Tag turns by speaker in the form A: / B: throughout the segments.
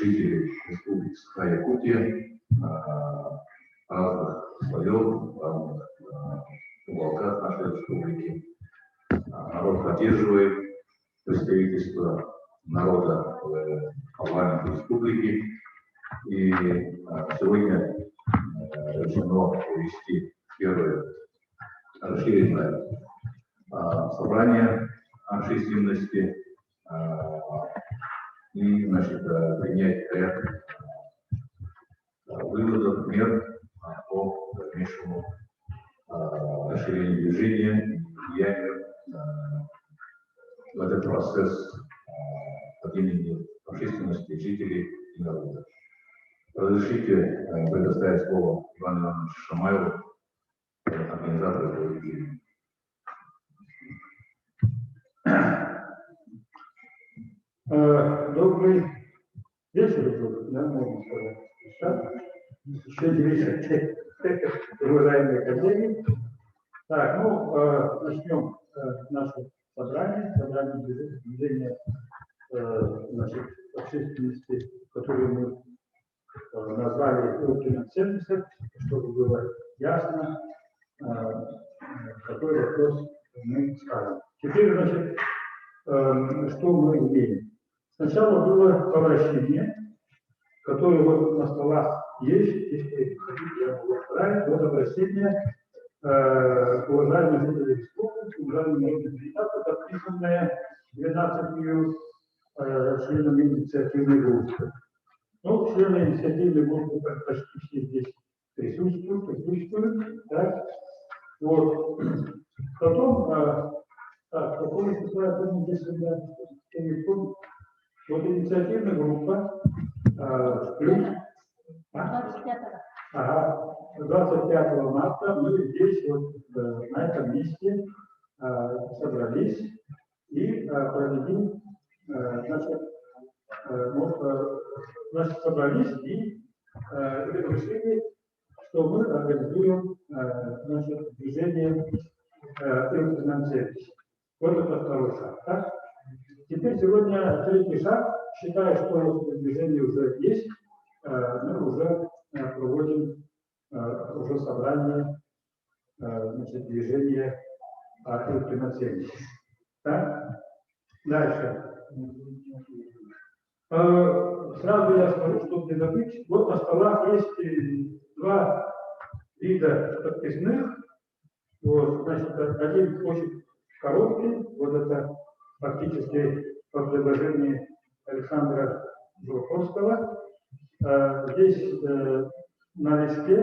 A: жителей Республики Саха-Якутия, разных слоев, разных уголках нашей республики. Народ поддерживает представительство народа в парламенте республики. И сегодня решено провести первое расширенное собрание общественности и, значит, принять ряд выводов, мер по дальнейшему расширению движения и влиянию в этот процесс от имени общественности, жителей и народа. Разрешите предоставить слово Ивану Ивановичу Шамаеву, организатору этого движения.
B: Добрый вечер, да, можно сказать. Еще не вечер, уважаемые коллеги. Так, ну, начнем наше собрание движения значит, общественности, которую мы назвали Уркиным 70, чтобы было ясно, какой вопрос мы ставим. Теперь, значит, что мы имеем? Сначала было обращение, которое вот на столах есть, если хотите, я могу отправить, вот обращение уважаемых жителей республики, уважаемых народных депутатов, подписанное 12 членами инициативной группы. Ну, члены инициативной группы почти все здесь присутствуют, да? Вот. Потом, так, какой числа здесь телефон? Вот инициативная группа плюс 25 марта мы здесь вот на этом месте собрались и провели, значит, собрались и решили, что мы организуем значит, движение «Финансирование». Вот это второй шаг. Так? Теперь сегодня третий шаг. Считаю, что движение уже есть. Мы уже проводим уже собрание значит, движения «Финансирование». Так? Дальше. Сразу я скажу, чтобы не забыть, вот на столах есть два вида подписных. Вот, значит, один очень короткий, вот это фактически по предложению Александра Жуковского. Здесь на листе,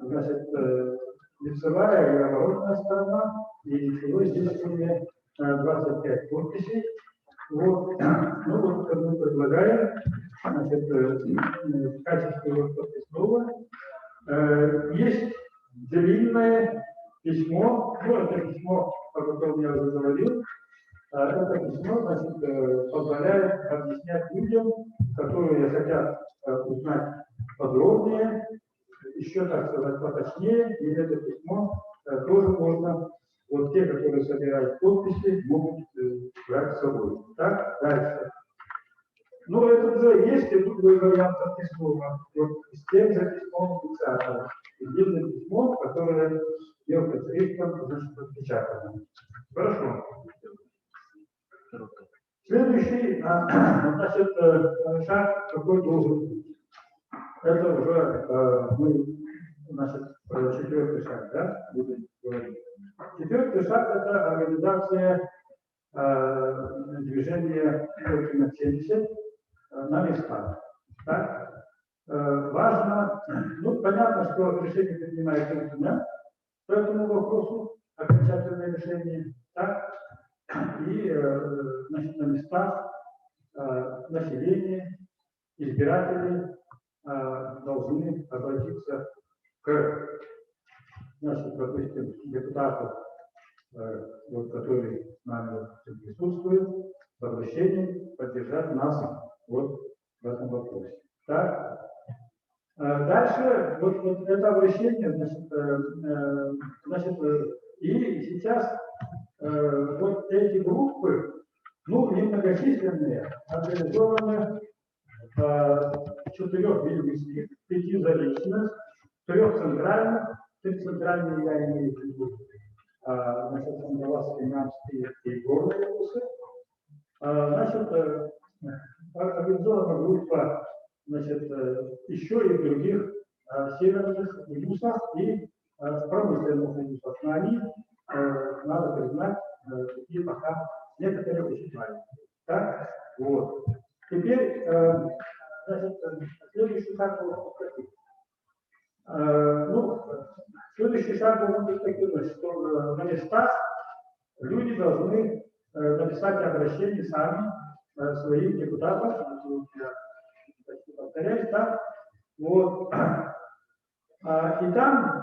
B: значит, лицевая и оборотная сторона, и лицевой здесь у меня 25 подписей. Вот, ну вот, как мы предлагаем, значит, в качестве подписного есть длинное письмо, ну, это письмо, о котором я уже говорил, это письмо, значит, позволяет объяснять людям, которые хотят узнать подробнее, еще, так сказать, поточнее, и это письмо тоже можно, вот те, которые собирают подписи, могут брать с собой. Так, дальше. Ну, это уже есть, и тут вы вариант письма. Вот с тем же письмом инициатора. Единое письмо, которое мелким шрифтом, значит, отпечатано. Хорошо. Следующий, значит, шаг какой должен быть. Это уже мы, значит, четвертый шаг, да, будем говорить. Четвертый шаг – это организация движения Уркина 70 на местах. Так? Важно, ну, понятно, что решение принимается Уркина по этому вопросу, окончательное решение, так? И, значит, на местах население, избиратели должны обратиться к, значит, допустим, депутату, вот, который с нами присутствует, с обращением поддержать нас вот в этом вопросе. Так? Дальше вот это обращение, значит, и сейчас вот эти группы, ну, немногочисленные, организованы 4 вильнюсских, 5 заречных, 3 центральных, 3 центральные я имею в виду, значит, Сандаласские, Намские и горные вузы. Значит, организована группа, значит, еще и в других северных вузах и промышленных вузах. Но они, надо признать, такие пока некоторые очень маленькие. Так? Вот. Теперь, значит, следующий шаг должен быть такой. Ну, следующий шаг должен быть такой, что на местах люди должны написать обращение сами своим депутатам. Повторяюсь, так? Вот. И там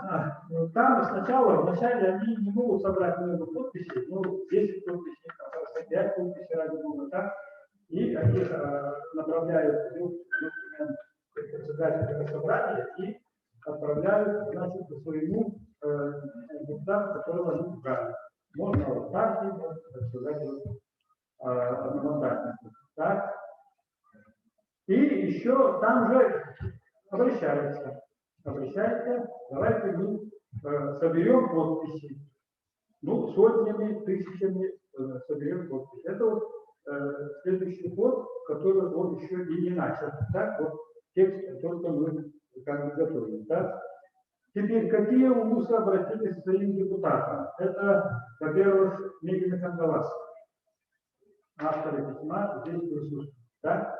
B: сначала, вначале они не могут собрать много подписей, ну, 10 подписей, 5 подписей ради бога, так? И они направляют документ председателя собрания и отправляют, значит, по своему депутату, которого они избрали. Можно вот партии, можно председателю одномандатности. Так? И еще там же обращается, давайте мы соберем подписи. Ну, сотнями, тысячами соберем подписи. Это вот следующий ход, который он еще и не начал. Так, вот текст, только мы как бы готовим. Так? Теперь, какие вузы обратились к своим депутатам? Это, во-первых, Мигель Кандалас, авторы письма, здесь присутствуют. Так?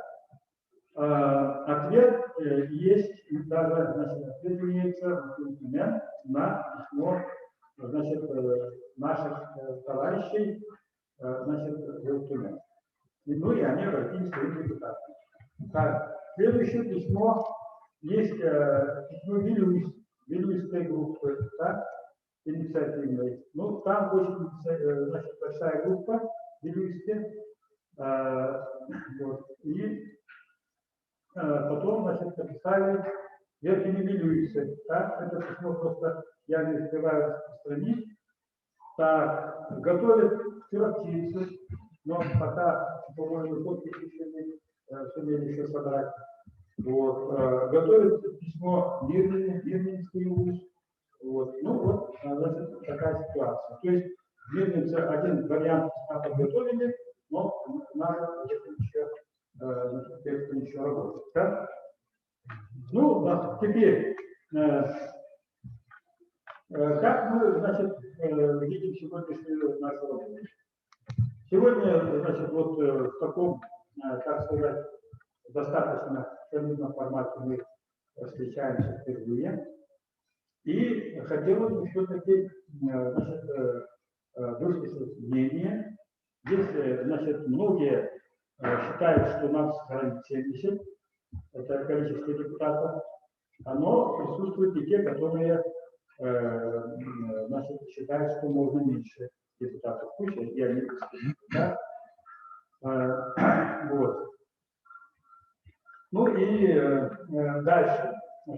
B: Ответ есть, даже, значит, ответ имеется документ на письмо, значит, наших товарищей, значит, в документ. Ну и они обратились к своим депутатам. Так, следующее письмо есть письмо Вильнюсской группы, так, инициативной. Ну, там очень, значит, большая группа Вильнюсских. Вот, и потом, значит, написали Верхневильнюсцы. Так, это письмо просто я не успеваю распространить. Так, готовят сиротинцы, но пока, по-моему, подписи еще не сумели еще собрать. Вот, готовят письмо Мирнинский вуз. Вот, ну вот, значит, такая ситуация. То есть Мирнинцы один вариант письма подготовили, но надо еще текстом еще работать. Да? Ну, да, теперь, как мы, значит, видим сегодняшнюю нашу работу? Сегодня, значит, вот в таком, так сказать, достаточно солидном формате мы встречаемся впервые. И хотелось бы все-таки, значит, высказать мнение. Здесь, значит, многие считают, что нас сохранит 70, это количество депутатов, но присутствуют и те, которые, значит, считают, что можно меньше депутатов. Пусть и они присутствуют. Да? Вот. Ну и дальше,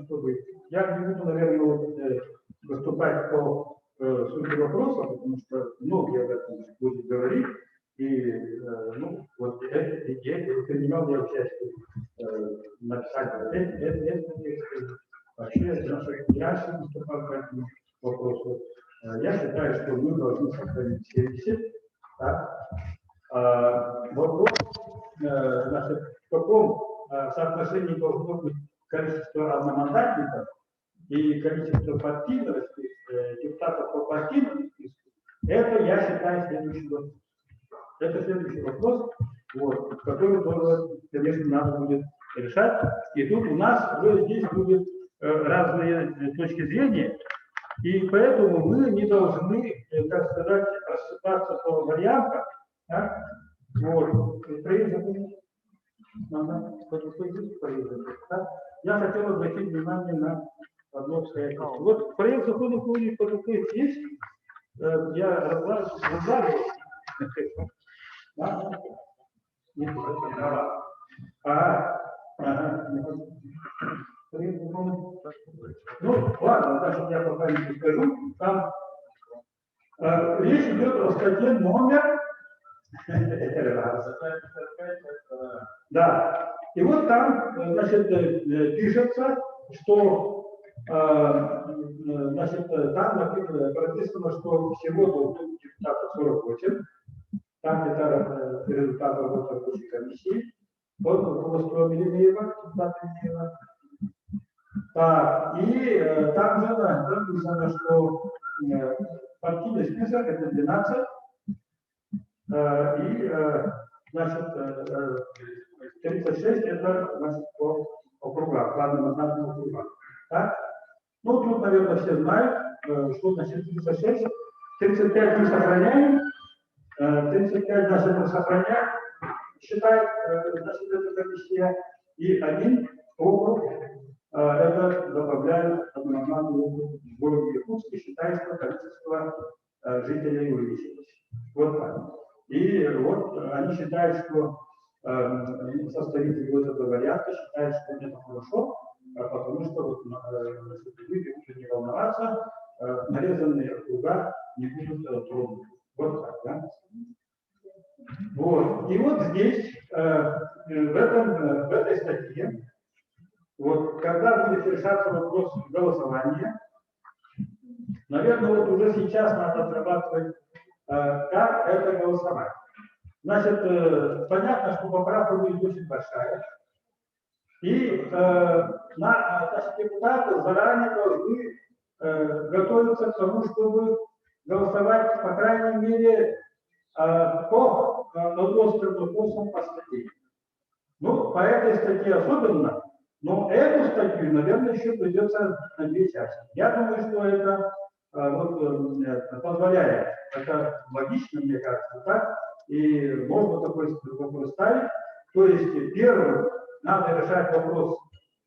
B: чтобы я не буду, наверное, выступать по сути вопроса, потому что многие об этом будут говорить. И, ну, вот принимал я участие в написании этого текста. Вообще, я выступал по этому вопросу. Я считаю, что мы должны сохранить 70. Так? Вопрос, значит, в каком соотношении должно быть количество одномандатников и количество партийных депутатов по партийному списку, это, я считаю, следующий вопрос. Это следующий вопрос, вот, который тоже, конечно, надо будет решать. И тут у нас уже здесь будут разные точки зрения, и поэтому мы не должны, так сказать, рассыпаться по вариантам. Да? Вот. Я хотел обратить внимание на одно обстоятельство. Вот проект закона по ДП есть, я разглаживал. Ну, ладно, значит, я пока не скажу. Там речь идет о статье номер. Да, И вот там, значит, пишется, что, значит, там прописано, что всего должно быть депутатов 48. Там это результат работы рабочей комиссии под руководством Еремеева, депутата Еремеева. Так, и там же написано, что партийный список это 12, и, значит, 36 это, значит, по округам, планово-мандатным округам. Так? Ну, тут, наверное, все знают, что значит 36. 35 мы сохраняем, 35, значит, мы сохраняем, считает, значит, эта комиссия, и один округ, это добавляют одномандатный округ в городе Якутске, считает, что количество жителей увеличилось. Вот так. И вот они считают, что составители вот этого варианта считают, что это хорошо, потому что вот, люди будут не волноваться, нарезанные округа не будут тронуты. Вот так, да? Вот. И вот здесь, в этой статье, вот, когда будет решаться вопрос голосования, наверное, вот уже сейчас надо отрабатывать, как это голосовать. Значит, понятно, что поправка будет очень большая. И значит, депутаты заранее должны готовиться к тому, чтобы голосовать, по крайней мере, по острым вопросам по статье. Ну, по этой статье особенно, но эту статью, наверное, еще придется на 2 части. Я думаю, что это вот, позволяет, это логично, мне кажется, так, и можно такой вопрос ставить. То есть, первым надо решать вопрос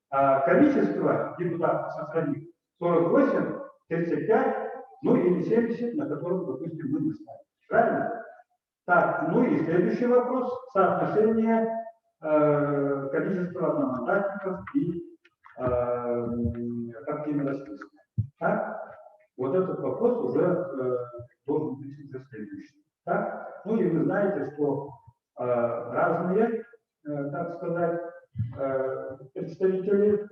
B: количества депутатов сохранить 48, 35, ну или 70, на котором, допустим, мы не ставим. Правильно? Так, ну и следующий вопрос – соотношение количества одномандатников и партийного списка. Так? Вот этот вопрос уже должен быть уже следующий. Так? Ну и вы знаете, что разные, так сказать, представители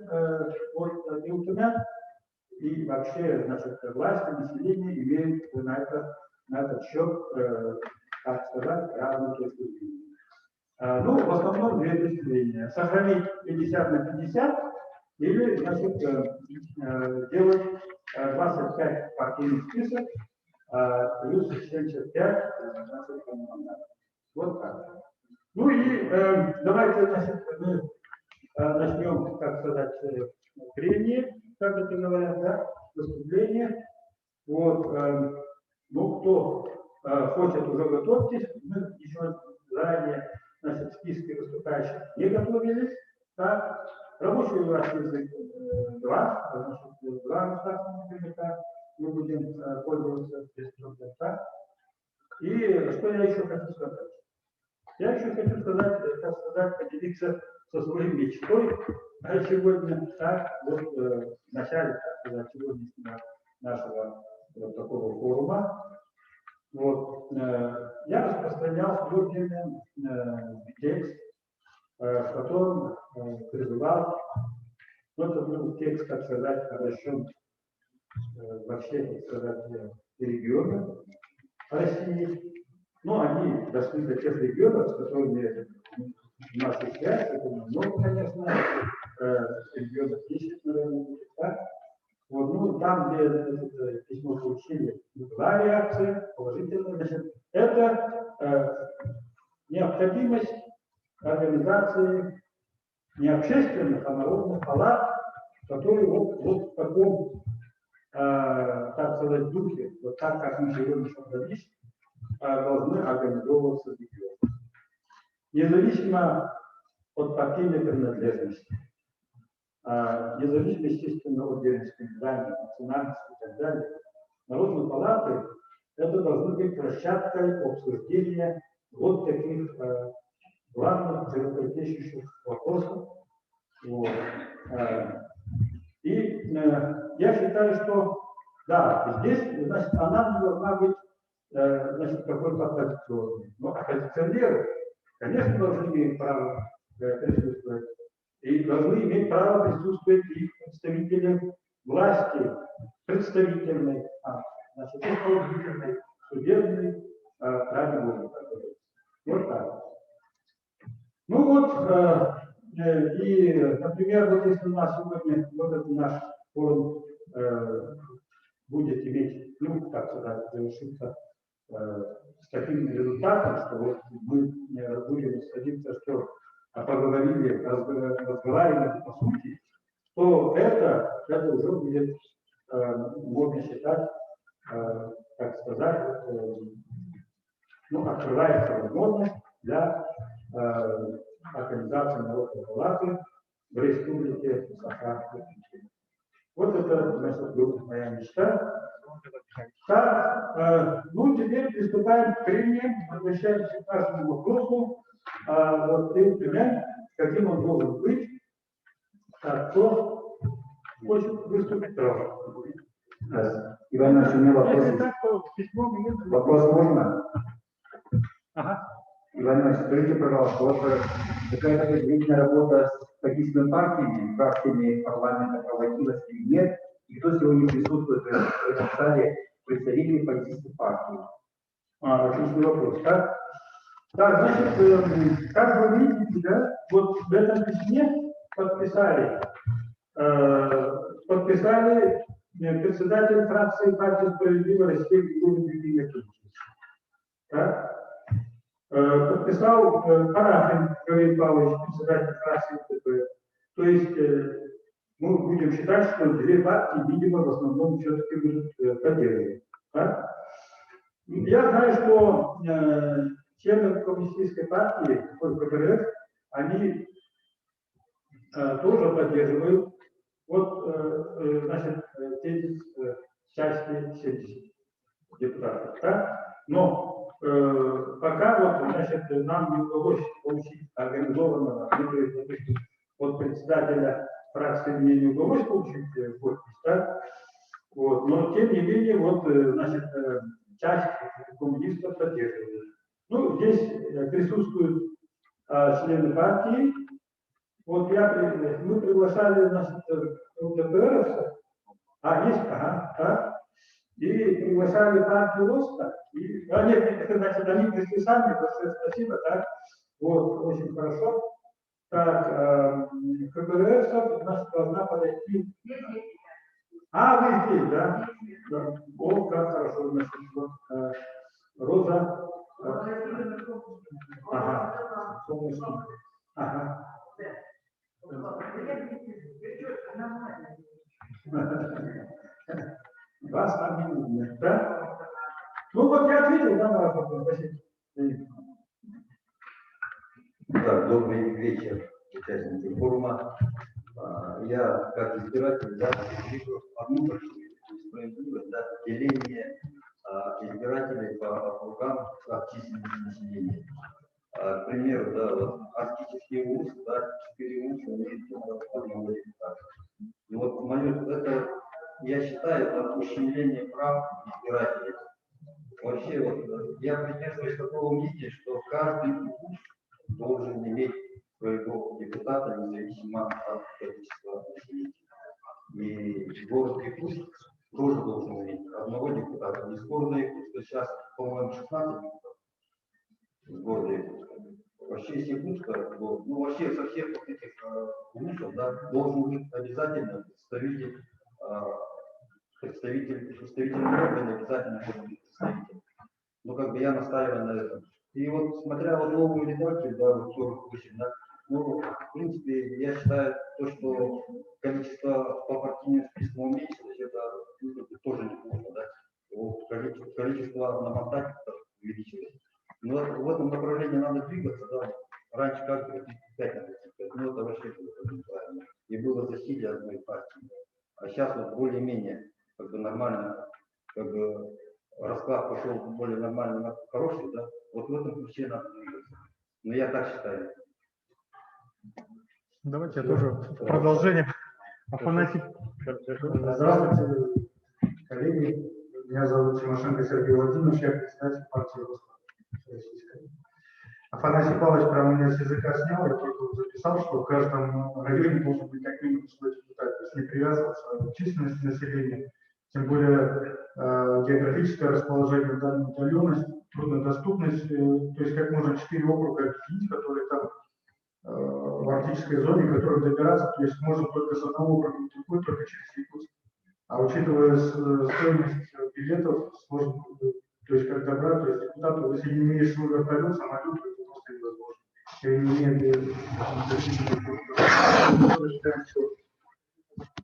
B: от ИУТМЯ и вообще, значит, власти, население имеют на этот счет, так сказать, разные точки зрения. Ну, в основном 2 точки зрения. Сохранить 50 на 50 или, значит, делать 25 партийных список плюс 75, значит, коммунальных. Вот так. Ну и давайте, значит, мы начнем, так сказать, прения, как это говорят, да, выступление. Вот, ну, кто хочет, уже готовьтесь. Мы еще заранее, значит, списки выступающих не готовились. Так. Рабочий у нас язык 2, значит, 2 государственных языка мы будем пользоваться без проблем. Так. И что я еще хочу сказать? Я еще хочу сказать, так сказать, поделиться со своей мечтой сегодня, так, вот в начале, так сказать, сегодняшнего нашего вот такого форума. Вот, я распространял сегодня текст, в котором призывал, ну, это был текст, так сказать, обращен во все, так сказать, регионы России. Но они дошли до тех регионов, с которыми у нас есть связь, это много, конечно, регионов 10, наверное, будет, так? Вот, ну, там, где это письмо получили, была реакция положительная, значит, это необходимость организации не общественных, а народных палат, которые вот в таком, так сказать, духе, вот так, как мы сегодня собрались, должны организовываться в регионах. Независимо от партийной принадлежности, независимо, естественно, от вероисповедания, национальности и так далее, народные палаты это должны быть площадкой обсуждения вот таких главных животрепещущих вопросов. Вот. И я считаю, что да, здесь, значит, она не должна быть, значит, какой-то оппозиционной. Но оппозиционеры, конечно, должны иметь право присутствовать. И должны иметь право присутствовать их представители власти, представительной, значит, исполнительной, судебной, ради Бога. Вот так. Ну вот, и, например, вот если у нас сегодня вот этот наш форум будет иметь, ну, так сказать, завершиться с таким результатом, что вот мы будем садиться, что поговорили, разговаривали по сути, то это уже будет, можно считать, так сказать, ну, открывается возможность для организации Народной палаты в Республике Саха-Якутия. Вот это, значит, была моя мечта. Так, ну, теперь приступаем к прениям, возвращаемся к каждому вопросу. Вот тем пример, каким он должен быть, кто хочет выступить сразу.
C: Иван Иванович, у меня вопрос.
B: Если так, то письмо мне...
C: Вопрос можно?
B: Ага.
C: Иван Иванович, скажите, пожалуйста, вот какая-то предварительная работа с политическими партиями, фракциями парламента проводилась или нет? И кто сегодня присутствует в этом зале представителей политических партий?
B: Отличный вопрос. Так, значит, как вы видите, да, вот в этом письме подписали председатель фракции партии «Справедливая Россия» Григорий Якутович. Подписал Парафин Григорий Павлович, председатель фракции УТП. То есть мы будем считать, что две партии, видимо, в основном все-таки будут поддерживать. Так? Я знаю, что члены коммунистической партии, КПРФ, они тоже поддерживают значит, тезис части 70 депутатов. Так? Но пока значит, нам не удалось получить организованного, допустим, от председателя фракции мне не удалось получить подпись, так? Вот, но тем не менее, значит, часть коммунистов поддерживает. Ну, здесь присутствуют члены партии. Вот мы приглашали, значит, ЛДПРовцев, так, и приглашали партию РОСТа. Нет, значит, они пришли сами, большое спасибо, так, вот, очень хорошо. Так, КПРФ, значит, должна подойти. Вы здесь, да? Да. О, как хорошо, значит, вот, Роза. Ага, солнышко. Ага. Вас там не видно, да? Ну вот я ответил, да, на ваш вопрос, спасибо.
D: Так, добрый вечер, участники форума. Я, как избиратель, вижу одну большую справедливость, деление избирателей по округам от численности населения. К примеру, арктический ВУЗ, 4 ВУЗа имеют полного депутата. И вот я считаю, это ущемление прав избирателей. Вообще, я придерживаюсь такого мнения, что каждый ВУЗ должен иметь своего депутата, независимо от количества населения. И город Якутск тоже должен иметь одного депутата. Не с города Якутска, сейчас, по-моему, 16 депутатов с города Якутска. Вообще из Якутска, вообще со всех этих вузов, должен быть обязательно представительный орган обязательно должен быть представитель. Я настаиваю на этом. И смотря новую редакцию, 48, в принципе, я считаю, что количество по партийному списку уменьшилось, это тоже неплохо, количество на мандатах увеличилось. Но в этом направлении надо двигаться, Раньше как-то 5 на 35, это вообще неправильно. И было засилие одной партии. А сейчас более-менее нормально, расклад пошел более нормальный, хороший, в этом ключе надо двигаться. Но я так считаю.
E: Давайте я тоже в продолжение. Афанасий.
F: Здравствуйте, коллеги. Меня зовут Тимошенко Сергей Владимирович, я председатель партии Российской.
E: Афанасий Павлович прямо у меня с языка снял, я только вот записал, что в каждом районе должен быть как минимум свой депутат, то есть не привязываться к численности населения, тем более географическое расположение, дальняя удаленность, труднодоступность, то есть как можно 4 округа объединить, которые там в арктической зоне, которым добираться, то есть можно только с одного округа в другой, только через Якутск. А учитывая стоимость билетов, сложно, то есть как добра, то есть депутату, если не имеешь свой вертолет, самолет, это просто невозможно. Я не имею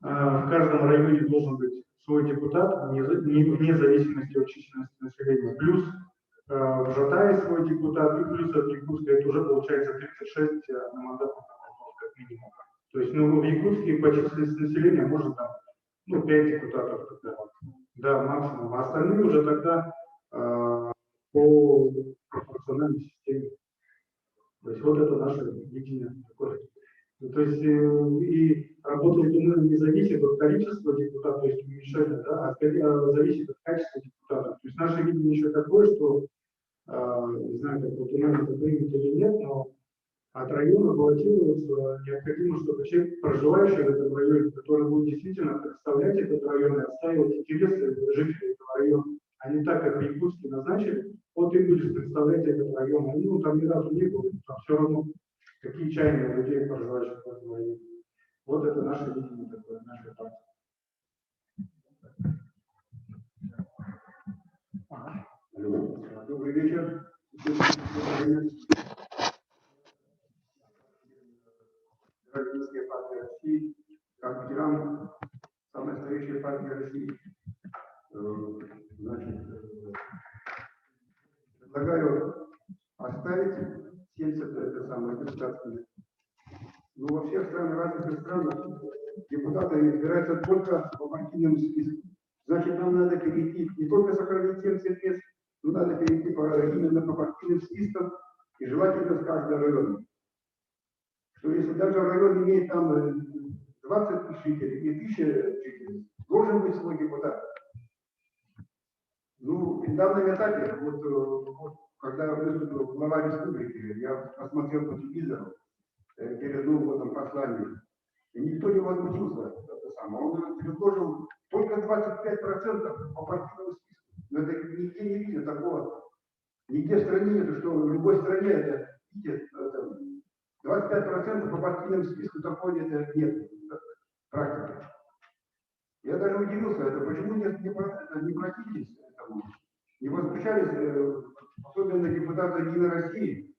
E: в каждом районе должен быть свой депутат, вне зависимости от численности населения. Плюс в Жатае свой депутат, и плюс от Якутска это уже получается 36 одномандатных округов как минимум. То есть, ну, в Якутске по численности населения можно там, ну, 5 депутатов тогда. Да, максимум. А остальные уже тогда по пропорциональной системе. То есть вот это наше видение такое. То есть и работа не зависит от количества депутатов, то есть уменьшения, да, а скорее зависит от качества депутатов. То есть наше видение еще такое, что не знаю, как вот у нас это принято или нет, но от района баллотироваться необходимо, чтобы человек, проживающий в этом районе, который будет действительно представлять этот район и отстаивать интересы жителей этого района, а не так, как в Якутске назначили, вот ты будешь представлять этот район. Они ну, там ни разу не было, там все равно какие чаяния людей, проживающих в этом районе. Вот это наше видение такое, наша партия.
F: Добрый вечер. Российская партия России, как ветеран, самая старейшая партия России. Значит, предлагаю оставить 70 депутатских. Ну, во всех развитых странах депутаты избираются только по партийному списку. Значит, нам надо перейти не только сохранить 70 мест, но надо перейти именно по партийным спискам и желательно с каждого района. Что если даже район имеет там 20 тысяч жителей или 1000 жителей, должен быть свой депутат. Ну, в данном этапе, вот когда выступил глава республики, я посмотрел по телевизору перед Новым годом послание, и никто не возмутился. Он предложил только 25% по партийному списку. Но это нигде не видно такого. Нигде в стране нет, что в любой стране это видит. 25% по партийному списку такого нет практики. Я даже удивился, это почему не противились этому, не возмущались, особенно депутаты Единой России,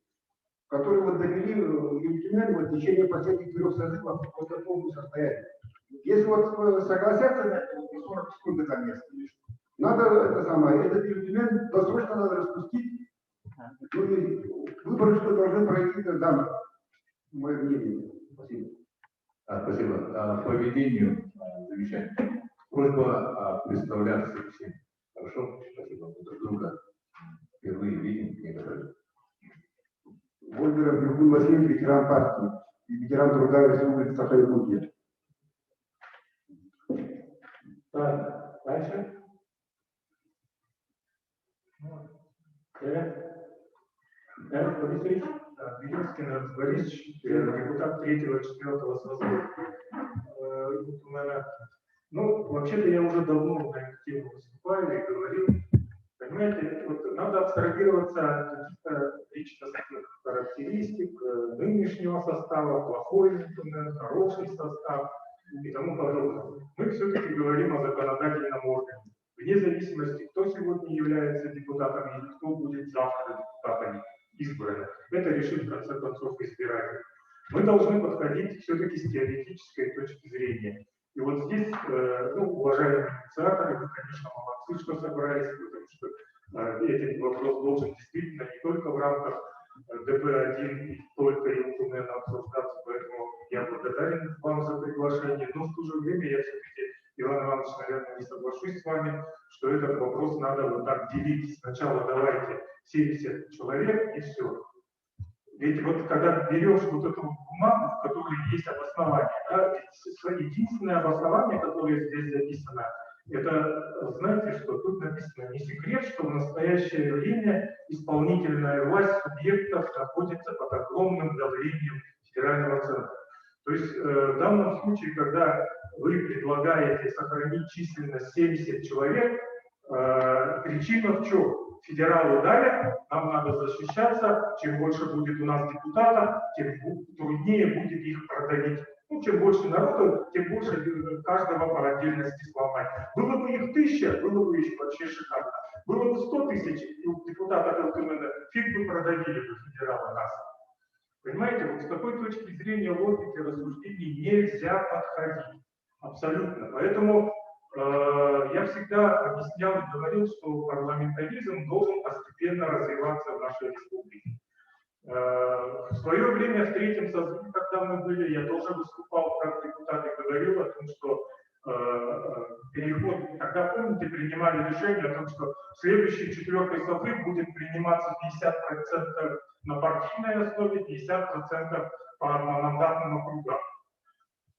F: которые вот довели Емельянова в течение последних 3 созывов вот к такому состоянию. Если вот согласятся на это, 40 секунд это место, надо этот Емельян досрочно надо распустить, ну и выборы, что должны пройти тогда, мое мнение. Спасибо.
A: Спасибо. По ведению замечательно. Просьба представляться всем. Хорошо? Спасибо. Друг друга впервые видим, не говорю.
F: Вольверов Юргун Васильевич, ветеран партии и ветеран труда Республики Саха-Якутия.
B: Так, дальше. Борисович.
E: Веденскин Борисович, депутат 3-4 созыва. Ну, вообще-то я уже давно на эту тему выступаю и говорил. Понимаете, вот надо абстрагироваться от каких-то личностных характеристик, нынешнего состава, плохой, хороший состав и тому подобное. Мы все-таки говорим о законодательном органе. Вне зависимости, кто сегодня является депутатом и кто будет завтра депутатами избраны. Это решит в конце концов избиратель. Мы должны подходить все-таки с теоретической точки зрения. И вот здесь, уважаемые инициаторы, вы, конечно, молодцы, что собрались, потому что этот вопрос должен действительно не только в рамках ДБ-1 и только его, наверное, обсуждаться, поэтому я благодарен вам за приглашение, но в то же время я все-таки, Иван Иванович, наверное, не соглашусь с вами, что этот вопрос надо вот так делить. Сначала давайте 70 человек и все. Ведь вот когда берешь вот эту бумагу, в которой есть обоснование, да, единственное обоснование, которое здесь записано,
B: Это, знаете, что тут написано, не секрет, что в настоящее время исполнительная власть субъектов находится под огромным давлением федерального центра. То есть в данном случае, когда вы предлагаете сохранить численность 70 человек, причина в чем? Федералы давят, нам надо защищаться, чем больше будет у нас депутатов, тем труднее будет их продавить. Ну, чем больше народу, тем больше каждого по отдельности сломать. Было бы их 1000, было бы еще вообще шикарно. Было бы 100 тысяч депутатов ЛКМН, фиг бы продавили бы федералы нас. Понимаете, вот с такой точки зрения логики рассуждений нельзя подходить. Абсолютно. Поэтому я всегда объяснял и говорил, что парламентаризм должен постепенно развиваться в нашей республике. В свое время, в третьем созыве, когда мы были, я тоже выступал как депутат и говорил о том, что переход, тогда, помните, принимали решение о том, что следующий 4-й созыв будет приниматься 50% на партийной основе, 50% по одномандатным округам.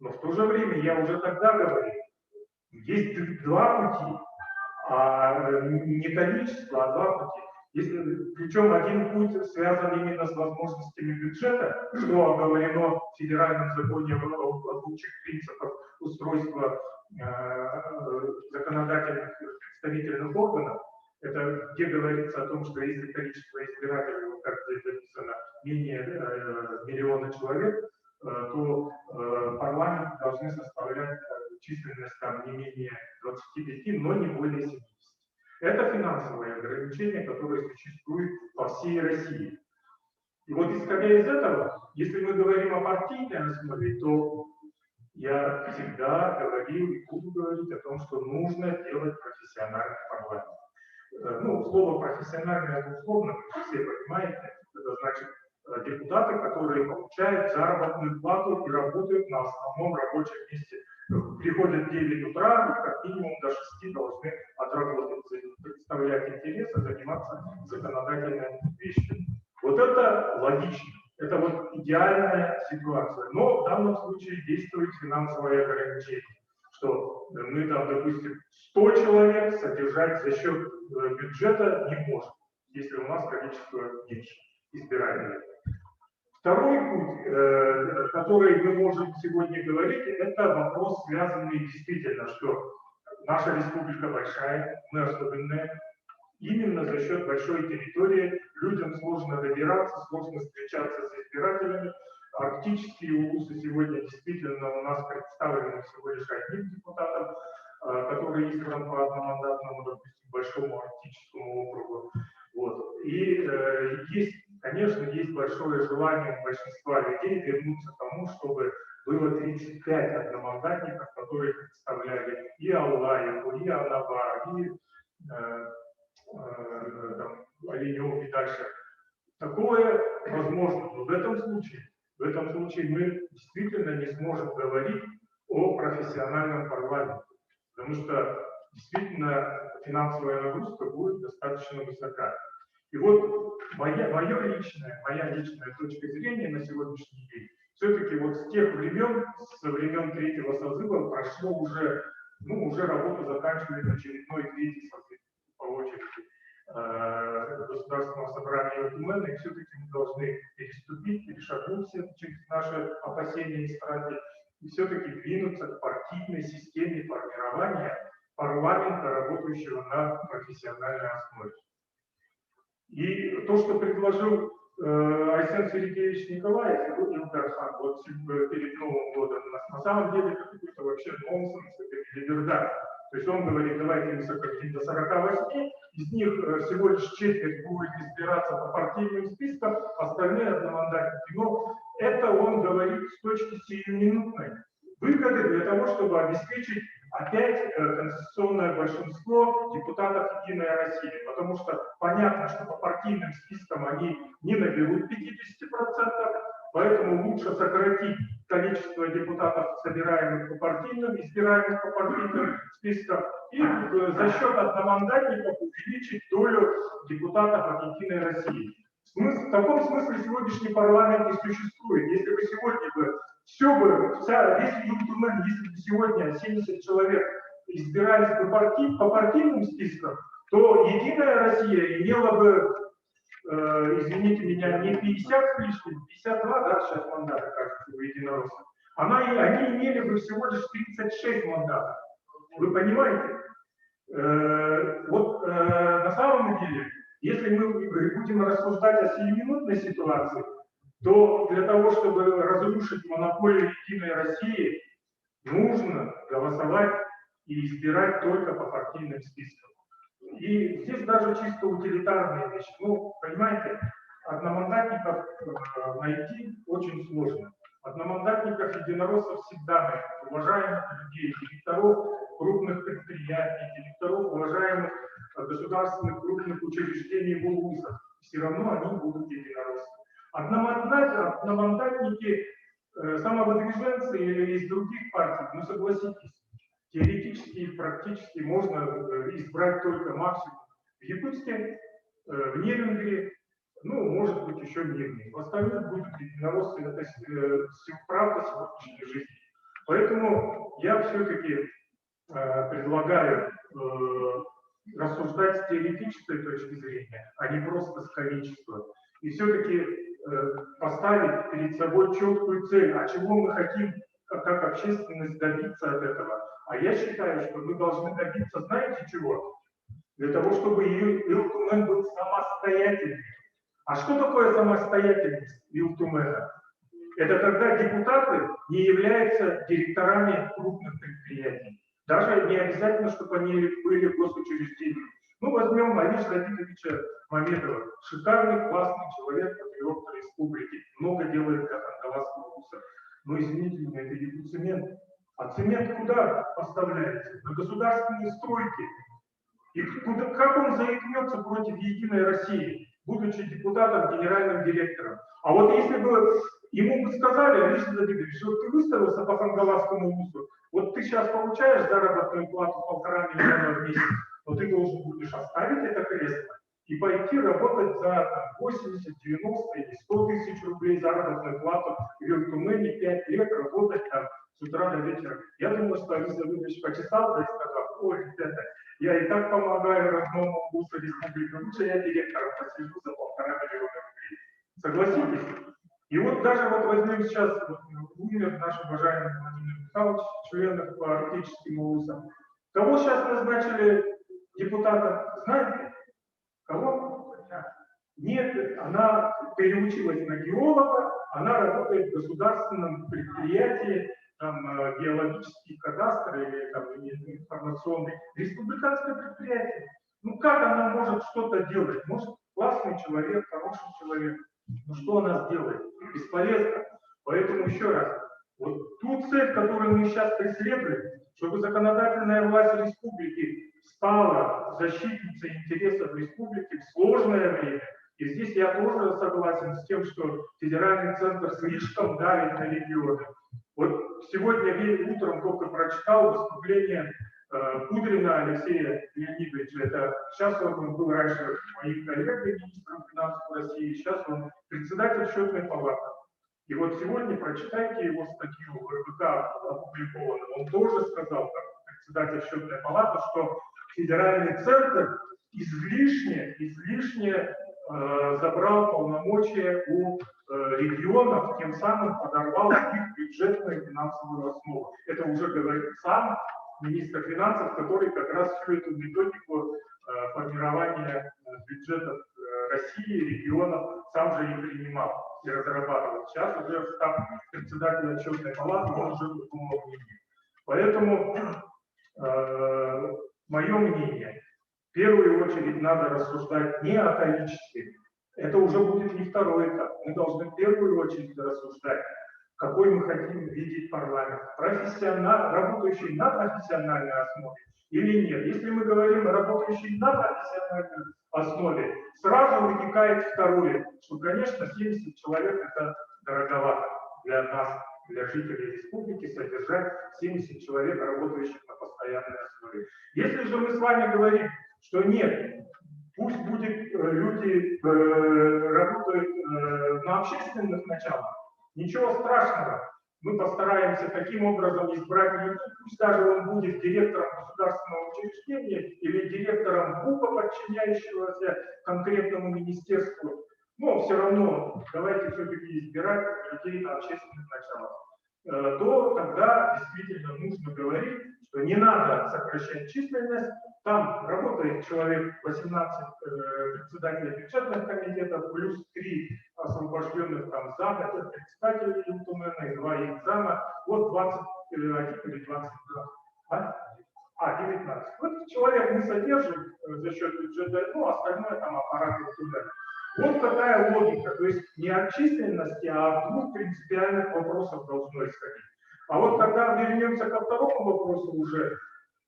B: Но в то же время я уже тогда говорил, есть два пути, не количество, а два пути. Причем один путь связан именно с возможностями бюджета, что оговорено в федеральном законе об общих принципах устройства законодательных представительных органов. Это где говорится о том, что если количество избирателей, как здесь написано, менее миллиона человек, то парламент должны составлять численность там не менее 25, но не более 70. Это финансовые ограничения, которые существуют по всей России. И вот исходя из этого, если мы говорим о партийной основе, то я всегда говорил и буду говорить о том, что нужно делать профессиональный парламент. Ну, слово профессиональное это условно, вы все понимаете, это значит депутаты, которые получают заработную плату и работают на основном рабочем месте. Приходят в 9 утра и как минимум до 6 должны отработать, представлять интересы, заниматься законодательными вещами. Вот это логично, это вот идеальная ситуация. Но в данном случае действует финансовое ограничение, что мы там, допустим, 100 человек содержать за счет бюджета не можем, если у нас количество меньше избирателей. Второй путь, который мы можем сегодня говорить, это вопрос, связанный действительно, что наша республика большая, мы особенные. Именно за счет большой территории людям сложно добираться, сложно встречаться с избирателями. Арктические улусы сегодня действительно у нас представлены всего лишь одним депутатом, который избран по одномандатному, допустим, большому арктическому округу. Вот. И конечно, есть большое желание у большинства людей вернуться к тому, чтобы было 35 одномандатников, которые представляли и Аллаеву, и Анавар, и Оленев и дальше. Такое возможно, но в этом случае мы действительно не сможем говорить о профессиональном парламенте, потому что действительно финансовая нагрузка будет достаточно высока. И вот моя личная точка зрения на сегодняшний день, все-таки вот с тех времен, со времен 3-го созыва прошло уже работа заканчивает очередной 3-й созыв по очереди Государственного собрания ЛКМН, и все-таки мы должны перешагнуть через наши опасения и страхи, и все-таки двинуться к партийной системе формирования парламента, работающего на профессиональной основе. И то, что предложил Айсен Сергеевич Николаев и Илгархан вот перед Новым годом, на самом деле это какой-то вообще нонсенс, это билиберда. То есть он говорит, давайте мы сократим до 48, из них всего лишь четверть будет избираться по партийным спискам, остальные одномандатники. Но это он говорит с точки сиюминутной выгоды для того, чтобы обеспечить опять конституционное большинство депутатов Единой России, потому что понятно, что по партийным спискам они не наберут 50%, поэтому лучше сократить количество депутатов, собираемых по партийным, избираемых по партийным спискам, и за счет одномандатников увеличить долю депутатов от Единой России. В таком смысле сегодняшний парламент не существует. Если бы сегодня весь ЮКМ, если бы сегодня 70 человек избирались по партийным спискам, то Единая Россия имела бы, извините меня, не 50 с лишним, 52, да, сейчас мандаты, кажется, у единороссов. Они имели бы всего лишь 36 мандатов. Вы понимаете? На самом деле, если мы будем рассуждать о сиюминутной ситуации, то для того, чтобы разрушить монополию Единой России, нужно голосовать и избирать только по партийным спискам. И здесь даже чисто утилитарные вещи. Ну, понимаете, одномандатников найти очень сложно. Одномандатников единороссов всегда найти. Уважаемых людей, директоров крупных предприятий, директоров уважаемых государственных крупных учреждений в вузах. Все равно они будут единороссами. Одномандатники, самовыдвиженцы или из других партий, ну согласитесь, теоретически и практически можно избрать только максимум в Якутске, в Нерюнгри, ну, может быть, еще в Нерюнгри. В остальных будут единороссы, это правда сегодняшней жизни. Поэтому я все-таки предлагаю рассуждать с теоретической точки зрения, а не просто с комической. И все-таки поставить перед собой четкую цель, а чего мы хотим как общественность добиться от этого. А я считаю, что мы должны добиться, знаете чего? Для того, чтобы Ил-Тумен был самостоятельным. А что такое самостоятельность Ил-Тумена? Это когда депутаты не являются директорами крупных предприятий. Даже не обязательно, чтобы они были в госучреждениях. Ну, возьмем Алиша Давидовича Мамедова. Шикарный, классный человек, патриот республики. Много делает для Хангаласского вуза. Но, извините меня, это Якутцемент. А цемент куда поставляется? На государственные стройки. И как он заикнется против Единой России, будучи депутатом, генеральным директором? А вот если бы ему бы сказали, Алиша Давидович, вот ты выставился по Хангаласскому вузу, вот ты сейчас получаешь заработную плату 1,5 миллиона в месяц, но ты должен будешь оставить это кресло и пойти работать за 80, 90 или 100 тысяч рублей заработную плату в Ил-Тумене 5 лет работать там с утра до вечера. Я думаю, что Алиса Давидович почесал, да и сказал: ой, ребята, я и так помогаю родному вузу республики, лучше я директором посижу за 1,5 миллиона рублей. Согласитесь? И вот даже вот возьмем сейчас, умер наш уважаемый Владимир Михайлович, член по арктическим вузам. Кого сейчас назначили депутатом? Знаете? Кого? Нет, она переучилась на геолога, она работает в государственном предприятии, там, геологический кадастр или там, информационный, республиканское предприятие. Ну как она может что-то делать? Может, классный человек, хороший человек. Но что она сделает? Бесполезно. Поэтому еще раз, вот ту цель, которую мы сейчас преследуем, чтобы законодательная власть республики стала защитницей интересов республики в сложное время. И здесь я тоже согласен с тем, что федеральный центр слишком давит на регионы. Вот сегодня утром только прочитал выступление Кудрина Алексея Леонидовича. Это сейчас он был раньше моим коллегой, министром финансов России, сейчас он председатель счетной палаты. И вот сегодня прочитайте его статью в РБК опубликованную. Он тоже сказал, как председатель счетной палаты, что федеральный центр излишне забрал полномочия у регионов, тем самым подорвал их бюджетную и финансовую основу. Это уже говорит сам министр финансов, который как раз всю эту методику формирования бюджетов России, регионов сам же и принимал и разрабатывал. Сейчас уже став председателем отчетной палаты, он уже другого мнения. Поэтому мое мнение, в первую очередь надо рассуждать не о количестве. Это уже будет не второй этап. Мы должны в первую очередь рассуждать, какой мы хотим видеть парламент. Работающий на профессиональной основе или нет. Если мы говорим о работающей на профессиональной основе, сразу вытекает второе, что, конечно, 70 человек это дороговато для нас, для жителей республики, содержать 70 человек, работающих на постоянной основе. Если же мы с вами говорим, что нет, пусть будет люди работают на общественных началах, ничего страшного. мы постараемся таким образом избрать людей, пусть даже он будет директором государственного учреждения или директором ГУПа, подчиняющегося конкретному министерству, но все равно давайте все-таки избирать людей на общественных началах. То тогда действительно нужно говорить, что не надо сокращать численность. Там работает человек 18 председателей бюджетных комитетов, плюс 3 освобожденных там за год председателей ЮТУМЭНа и 2 их зама. Вот 21 или 22. 19. Вот человек мы содержим за счет бюджета, ну остальное там аппарат государства. Вот такая логика, то есть не от численности, а от двух принципиальных вопросов должно исходить. А вот когда вернемся ко второму вопросу уже,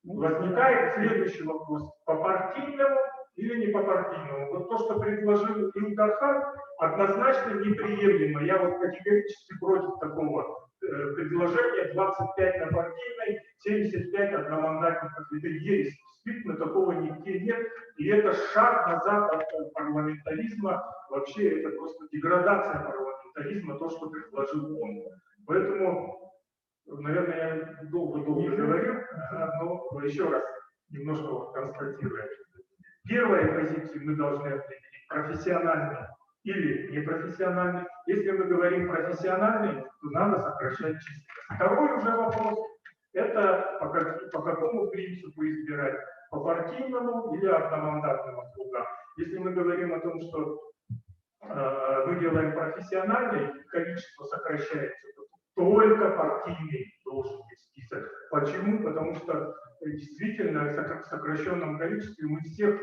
B: возникает следующий вопрос. По партийному или не по партийному? Вот то, что предложил Илгархан, однозначно неприемлемо. Я вот категорически против такого предложения. 25 на партийной, 75 одномандатников. Это ересь. Действительно, такого нигде нет. И это шаг назад от парламентаризма. Вообще, это просто деградация парламентаризма, то, что предложил он. Поэтому, наверное, я долго говорю, но еще раз немножко констатирую. Первой позиции мы должны определить профессиональный или непрофессиональный. Если мы говорим профессиональный, то надо сокращать численность. Второй уже вопрос. Это по какому принципу избирать? По партийному или одномандатным округам? Если мы говорим о том, что мы делаем профессиональный, количество сокращается, то только партийный должен быть список. Почему? Потому что действительно в сокращенном количестве мы все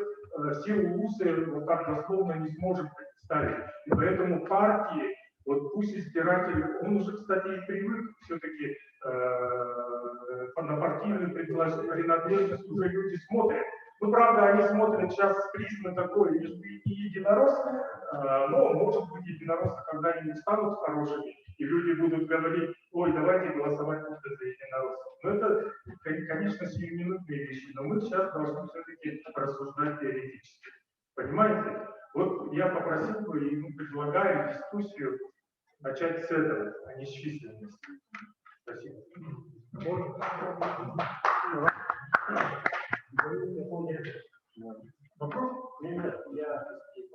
B: улусы вот так дословно не сможем представить. И поэтому партии, вот пусть избиратель, он уже, кстати, и привык все-таки на партийную принадлежность уже люди смотрят. Ну, правда, они смотрят сейчас с призмы такой, не единорос, но, может быть, единороссы когда-нибудь станут хорошими, и люди будут говорить: ой, давайте голосовать за единороссов. Но это, конечно, сиюминутные вещи, но мы сейчас должны все-таки рассуждать теоретически. Понимаете? Вот я попросил бы и предлагаю дискуссию начать с этого, а не с численности. Спасибо.
G: Вопрос? Нет, я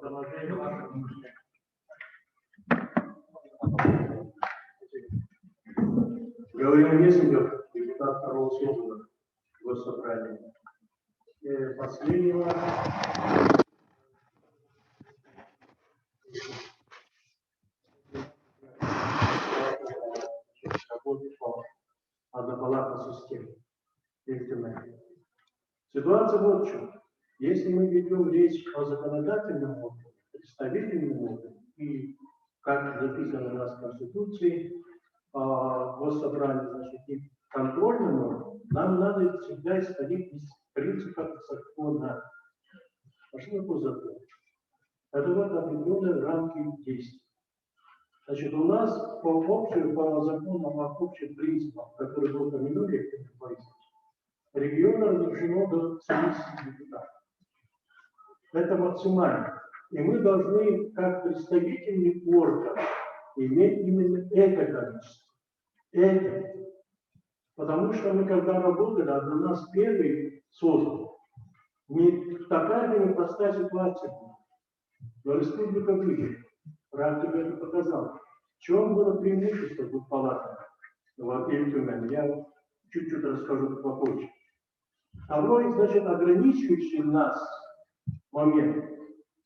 G: продолжаю ваше мнение.
H: Гавриил Мессингов, депутат второго съезда Госсобрания. Последнего работы по однопалатной системе. Ситуация вот в чем. Если мы ведем речь о законодательном органе, представительном органе, и, как записано у нас в Конституции, Госсобрании, значит, и контрольным органом, нам надо всегда исходить из принципа закона. А что такое закон? Это вот определенные рамки действий. Значит, у нас по законам о общих принципах, которые вы упомянули, региона разрешено до 70 депутатов. Это максимально. И мы должны, как представительный орган, иметь именно это количество. Это. Потому что мы, когда работали, а для нас первый создан, не такая непростая ситуация была. Но республика выжила. Практика это показала. В чем было преимущество двухпалатных в Ильтюмене? Я чуть-чуть расскажу попозже. Второй, значит, ограничивающий нас момент,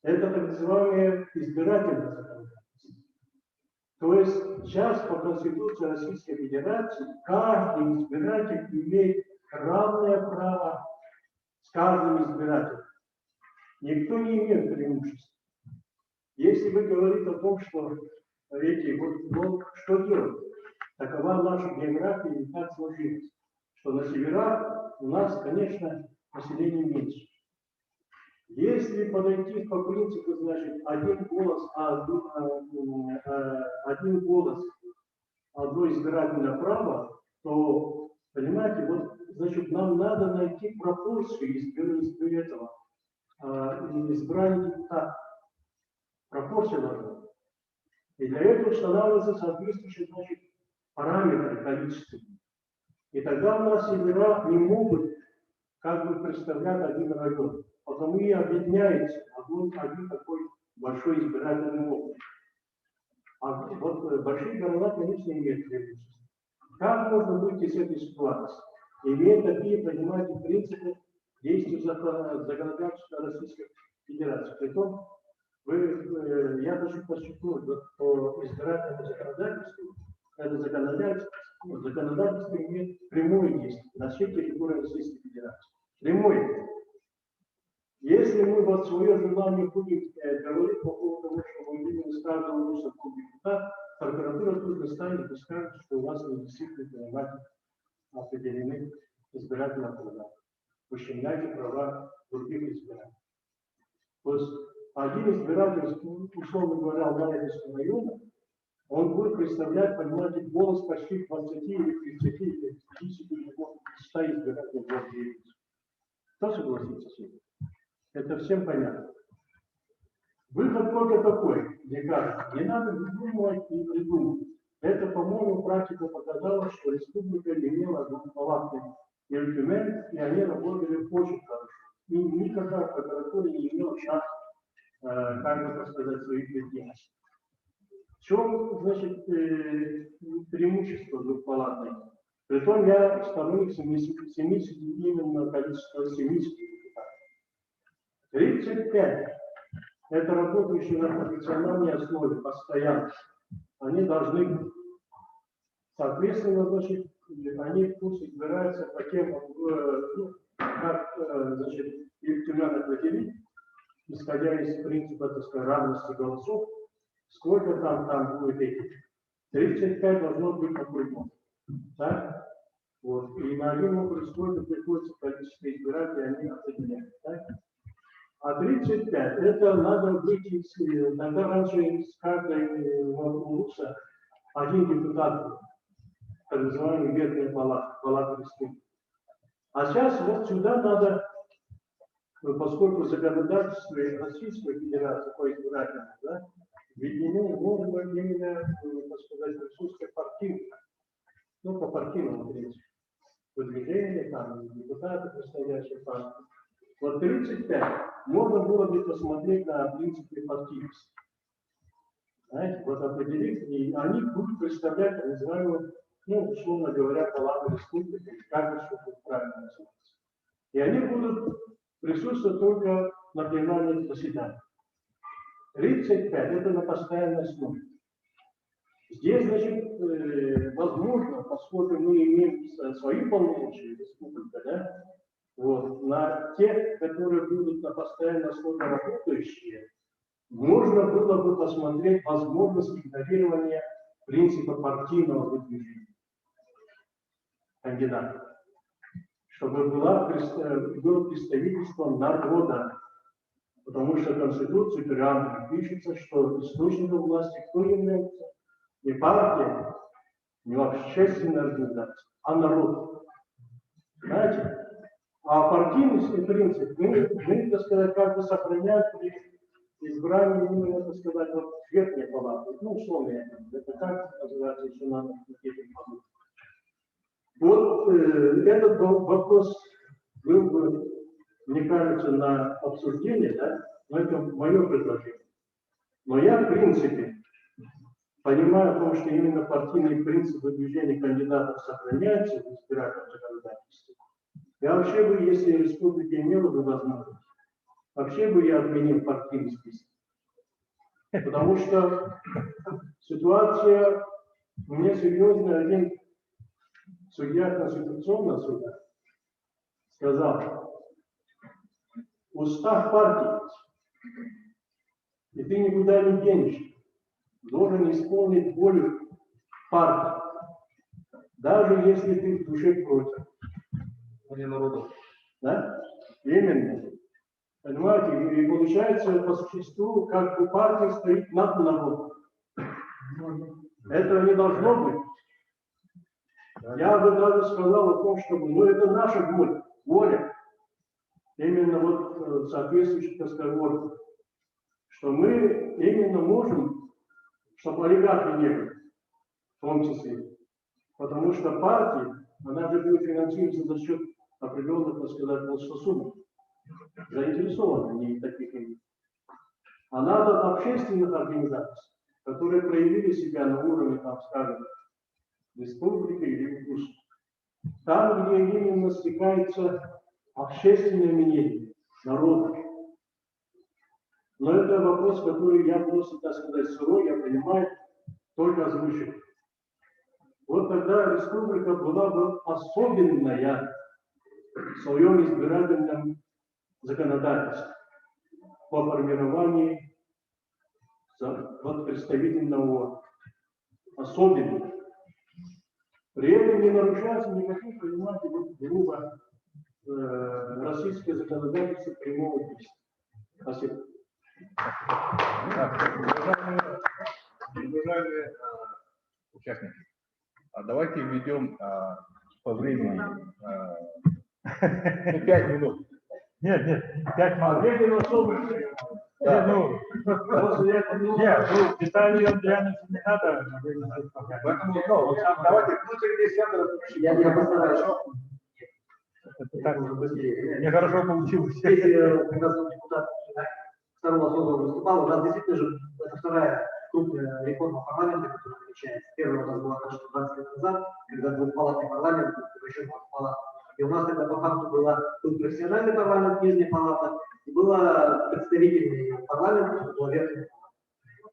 H: это так называемое избирательное законодательство. То есть сейчас по Конституции Российской Федерации каждый избиратель имеет равное право с каждым избирателем. Никто не имеет преимущества. Если вы говорите о том, что вот что делать? Такова наша география и так сложилась, что на северах у нас, конечно, население меньше. Если подойти по принципу, значит, один голос, одно избирательное право, то, понимаете, вот, значит, нам надо найти пропорцию избрания депутата. Пропорция должна быть. И для этого устанавливается соответствующий, значит, параметры количественные. И тогда у нас севера не могут как бы представлять один район. Потому и объединяется один такой большой избирательный округ. А вот большие города, конечно, имеют преимущество. Как можно выйти из этой ситуации? Имея такие, понимаете, принципы действия законодательства Российской Федерации. Притом, я хочу подчеркнуть, что избирательное законодательство, это законодательство имеет прямое действие на всей территории Российской Федерации. Прямое. Если мы вот свое желание будем говорить по поводу того, что мы видим из каждого вуза депутата, прокуратура тут достанет и скажет, что у вас недействительно понимаете определены избирательные права. Ущемляете права других избирателей. То есть один избиратель, условно говоря, Лаевского района, он будет представлять, понимаете, голос почти 20 или 30 или 50 или 100 избирателей в городе. Кто согласится с этим? Это всем понятно. Выход только такой, мне кажется, не надо выдумывать и придумывать. Это, по-моему, практика показала, что республика имела двухпалатный инструмент, и они работали очень хорошо. И никакая прокуратура не имела шанс, как бы сказать, своих людей. В чем, значит, преимущество двухпалатной? Притом я сторонник 70 именно количества 70 депутатов. 35 это работающие на профессиональной основе, постоянно. Они должны быть. Соответственно, значит, они пусть избираются по тем, как, значит, их надо определить, исходя из принципа, так сказать, равности голосов, сколько там будет этих. 35 должно быть округов. Так? Вот. И на один округ сколько приходится количество избирателей, они определяют. Так? А 35 это надо выйти, тогда раньше с каждой УРУСа один депутат, так называемый Верхняя палата республики. А сейчас вот сюда надо, поскольку законодательство Российской Федерации по избирательному, да, введено, может быть, именно, так сказать, присутствие партийных, ну, по партийному принципу, выдвижение, там, депутаты, представляющие партии. Вот 35 можно было бы посмотреть на принципы партийности. Знаете, вот определить, и они будут представлять, так называемую, ну, условно говоря, палату республики, как это что правильно называется. И они будут присутствовать только на пленарных заседаниях. 35 это на постоянной основе. Здесь, значит, возможно, поскольку мы имеем свои полномочия республика, да, вот, на тех, которые будут на постоянной основе работающие, можно было бы посмотреть возможность игнорирования принципа партийного выдвижения кандидата, чтобы было представительство народа, потому что в Конституции преамбуле пишется, что источником власти кто является? Не партия, не общественная организация, а народ. Знаете? А партийный принцип мы, так сказать, как бы сохраняем при избрании именно, так сказать, вот верхней палаты. Ну, условно, это как называется, еще надо какие-то подумать. Вот этот вопрос был бы, мне кажется, на обсуждение, да, но это мое предложение. Но я, в принципе, понимаю о том, что именно партийный принцип выдвижения кандидатов сохраняется в избирательном законодательстве. Я вообще бы, если республика имела бы возможность, вообще бы я отменил партийный список. Потому что ситуация у меня серьезная. Один судья Конституционного суда сказал: устав партии, и ты никуда не денешься, должен исполнить волю партии, даже если ты в душе против.
A: Не народу.
H: Да? Именно. Понимаете, и получается по существу, как бы партия стоит над народом. Этого не должно быть. Я бы даже сказал о том, что ну, это наша воля. Именно вот соответствующий разговор, что мы именно можем, чтобы олигархи не были, в том числе, Потому что партия, она же будет финансироваться за счет определенных, так сказать, сумм. Заинтересованы в ней таких людей. А надо общественных организаций, которые проявили себя на уровне, там, скажем, республики или ВУЗ. Там, где именно стекается общественное мнение народа. Но это вопрос, который я просто, так сказать, сырой, я понимаю, только озвучил. Вот тогда республика была бы особенная в своем избирательном законодательстве по формированию вот, представительного особенного. При этом не нарушается никаких, понимаете, вот, грубо российское законодательство прямого действия. Спасибо.
I: Уважаемые участники, давайте введем по времени 5 минут.
E: Нет, 5 минут.
H: Временно особо.
E: Нет, детали реально не надо.
I: Поэтому, давайте внутренний сектор.
C: Я постараюсь.
E: Это так уже быстрее. Мне хорошо получилось.
C: Здесь как раз депутат второго созыва выступал. У нас действительно же это вторая крупная реформа парламента, которая намечается. Первая у нас была, конечно, 20 лет назад, когда двухпалатный парламент, еще палат. И у нас тогда по факту был профессиональный парламент, нижняя палата, и было представительный парламент, была верхняя палата.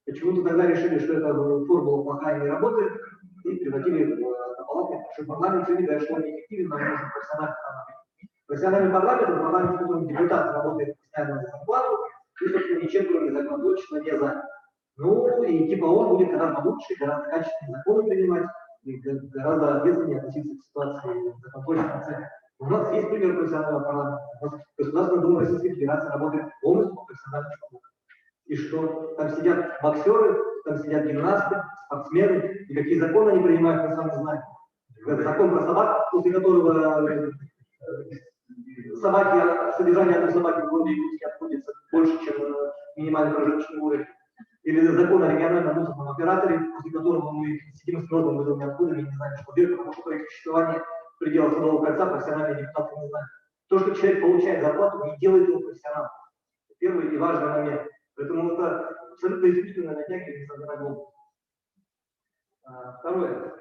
C: Почему-то тогда решили, что эта формула плохая не работает, и превратили в палатный большой парламент, и видно, что он неэффективен, нам нужен профессиональный парламент. Профессиональный парламент – это парламент, в котором депутат работает постоянно за зарплату, и, собственно, ничем, кроме законотворчества, не занят. Ну, и типа он будет гораздо лучше, гораздо качественнее законы принимать, и гораздо ответственнее относиться к ситуации законотворчества цели. У нас есть пример профессионального парламента. У нас Государственная Дума Российской Федерации работает полностью по профессиональному парламенту. И что там сидят боксеры, там сидят гимнасты, спортсмены, и какие законы они принимают, мы с вами знаем. Закон про собак, после которого содержание одной собаки в городе Якутске обходится больше, чем минимальный прожиточный уровень. Или закон о региональном мусорном операторе, после которого мы сидим с мертвым бытовыми отходами и не знаем, что делать, потому что их существование в пределах Садового кольца профессиональные депутаты не знают. То, что человек получает зарплату, не делает его профессионалом. Первый и важный момент. Поэтому это абсолютно искусственное натягивание на голову. Второе.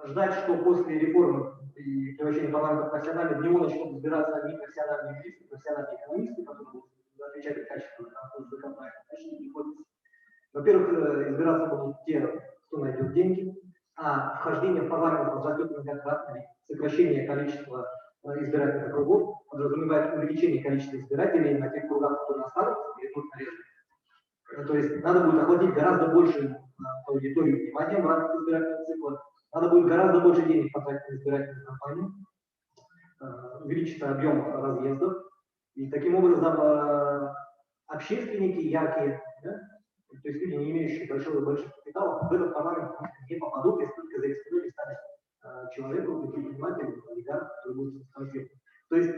C: Ждать, что после реформы и превращения парламента в профессиональный, в него начнут избираться не профессиональные юристы, профессиональные экономисты, которые будут отвечать качественно на компанию, значит, не приходится. Во-первых, избираться будут те, кто найдет деньги, а вхождение в парламент возрастет многократно, сокращение количества избирательных округов подразумевает увеличение количества избирателей на тех кругах, которые останутся, или будут нарезаны. То есть надо будет охватить гораздо больше аудиторию внимания в рамках избирательного цикла, надо будет гораздо больше денег потратить на избирательную кампанию, увеличится объем разъездов, и таким образом общественники яркие, да, то есть люди, не имеющие больших капиталов, в этот парламент не попадут, если только зарегистрировали станет человеку, предпринимателю, олигарху, который будет конфликтом. То есть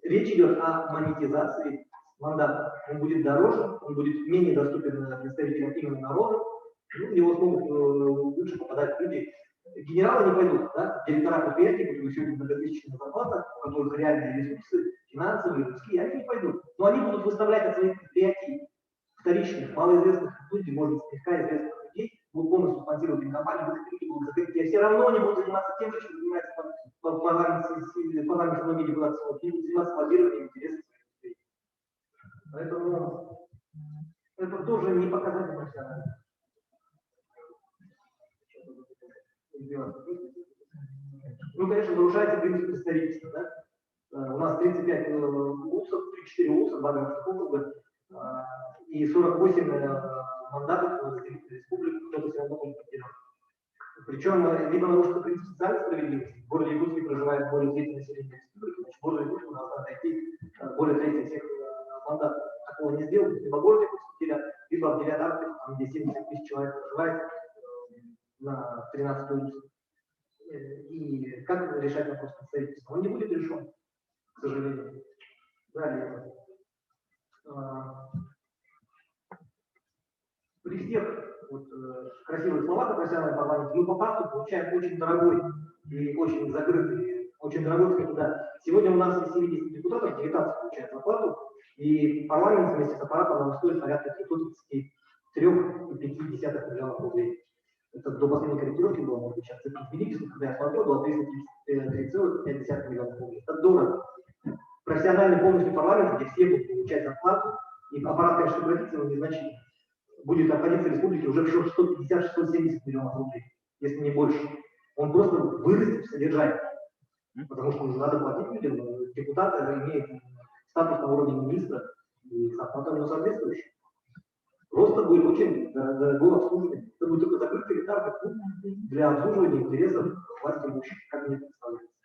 C: речь идет о монетизации мандата. Он будет дороже, он будет менее доступен представителям именно народа, ну, в него смогут лучше попадать люди. Генералы не пойдут, да? Директора предприятий, которые сегодня многотысячная зарплата, у которых реальные ресурсы, финансовые, людские, они не пойдут. Но они будут выставлять от своих предприятий вторичных, малоизвестных людей, может быть, слегка известных людей, будут полностью спонсировать им компанию, люди будут закрыты. Все равно они будут заниматься тем же, чем занимаются парламент многие депутаты, они будут заниматься лоббированием интересов своих предприятий. Поэтому это тоже не показатель профессиональности. Ну, конечно, нарушается принцип представительства, да? У нас 35 УСов, 34 УСов, 2 городских округа, и 48 мандатов в республике, кто-то все равно будет потерян. Причем, либо нарушится принцип социальной справедливости, в городе Якутске проживает более трети населения республики, значит, в городе Якутске у нас надо найти более трети всех мандатов. Такого не сделать, либо город Якутск потеряет, либо обделят Арктику, там, где 70 тысяч человек проживает, на 13 улицах. И как решать вопрос представительства? Он не будет решен, к сожалению. Далее. При всех
G: красивые слова про профессиональный парламент, мы по факту получаем очень дорогой и очень закрытый, очень дорогой кандидат. Сегодня у нас из 70 депутатов 19 получают зарплату, и парламент вместе с аппаратом нам стоит порядка 3,5 миллионов рублей. Это до последней корректировки было, может быть, сейчас цифры изменились, но когда я смотрел, было 3,5 миллионов рублей. Это дорого. Профессиональный полностью парламент, где все будут получать зарплату, и аппарат, конечно, сократится, но незначительно. Будет обходиться республике уже в 650-670 миллионов рублей, если не больше. Он просто вырастет в содержании, потому что надо платить людям. Депутаты имеют статус на уровне министра и зарплата у него соответствующая. Просто будет очень дорогое обслуживание. Это будет только закрытый этап для обслуживания интересов власти имущих, как мне представляется.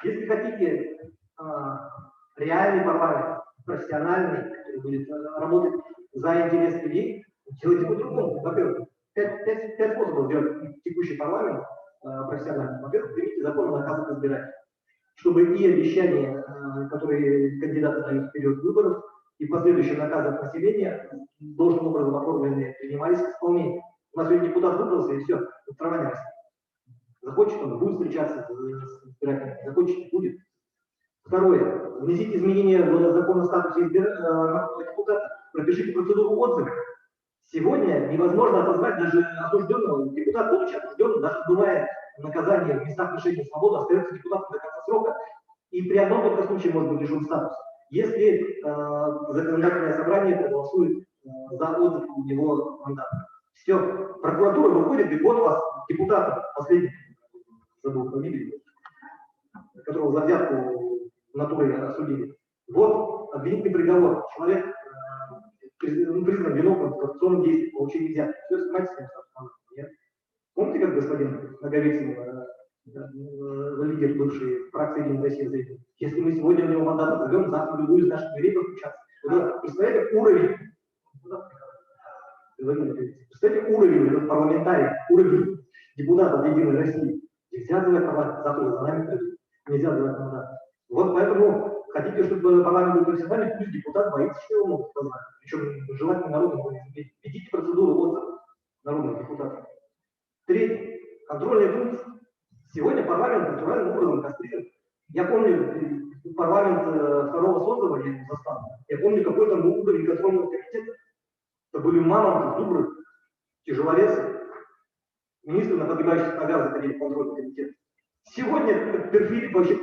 G: Если хотите реальный парламент, профессиональный, который будет работать за интерес людей, делайте по-другому. Во-первых, 5 способов сделать текущий парламент профессиональным. Во-первых, примите закон о наказах избирателей, чтобы и обещания, которые кандидаты дают в период выборов, и последующие наказы от населения должным образом оформленные принимались к исполнению. У нас сегодня депутат выбрался, и все, трава не растет. Захочет он, будет встречаться с избирателями, захочет, не будет. Второе. Внесите изменения в закон о статусе депутата, пропишите процедуру отзыва. Сегодня невозможно отозвать даже осужденного. Депутат, будучи осужденным, даже отбывая наказание в местах лишения свободы, остается депутатом до конца срока, и при одном только случае может быть лишен статуса. Если законодательное собрание проголосует за отзыв у него мандата. Все, прокуратура выходит, и вот вас, депутата, последний, забыл фамилию, которого за взятку в натуре осудили. Вот обвинительный приговор. Человек признан виновным в коррупционном действии, получили взятку. Все, снимайте с ним статус. Нет. Помните, как господин Наговицын, лидер бывшей фракции «Единая Россия» заявил: если мы сегодня в него мандат отзовем, завтра в любую из наших дверей подключаться. Представляете уровень? Представляете уровень этот парламентарий, уровень депутатов «Единой России». Нельзя отзывать парламент, завтра за нами придут. Нельзя отзывать мандат. Вот поэтому хотите, чтобы парламент был профессиональный, пусть депутат боится, что его могут позвать. Причем желательно народным введите процедуру отзыва народных депутатов. Третье. Контрольные функции. Сегодня парламент натуральным образом кастрирован. Я помню парламент второго созыва, я его застал. Я помню какой там уровень контрольного комитета. Это были мамонты, зубры, тяжеловесы. Министры на подгибающих ногах заходили в контрольный комитет. Сегодня Перфилип вообще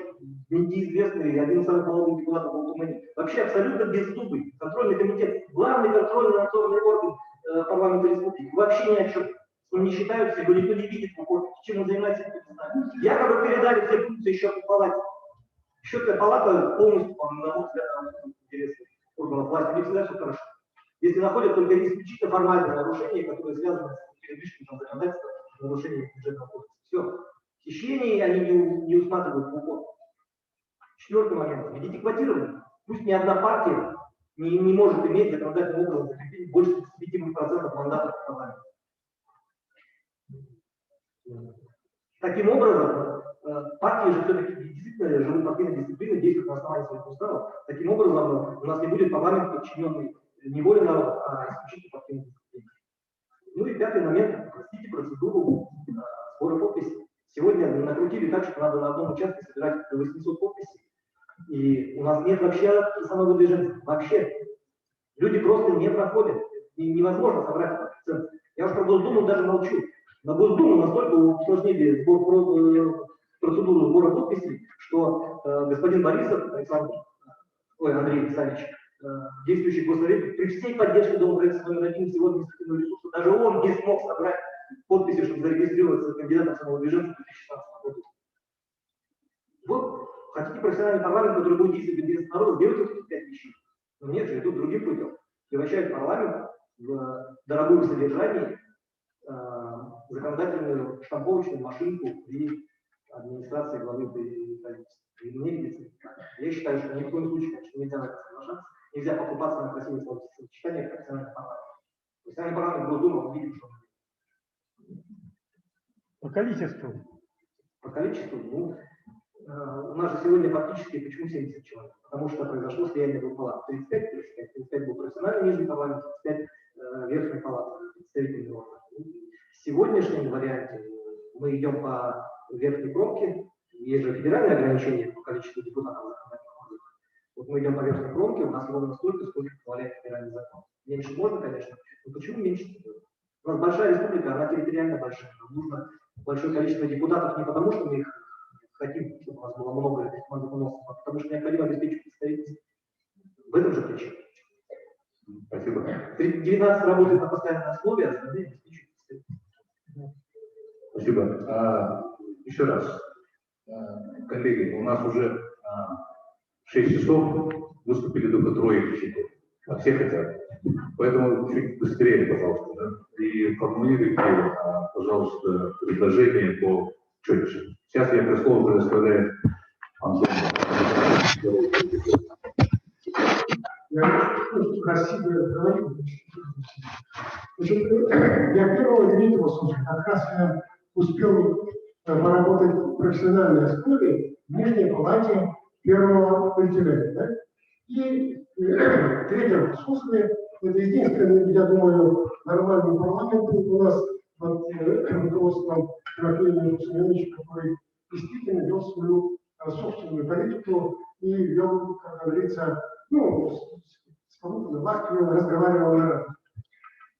G: неизвестный, один из самых молодых депутатов в Болтумане. Вообще абсолютно беззубый. Контрольный комитет, главный контрольный надзорный орган парламента республики. Вообще ни о чем. Он не считаются, его никто не видит, чем он занимается, никто не знает. Якобы передали все функции счетной палате. Счетная палата полностью, на мой взгляд, интересна органов власти. Не всегда все хорошо. Если находят только исключительно формальные нарушения, которые связаны с передвижкой законодательства, нарушением бюджетного кодекса. Все. Хищения они не усматривают в упор. Четвертый момент. Введите квотирование. Пусть ни одна партия не может иметь законодательным образом закрепить больше 35% мандатов в парламенте. Таким образом, партии же все-таки действительно живут партийной дисциплиной, действуют на основании своих уставов. Таким образом, у нас не будет парламент, подчиненный не воле народа, а исключительно партийной дисциплине. Ну и пятый момент. Простите процедуру сбора подписей. Сегодня накрутили так, что надо на одном участке собирать до 800 подписей. И у нас нет вообще самовыдвижения. Вообще. Люди просто не проходят. И невозможно собрать этот коэффициент. Я уж про Госдуму даже молчу. На Госдуму настолько усложнили процедуру сбора подписей, что господин Борисов, Андрей Александрович, действующий госсовет, при всей поддержке Домправительства номер 1 всего административного ресурса, даже он не смог собрать подписи, чтобы зарегистрироваться кандидатом самовыдвиженца в 2016 году. Вот, хотите профессиональный парламент, который будет действовать в интересах народа, делайте вот эти 5 вещей. Но нет же, идут другим путем. Превращают парламент в дорогое содержание, законодательную штамповочную машинку при администрации главы правительства. И мне видится, я считаю, что ни в коем случае, конечно, нельзя на это соглашаться, нельзя покупаться на красивые словосочетания профессиональных парламентов. Профессиональный парламент Госдумы, мы видим, что
B: по количеству.
G: По количеству, ну, у нас же сегодня фактически почему 70 человек? Потому что произошло слияние двух палат. 35 плюс 5. 35 был профессиональный нижний парламент, 35 верхний палат, представительный орган. В сегодняшнем варианте мы идем по верхней пробке, есть же федеральные ограничения по количеству депутатов. Вот мы идем по верхней пробке, у нас ровно столько, сколько позволяет федеральный закон. Меньше можно, конечно, но почему меньше? У нас большая республика, она территориально большая. Нам нужно большое количество депутатов не потому, что мы их хотим, чтобы у нас было много мандатоносцев, а потому что необходимо обеспечить представительство. В этом же причина.
I: Спасибо.
G: 19 работает на постоянной основе, а остальные обеспечивают представительство.
I: Спасибо. Еще раз, коллеги, у нас уже 6 часов, выступили только 3 учителей, а все хотят. Поэтому чуть быстрее, пожалуйста, да? И формулируйте, пожалуйста, предложение по четче. Сейчас я слово предоставляю Антону.
B: Я красиво говорю. Значит, я 1-3 слушаю, как раз я успел поработать в профессиональной школе в Нижней Палате 1-го отделения. Да? И в 3-м слушали, это единственный, я думаю, нормальный парламент у нас под руководством Тимофея Семеновича, который действительно вел свою собственную политику и вел, как говорится, ну, с властью разговаривал на радио.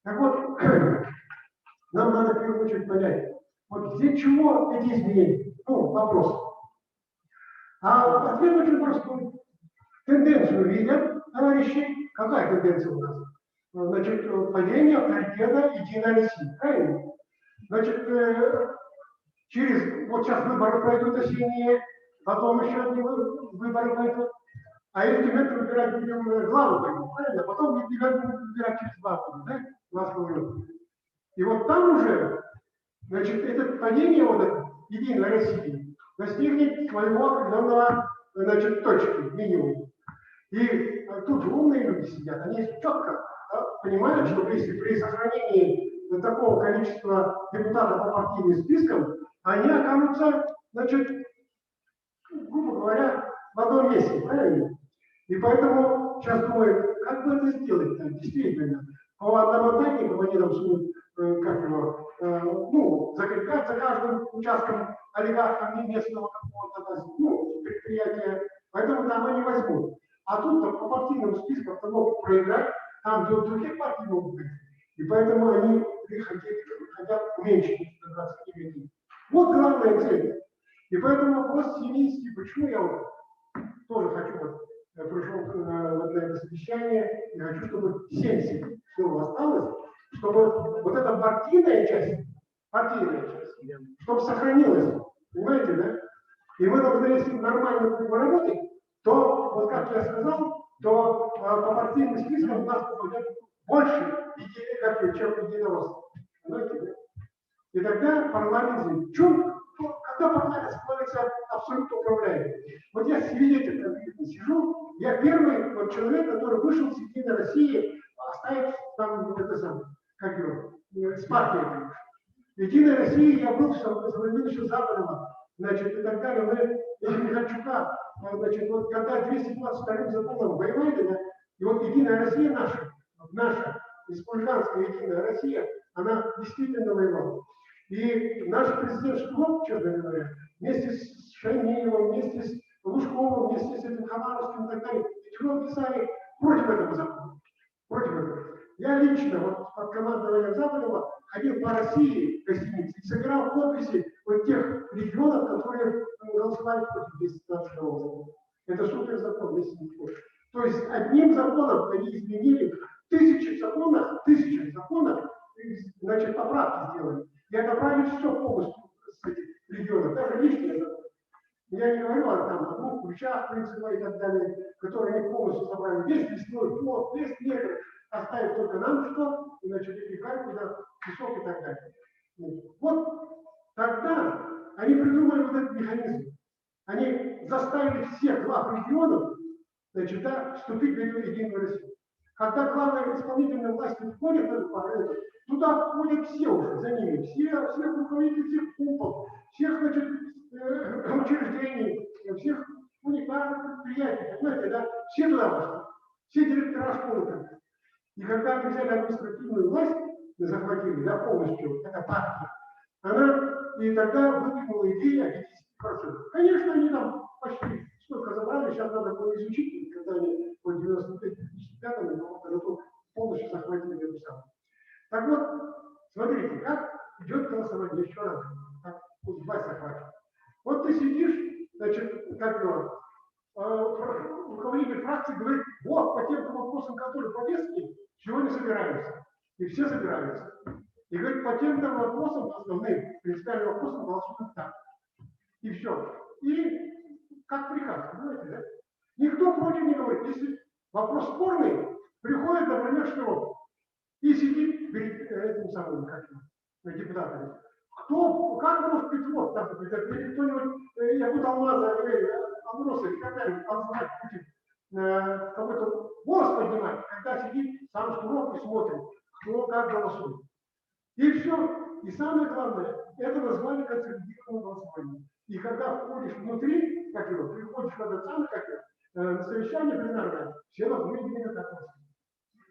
B: Так вот, нам надо в первую очередь понять, вот для чего эти изменения? Ну, вопрос. А ответ очень простой. Тенденцию видят, товарищи. Какая тенденция у нас? Значит, падение авторитета Единой России. Правильно? Значит, вот сейчас выборы пройдут осенние, потом еще одни выборы пройдут. А если мы выбирать будем главу, правильно? Потом мы будем выбирать через 2 года, да? 2,5 года. И вот там уже, значит, это падение вот это Единой России достигнет своего определенного, значит, точки, минимума. И тут же умные люди сидят, они четко понимают, что при сохранении такого количества депутатов по партийным спискам, они окажутся, значит, грубо говоря, в одном месте, правильно? И поэтому сейчас думаю, как бы это сделать-то, действительно. По одномандатникам они там сумеют, как его, ну, закреплять за каждым участком олигархом местного какого-то, ну, предприятия, поэтому там они возьмут. А тут по партийным спискам могут проиграть, там где других партий могут быть. И поэтому они хотят уменьшить 29. Вот главная цель. И поэтому вопрос семейский, почему я вот тоже хочу, вот, пришел на это совещание, и хочу, чтобы 70 все осталось, чтобы вот эта партийная часть, чтобы сохранилась. Понимаете, да? И мы должны, если нормально будем работать, то, вот как я сказал, то по партийным спискам у нас попадет больше идей, чем единоросов. Понимаете, да? И тогда парламент идет. Когда парламент становится абсолютно управляемым. Вот я свидетель сижу, я первый вот человек, который вышел с Единой России, оставив там это самое, как его, с партией. Единой России я был с Владимировичем Западова, значит, и так далее. Мы Михальчука, значит, вот когда 222 законом воевали, да, и вот Единая Россия наша республиканская Единая Россия, она действительно воевала. И наш президент Шклов, честно говоря, вместе с Шаймиевым, вместе с Лужковым, вместе с этим Хабаровским и так далее, ведь писали против этого закона. Против этого. Я лично вот под командованием Западова ходил по России в гостинице и собирал подписи вот тех регионов, которые голосовали против 215 закона. Это супер закон, если не больше. То есть одним законом они изменили тысячи законов, значит, поправки сделали. И отобрали все полностью с этих регионов, даже лишние законы. Я не говорю о двух ключах, принципах и так далее, которые они полностью забрали. Весь лесной флот, весь негр, оставив только нам что, значит, играть куда песок и так далее. Вот тогда они придумали вот этот механизм. Они заставили всех глав регионов, значит, да, вступить в эту Единую Россию. Когда главная исполнительная власть входит в этот парламент, туда входят все уже, за ними, всех руководителей всех пунктов, всех, значит, учреждений, всех уникальных предприятий, понимаете, да, все туда вошли, все директора школы. И когда мы взяли административную власть,
J: захватили, да, полностью, это партия, она и тогда выдвинула идею о 10%. Конечно, они там почти столько забрали, сейчас надо было изучить, когда они в 95-м году полностью захватили эту самую. Так вот, смотрите, как идет голосование, еще раз, как власть захватит. Вот ты сидишь, значит, как его, руководитель фракции говорит, вот, по тем вопросам, которые повестки, сегодня собираемся. И все собираются. И говорит, по тем вопросам, основным, принципиальным вопросам голосуем так. И все. И как приказ, понимаете, да? Никто против не говорит. Если вопрос спорный, приходит, например, Шнуров и сидит перед этим самым, как депутатами. Кто, как может быть, вот, там, если кто-нибудь, я буду Алмаза, Амброса, или как далее, Алмаз Путин, какой-то голос поднимать, когда сидит сам Шнуров и смотрит, кто как голосует. И все. И самое главное, это назвали консолидированным голосованием. И когда входишь внутри, как его, приходишь в этот самый, как его, на совещание пленарное, все должны иметь это отношение.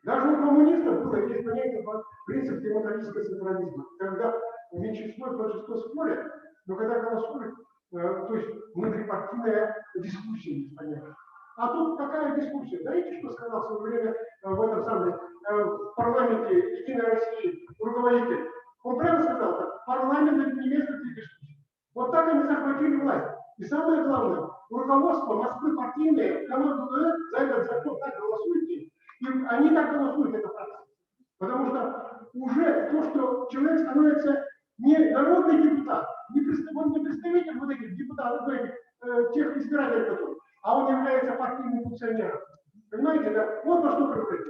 J: Даже у коммунистов было есть понятие принцип демократического централизма. Когда меньшинство и большинство спорят, но когда голосуют, то есть внутрипартийная дискуссия есть понятие. А тут такая дискуссия. Знаете, что сказал в свое время в этом самом в парламенте Единой России руководитель? Он прямо сказал, что парламент это не место для дискуссий. Вот так они захватили власть. И самое главное, руководство Москвы партийное, команду ДНР за этот закон так голосуете, и они так голосуют, это фракция. Потому что уже то, что человек становится не народный депутат, он не представитель вот этих депутатов, тех избирателей, которые, а он является партийным функционером. Понимаете, да? Вот на что приходит.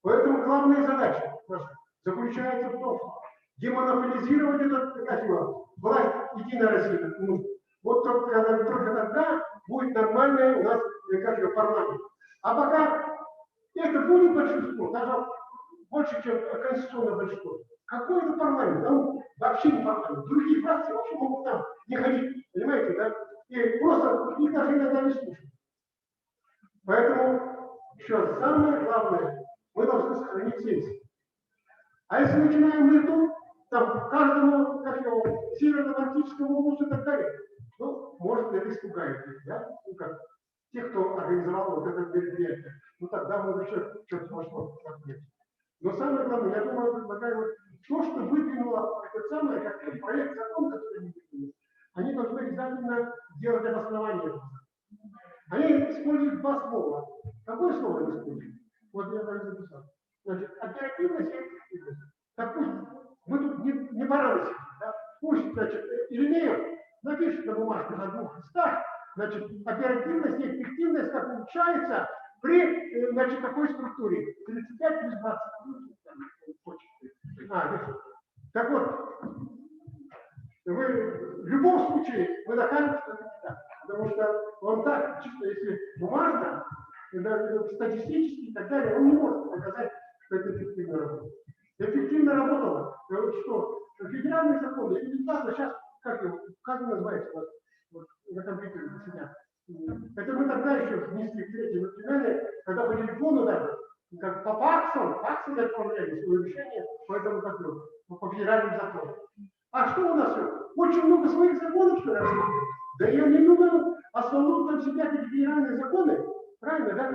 J: Поэтому главная задача наша заключается в том, что демонополизировать этот, как его, власть Единой России. Вот только тогда будет нормальный у нас, как его, парламент. А пока это будет большинство, даже больше, чем конституционное большинство. Какой это парламент? Там вообще не парламент. Другие фракции вообще могут там не ходить. Понимаете, да? И просто их даже иногда не слушают. Поэтому, еще раз, самое главное, мы должны сохранить сессию. А если начинаем мы тут, там, каждому, как его, северно-арктическому улусу и так далее, ну, может, это испугает их, да? Ну, как те, кто организовал вот это мероприятие. Ну, тогда мы еще что-то пошло. Но самое главное, я думаю, предлагаю вот то, что выдвинуло это самое, как проект закона, который они выдвинули, они должны обязательно делать обоснование. Они используют два слова. Какое слово они используют? Вот я даже записал. Значит, оперативность и эффективность. Так пусть мы тут не бараны сидим, да? Пусть, значит, Иринеев напишет на бумажке на 2 листах, значит, оперативность и эффективность как улучшается при, значит, такой структуре. 35 плюс 20. Так вот, вы в любом случае вы докажете, что это не так. Потому что он так, чисто если бумажно, статистически и так далее, он не может доказать, что это эффективно работает. Эффективно работало. Что? Федеральный закон, я не знаю, сейчас, как называется, вот, на компьютере сидят. Это мы тогда еще внесли в третьем финале, когда по телефону даже, как по факсам отправляли свое решение по этому закону, по федеральному закону. А что у нас все? Очень много своих законов, что ли? Да я не думаю, основном там сидят эти федеральные законы, правильно, да,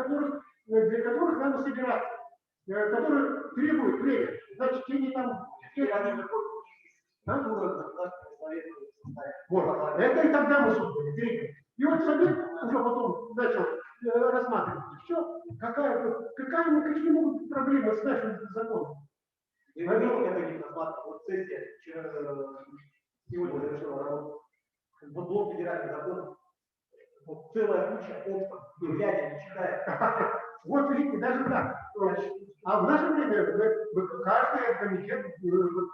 J: для которых надо собираться, которые требуют время. Значит, они там... Вот. Это и тогда мы создали. И вот совет уже потом начал рассматривать. Все, какие могут быть проблемы с нашим законом?
G: Сегодня завершила работу. Вот блок федеральных законов. Вот целая куча опытов, глядя, не читая.
J: Вот видите, даже так. А в наше время каждый комитет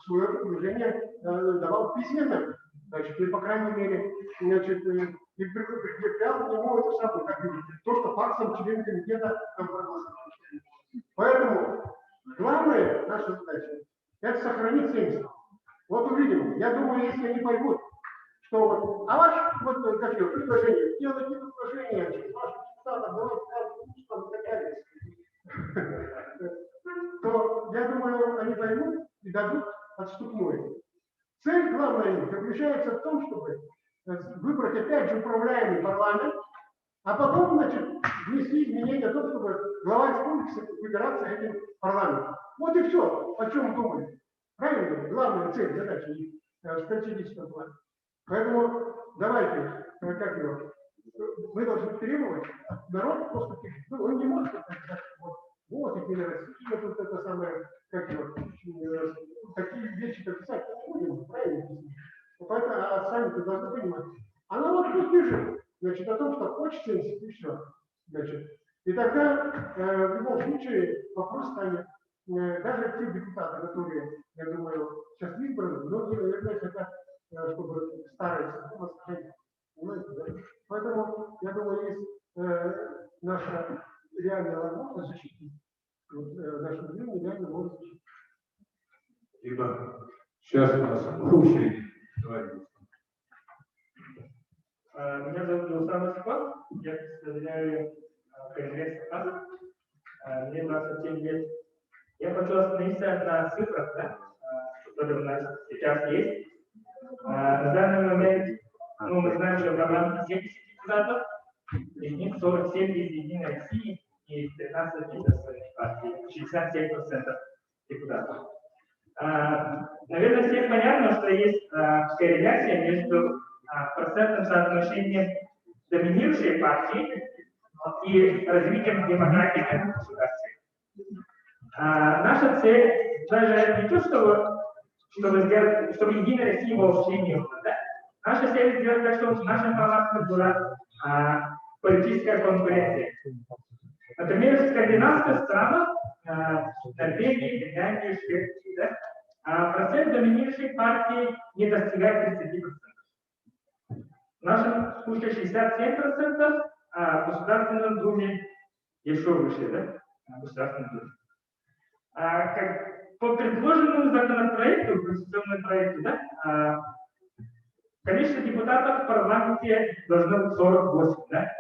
J: свое предложение давал письменно. Значит, и по крайней мере, значит, и прикреплял к нему это самое, как видите, то, что факсом член комитета там проголосовал. Поэтому главная наша задача – это сохранить 70. Вот увидим. Я думаю, если они поймут, что вот, а ваш вот какие предложения, делайте предложения, через ваших депутатов, давайте там и так далее, то я думаю, они поймут и дадут отступной. Цель главная заключается в том, чтобы выбрать опять же управляемый парламент, а потом, значит, внести изменения о том, чтобы глава республики выбираться этим парламентом. Вот и все, о чем думали. Правильно? Главная цель, задача в стратегическом плане. Поэтому давайте, как его, мы должны требовать от народа поступить. Ну, он не может сказать, вот Единая Россия, вот это самое, как его, такие вещи написать, не будем, правильно? Поэтому, сами-то должны понимать. А народ пусть бежит, значит, о том, что хочется, и все. Значит. И тогда, в любом случае, вопрос станет, даже те депутаты, которые, я думаю, сейчас избраны, многие, наверное, хотят, чтобы старая система сохранить. Понимаете, да? Поэтому, я думаю, есть наша реальная возможность защитить. Наше время реально может защитить.
I: Ибо сейчас у нас очередь.
A: Меня зовут Усама Сипа, я представляю Конгресс АЗа, мне 27 лет. Я хочу остановиться на цифрах, да, которые у нас сейчас есть. На данный момент, ну, мы знаем, что в парламенте 70 депутатов, из них 47 из Единой России и 15 из остальных партий, 67% депутатов. Наверное, всем понятно, что есть корреляция между процентным соотношением доминирующей партии и развитием демократии в этом государстве. Наша цель даже не то, чтобы сделать, чтобы Единая Россия вообще не было. Да? Наша цель сделать так, чтобы в нашем парламенте была политическая конкуренция. Например, в скандинавских странах, Норвегии, Финляндии, Швеции, да, процент доминирующей партии не достигает 30%. В нашем случае 67%, а в Государственном Думе еще выше, да? В Государственном Думе. По предложенному законопроекту, конституционному проекту, да, количество депутатов в парламенте должно быть 48, да?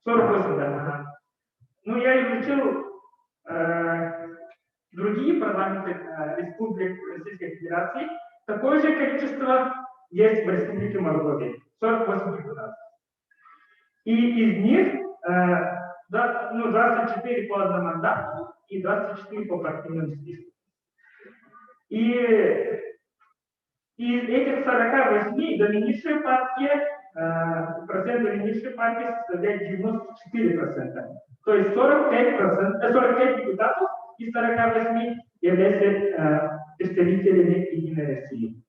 A: 48, да. Ну, я изучил другие парламенты республик Российской Федерации. Такое же количество есть в Республике Мордовия. 48 депутатов. И из них 24 по одномандатному и 24 по партийному списку. И из этих 48 доминирующая партия, процент доминирующей партии составляет 94%. То есть 45 депутатов из 48 являются представителями Единой России.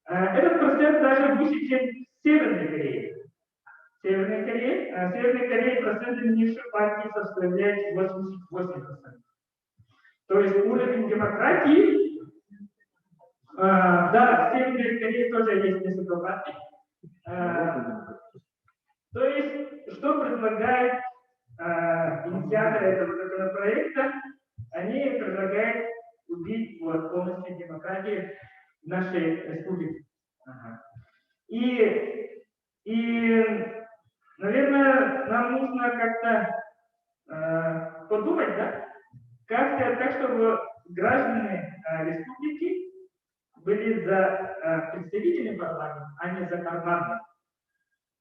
A: Этот процент даже выше, чем в Северной Корее. В Северной Корее процент доминирующей партии составляет 88%. То есть уровень демократии, да, в Северной Корее тоже есть несколько партий. То есть, что предлагает инициаторы этого законопроекта? Они предлагают убить полностью демократию в нашей республике. И, наверное, нам нужно как-то подумать, да, как сделать так, чтобы граждане республики были за представителями парламента, а не за парламент.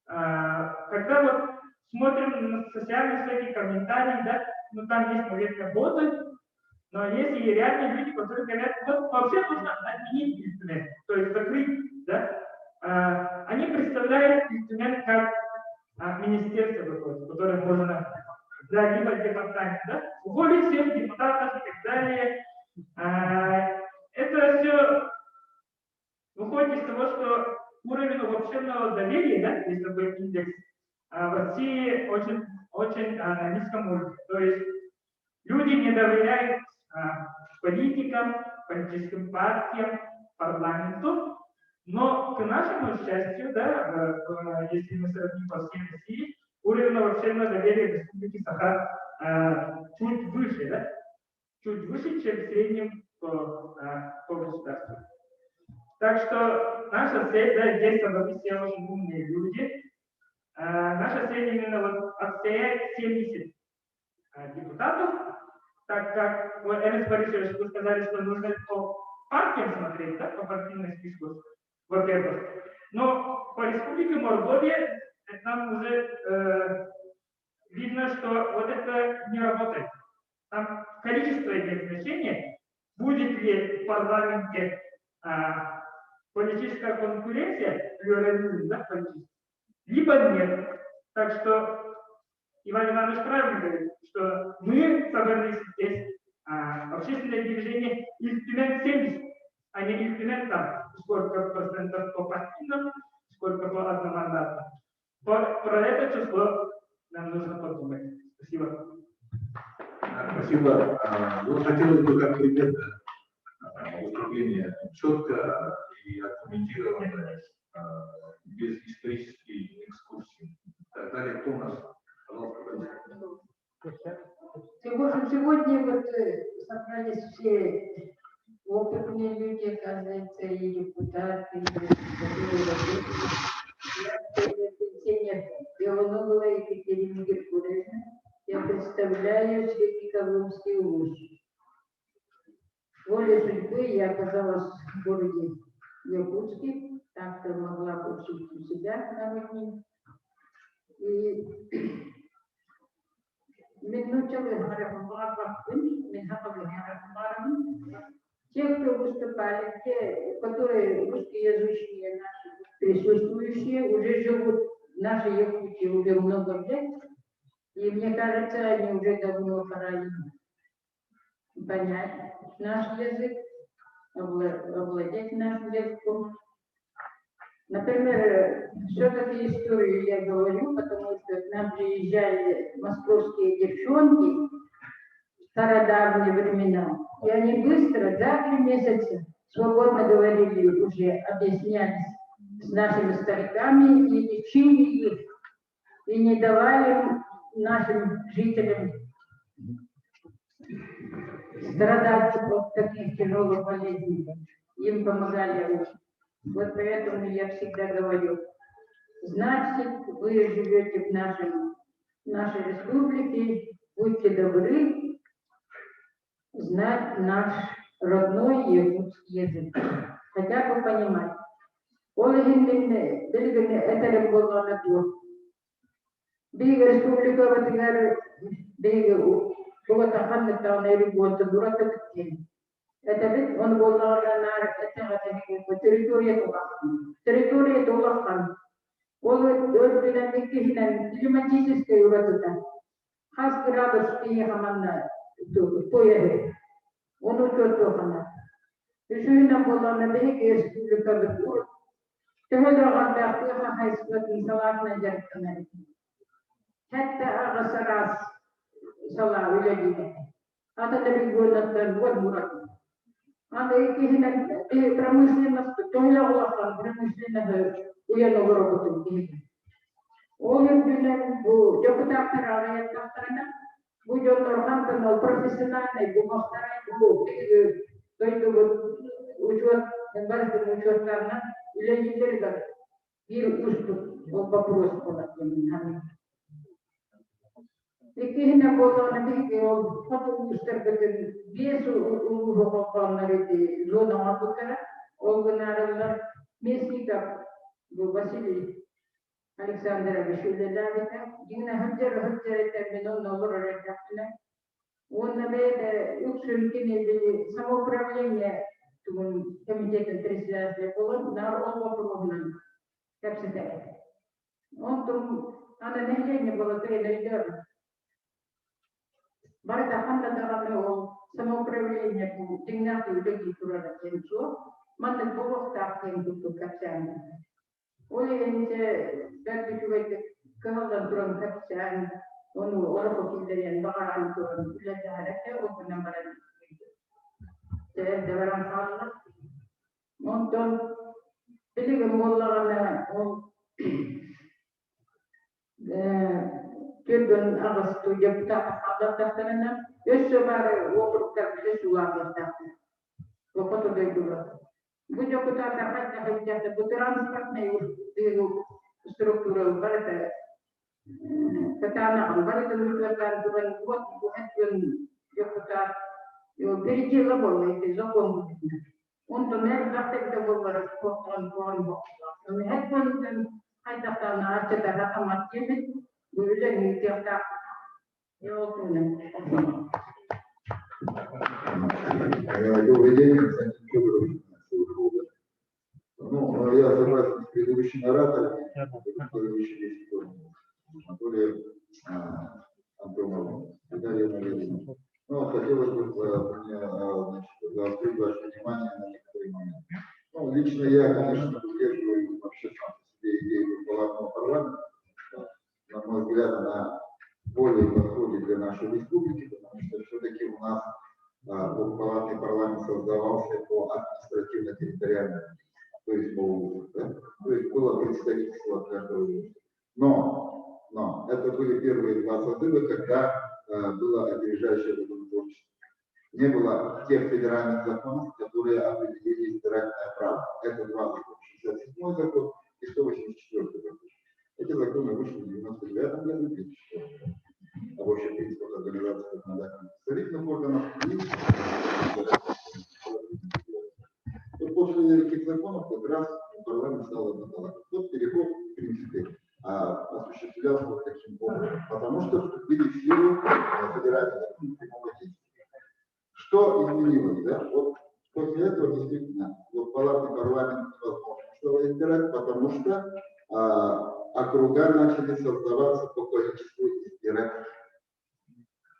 A: Когда вот смотрим на социальные всякие комментарии, да, ну там есть, наверное, боты, но есть и реальные люди, которые говорят, вот вообще нужно отменить инструмент, то есть закрыть, да. Они представляют инструмент как министерство какое-то, которое можно, да, либо департамент, да, уволить всех депутатов и так далее. Это все выходит из того, что уровень общественного доверия, да, есть такой индекс, в России очень на низком уровне. То есть люди не доверяют политикам, политическим партиям, парламенту, но к нашему счастью, да, если мы сравним по всей России, уровень общественного доверия в Республике Саха чуть выше, да, чуть выше, чем в среднем по государству. Так что наша цель, да, здесь собрались все очень умные люди. Наша цель именно вот отстоять 70 депутатов, так как, вот, Энис Борисович, вы сказали, что нужно по партиям смотреть, да, по партийным спискам, во-первых. Но по Республике Мордовия нам уже видно, что вот это не работает. Там количество имеет значение, будет ли в парламенте политическая конкуренция, плюрализм, да, политический, либо нет. Так что Иван Иванович правильно говорит, что мы собрались здесь, общественное движение, инструмент 70, а не инструмент там, сколько процентов по партийным, сколько по одномандатным. Про это число нам нужно подумать. Спасибо.
I: Спасибо. Вот хотелось бы как пример выступления четко и аргументированно, без исторических экскурсий. Так далее, кто у нас?
K: Сегодня вот собрались все опытные люди, оказывается, и депутаты, и пенсионер Белоногова Екатерина Геркулевна. Я представляю Светликовский улус. Волей судьбы я оказалась в городе Якутске, там, что могла получить у себя на родине. И те, кто выступали, те, которые русскоязычные наши присутствующие, уже живут в нашей Якутии уже много лет. И мне кажется, они уже давно пора им понять наш язык, овладеть нашим языком. Например, все-таки историю я говорю, потому что к нам приезжали московские девчонки в стародавние времена, и они быстро, за 3 месяца, свободно говорили уже, объяснялись с нашими стариками и лечили их, и не давали нашим жителям страдать от таких тяжелых болезней. Им помогали. Вот поэтому я всегда говорю, значит, вы живете в нашей республике, будьте добры знать наш родной якутский язык, хотя бы понимать. Это было на то. Бига республика Ватигар, бига Кулатаханна, Наиригуата, Дуратакин. Это ведь он был на территория Тулахан. Он был климатической уродута. Хас градус Киехамана, Пояхе. Он учет Тохана. Ишуина была на биге республика Ватигар. Тегелоган Дахтеха Хайскотин Салатна Джарканай. Hatta agasaras salah wilayah. Ada dari bulan dan buat murah. Ada ikihinan prameslinas tohila olakan prameslinas uya nogoro betul ini. Oleh dengan bu jogja kerana karena bu jotorhan kenal profesional bu master bu itu ujuan yang baru ujuan karena wilayah itu biru ustu obat sekolah ini. Ikihina bodo nabi keo foto uster beten biesu hokon nariti lona mapuka ogunarala mesika go Vasily Alexander Vishule Davika dina hajar termino nomor rekapna он набеде укшин кине самоуправление тун комитета председателя было на оба капсите он там она не было тренер Барта ханна дарамео самоуправление по динару леги турада кенчо манна бог так кенчо капсан оли энте датчуэт калдан туран капсан он орко килдерен багаран туран ледарате окна баран те деваран ханна монтон пилига моллагана он Kedon agas tu jabta ada tahtana esbare wopro kabile suwa gata wokoto de dula bujo kota ta hajja ta transport na yo struktura barata katana barata lutan duran buat buat yon jokota депутат. Переделывал эти законы. Он туннель захотел выборы, он айтақтан арчада атамат келді, бөлі нетеқта.
L: Добрый день, Константин Федорович. Ну, я согласен с предыдущим оратором, предыдущий Анатолием Антоновым, Виталием Валерьевичем. Но хотелось бы заострить ваше внимание на некоторые моменты. Ну, лично я, конечно, поддерживаю вообще сам по себе идею палатного парламента. На мой взгляд, она более подходит для нашей республики, потому что все-таки у нас двухпалатный парламент создавался по административно-территориальному, то есть по улицам, да? То есть было представительство каждого улицы. Но это были первые два созыва, когда было опережающее законотворчество. Не было тех федеральных законов, которые определили избирательное право. Это два закона: 67-й закон и 184-й закон. Эти законы вышли в 99 году, 2004 об общих принципах организации законодательных представительных органов. И после этих законов как раз парламент стал одноголосым. Вот переход, в принципе, осуществлялся вот таким образом, потому что вступили в силу федеральные законы прямого действия. Что изменилось? Да? Вот после этого действительно вот палатный парламент невозможно стало избирать, потому что округа начали создаваться по количеству избирателей.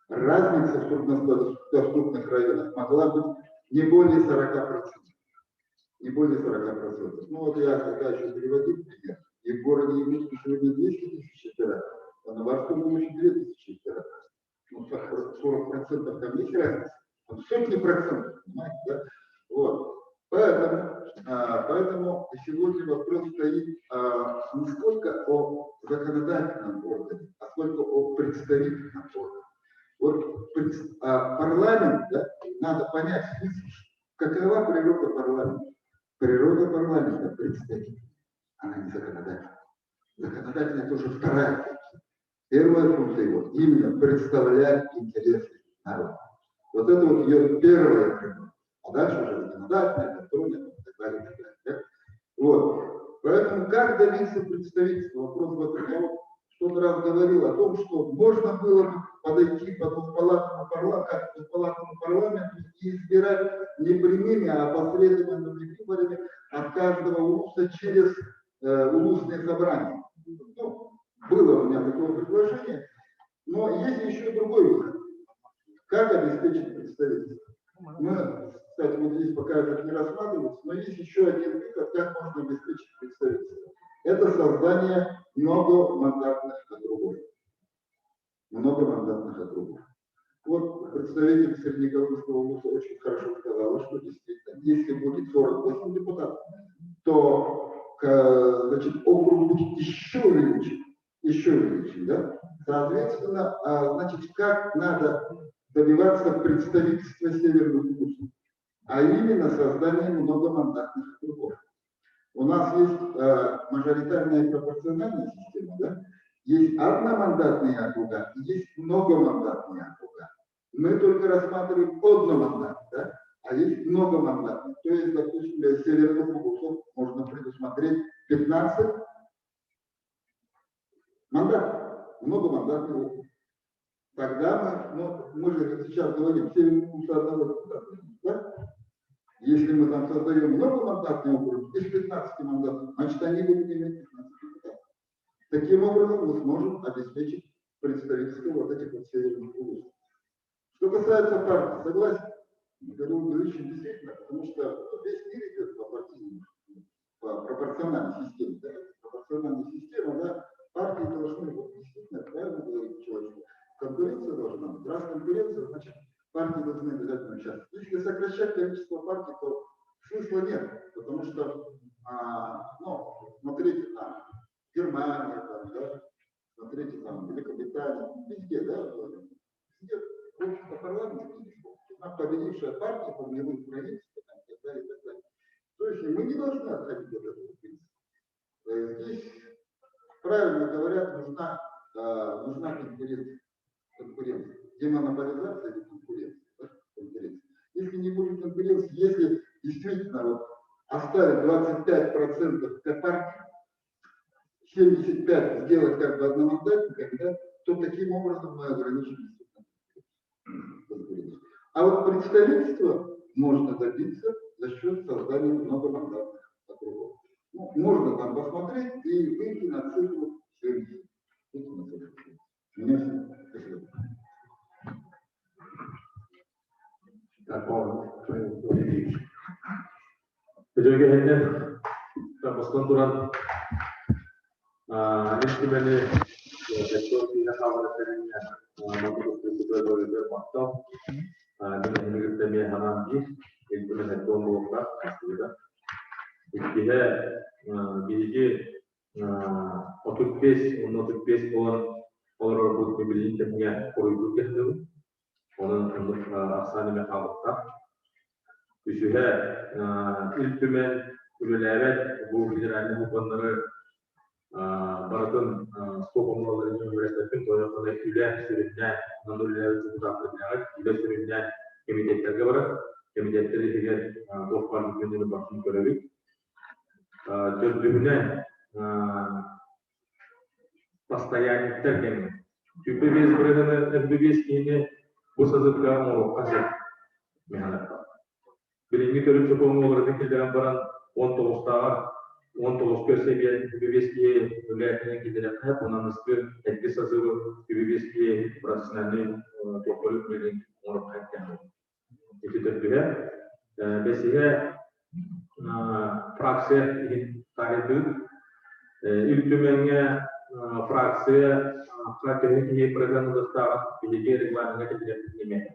L: Разница в труднодоступных районах могла быть не более 40%. Не более 40%. Ну вот я когда еще переводил пример, и в городе Якутске сегодня 200 тысяч избирателей, а на Варском было еще 2000 избирателей. Ну, 40% там есть разница. Сотни процентов, понимаете, да? Вот. Поэтому сегодня вопрос стоит не сколько о законодательном органе, а сколько о представительном органе. Вот парламент, да, надо понять, какова природа парламента. Природа парламента представительная, она не законодательная. Законодательная тоже вторая функция. Первая функция его именно представлять интересы народа. Вот это вот ее первая природа. А дальше уже законодательная, контрольная и так далее, и так далее. Да? Вот. Поэтому как добиться представительства? Вопрос в этом. Я вот что-то раз говорил о том, что можно было бы подойти по двухпалатному парламенту и избирать не прямыми, а последовательными выборами от каждого улуса через улусные собрания. Ну, было у меня такое предложение, но есть еще другой выход. Как обеспечить представительство? Мы, кстати, вот здесь пока это не рассматривается, но есть еще один выход, как можно обеспечить представительство. Это создание многомандатных округов. Многомандатных округов. Вот представитель Среднеколымского улуса очень хорошо сказал, что действительно, если будет 48 депутатов, то значит, округ будет еще увеличен, да? Соответственно, значит, как надо добиваться представительства северных улусов, а именно создание многомандатных округов. У нас есть мажоритарная и пропорциональная система, да? Есть одномандатные округа, есть многомандатные округа. Мы только рассматриваем одномандатные, да? А есть многомандатные. То есть, допустим, для северных улусов можно предусмотреть 15 мандатов, многомандатный округ. Тогда мы же сейчас говорим, северный улус одного депутата, да? Если мы там создаем многомандатный округ из 15 мандатов, значит они будут иметь 15 депутатов. Таким образом мы сможем обеспечить представительство вот этих вот северных улусов. Что касается партии, согласен, действительно, потому что весь мир идет по пропорциональной системе. Да? Пропорциональная система, да, партии должны быть действительно, правильно говорит человек, конкуренция должна быть. Раз конкуренция, значит партии должны обязательно участвовать. Если сокращать количество партий, то смысла нет, потому что, смотрите, там, Германия, там, да, смотрите, там, Великобритания, везде, да, везде, в общем-то, парламентские республики, там победившая партия, формирует правительство, там, и так далее, и так далее. То есть мы не должны отходить от этого принципа. Здесь, правильно говорят, нужна конкуренция. Демонополизация или конкуренция. Да? если не будет конкуренции, если действительно вот оставить 25% для партии, 75% сделать как бы одномандатниками, да, то таким образом мы ограничим конкуренцию. А вот представительство можно добиться за счет создания многомандатных округов. Ну, можно там посмотреть и выйти на цифру 70. Меня все. Спасибо.
I: Kejadian Boston Turan instrumennya sektor tidak awal serinya untuk presiden oleh Maktab dengan mengerti hanamji instrumen sektor mereka sudah dia untuk base orang buat membeli temnya koridor itu orang untuk asal merekaÜşühe iltümen ürünler bu federalni hukumları baratın Stockholm'ların üniversitetin toyakları üle sürümden nanurları tutaklıkları üle sürümden komitetlerge var. Komitetleri diğer dostlar hükümetinin başını görevi. Dördüğünden постоянниктер demek. Çünkü biz buranın biz yine bu sazıklar mı kasıt mehanetler. Birinci törüm çoğunluğu olarak kilden baran 19 kösebiyen übübeskiye ülkeden kilden hep onun ıskı etki sazığı übübeskiye profesyonelliği topluluk bilin onu kaydeden. İki törümde besihe fraksiye tarihi ilk tümenge fraksiye фракции программы достава или регламент не имеет.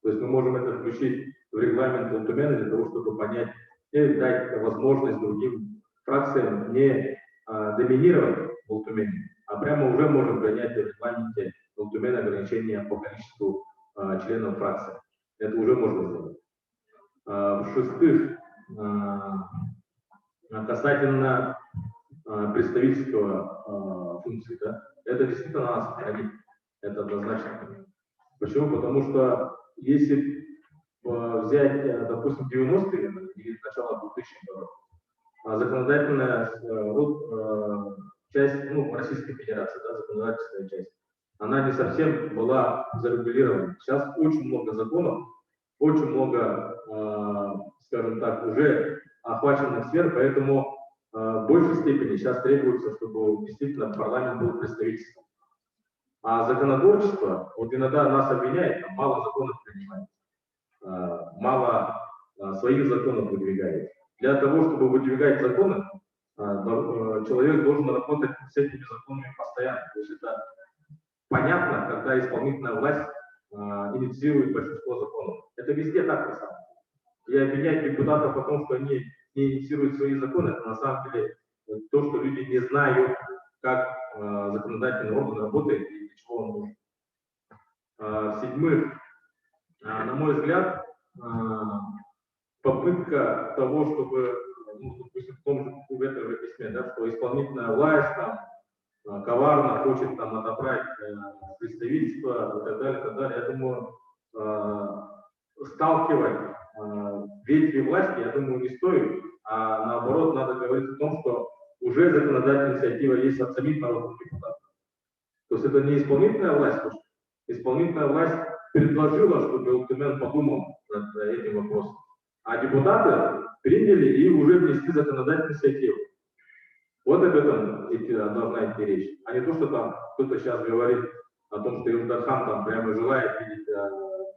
I: То есть мы можем это включить в регламент Тумена для того, чтобы понять и дать возможность другим фракциям не доминировать в Тумена, а прямо уже можем принять в регламенте Тумена ограничения по количеству членов фракции. Это уже можно сделать. В-шестых, касательно представительского функции, да, это действительно надо сохранить. Это однозначно. Почему? Потому что если взять, допустим, 90-е или начало 2000-х годов, законодательная часть, Российской Федерации, да, законодательная часть, она не совсем была зарегулирована. Сейчас очень много законов, очень много, скажем так, уже охваченных сфер, поэтому в большей степени сейчас требуется, чтобы действительно парламент был представительством. А законотворчество, вот иногда нас обвиняет, там мало законов принимает, мало своих законов выдвигает. Для того, чтобы выдвигать законы, человек должен работать с этими законами постоянно. То есть это понятно, когда исполнительная власть инициирует большинство законов. Это везде так на самом деле. И обвинять депутатов о том, что они не инициируют свои законы, это на самом деле то, что люди не знают, как законодательный орган работает и для чего он нужен. В-седьмых, на мой взгляд, попытка того, чтобы, допустим, в этом письме, да, что исполнительная власть там коварно хочет там отобрать представительство и так далее, я думаю, сталкивать ветви власти, я думаю, не стоит, а наоборот, надо говорить о том, что уже законодательная инициатива есть от самих народных депутатов. То есть это не исполнительная власть, потому что исполнительная власть предложила, чтобы Тумен подумал над этим вопросом, а депутаты приняли и уже внесли законодательную инициативу. Вот об этом должна идти речь, а не то, что там кто-то сейчас говорит о том, что Илдархан там прямо желает видеть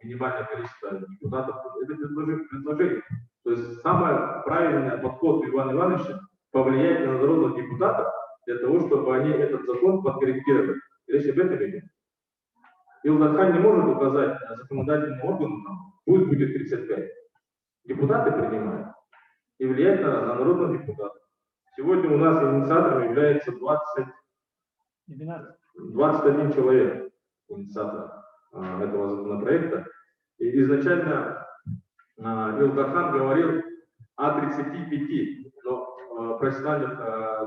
I: минимальное количество депутатов. Это предложение. То есть самый правильный подход Ивана Ивановича повлиять на народных депутатов для того, чтобы они этот закон подкорректировали. Речь об этом идет. Илдархан не может указать законодательному органу, пусть будет 35. Депутаты принимают и влиять на народных депутатов. Сегодня у нас инициатором является 21 человек инициатор этого законопроекта. И изначально Илдархан говорил о 35 профессиональных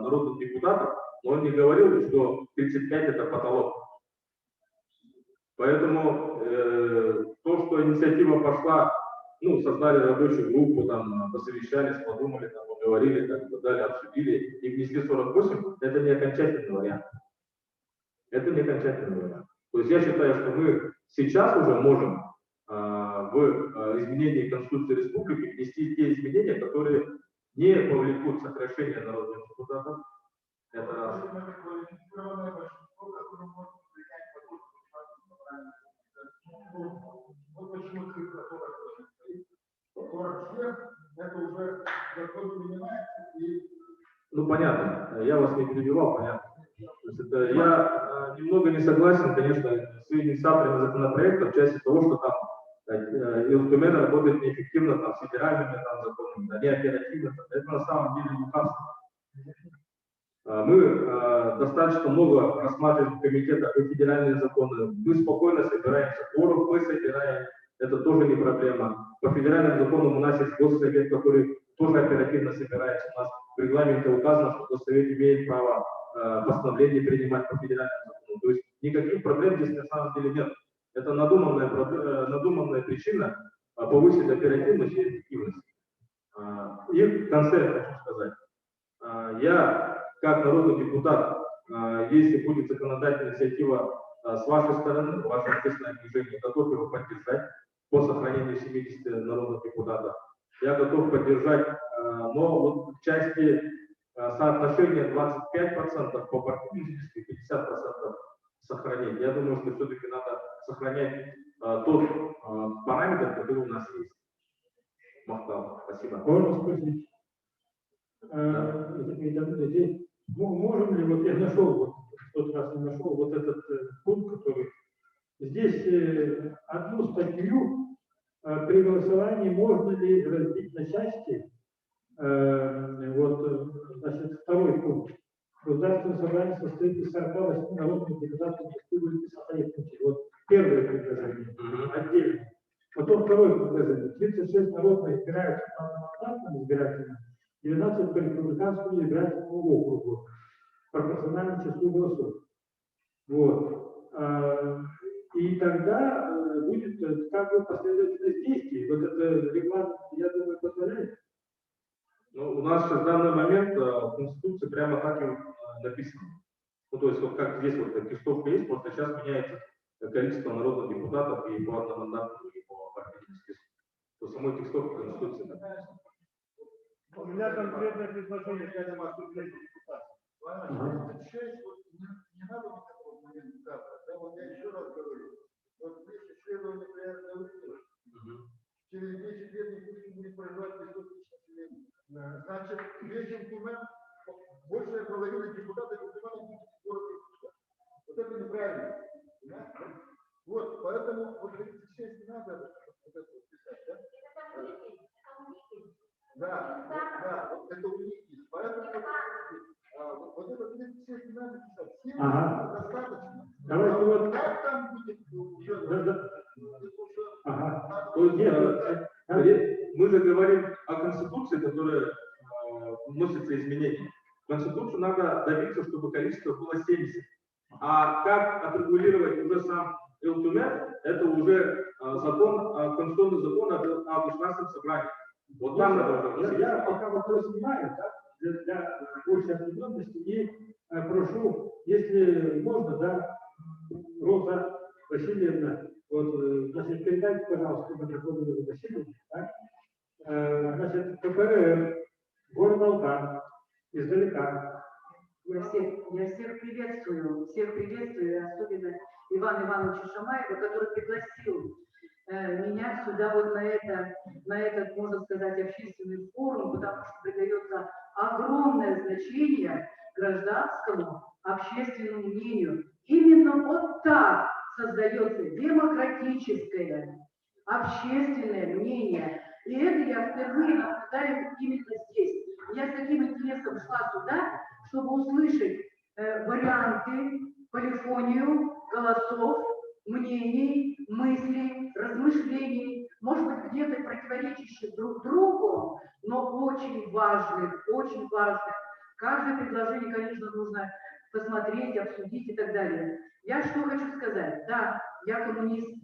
I: народных депутатов, но он не говорил, что 35 это потолок. Поэтому то, что инициатива пошла ну, создали рабочую группу, там, посовещались, подумали, там, поговорили, так, и так далее, обсудили и внесли 48, это не окончательный вариант. Это не окончательный вариант. То есть я считаю, что мы сейчас уже можем в изменении Конституции Республики внести те изменения, которые не повлекут сокращение народных депутатов. Это раз.
J: Вот почему цифра 40 это уже закон принимается и...
I: Ну, понятно, я вас не перебивал, понятно. То есть это, я немного не согласен, конечно, с инициаторами законопроекта в части того, что там Илтумен работает неэффективно там, с федеральными там, законами, да, не оперативно. Это на самом деле не так. Мы достаточно много рассматриваем в комитетах и федеральные законы. Мы спокойно собираемся, форум мы собираем, это тоже не проблема. По федеральным законам у нас есть госсовет, который тоже оперативно собирается. У нас в регламенте указано, что госсовет имеет право постановление принимать по федеральным законам. То есть никаких проблем здесь на самом деле нет. Это надуманная причина повысить оперативность и эффективность. И в конце хочу сказать, я как народный депутат, если будет законодательная инициатива с вашей стороны, ваше общественное движение, готов его поддержать по сохранению 70 народных депутатов. Я готов поддержать, но вот в части соотношения 25% по партийным спискам, 50% сохранить. Я думаю, что все-таки надо сохранять тот параметр, который у нас есть. Махтал, спасибо.
B: Можно спросить? Здесь можем ли, вот я нашел, вот в тот раз не нашел, вот этот пункт, который здесь одну статью при голосовании можно ли разбить на части, вот, значит, второй пункт. Государственное собрание состоит из 48 народных депутатов Республики Саха-Якутия. Вот первое предложение, отдельно. Потом второе предложение. 36 народных избираются по мандатным избирателям, 12 по республиканскому избирательному округу, пропорционально числу голосов. Вот. И тогда будет как бы последовательность действий. Вот это регламент, я думаю, позволяет.
I: Ну, у нас в данный момент в Конституции прямо так и написано. Ну, то есть, вот как здесь вот текстовка есть, просто сейчас меняется количество народных депутатов и по одномандатному, и по партийным спискам. По самой текстовке Конституции написано.
E: У меня конкретное предложение к этому отступлению депутатов.
L: 36, вот не надо никакого момента, да, вот я еще раз говорю, вот здесь исследование приятное время. Через 10 лет не будет проживать 500 тысяч населения. Значит, весь инструмент, большая половина депутатов инструмента будет в городе. Вот это неправильно. Понимаете? Вот, поэтому вот 36 не надо вот это писать, да? Да, вот это уники. Поэтому вот это 36 не надо писать. 7 достаточно.
B: Давайте вот.
L: Как там будет уже?
I: Мы же говорим о Конституции, которая вносится изменения. В Конституцию надо добиться, чтобы количество было 70. А как отрегулировать уже сам Илтумен, это уже закон, конституционный закон о государственном собрании. Вот там надо.
B: Я пока вопрос снимаю, да, для большей определенности, и прошу, если можно, да, Роза Васильевна, вот, значит, передайте, пожалуйста, микрофон Розы Васильевне, да? Значит, КПРФ, город Алтай, издалека.
M: Я всех приветствую, особенно Ивана Ивановича Шамаева, который пригласил меня сюда вот на этот, можно сказать, общественный форум, потому что придается огромное значение гражданскому общественному мнению. Именно вот так создается демократическое общественное мнение. И это я впервые наблюдаю именно здесь. Я с таким интересом шла сюда, чтобы услышать варианты, полифонию голосов, мнений, мыслей, размышлений, может быть, где-то противоречащих друг другу, но очень важных, очень важных. Каждое предложение, конечно, нужно посмотреть, обсудить и так далее. Я что хочу сказать? Да, я коммунист.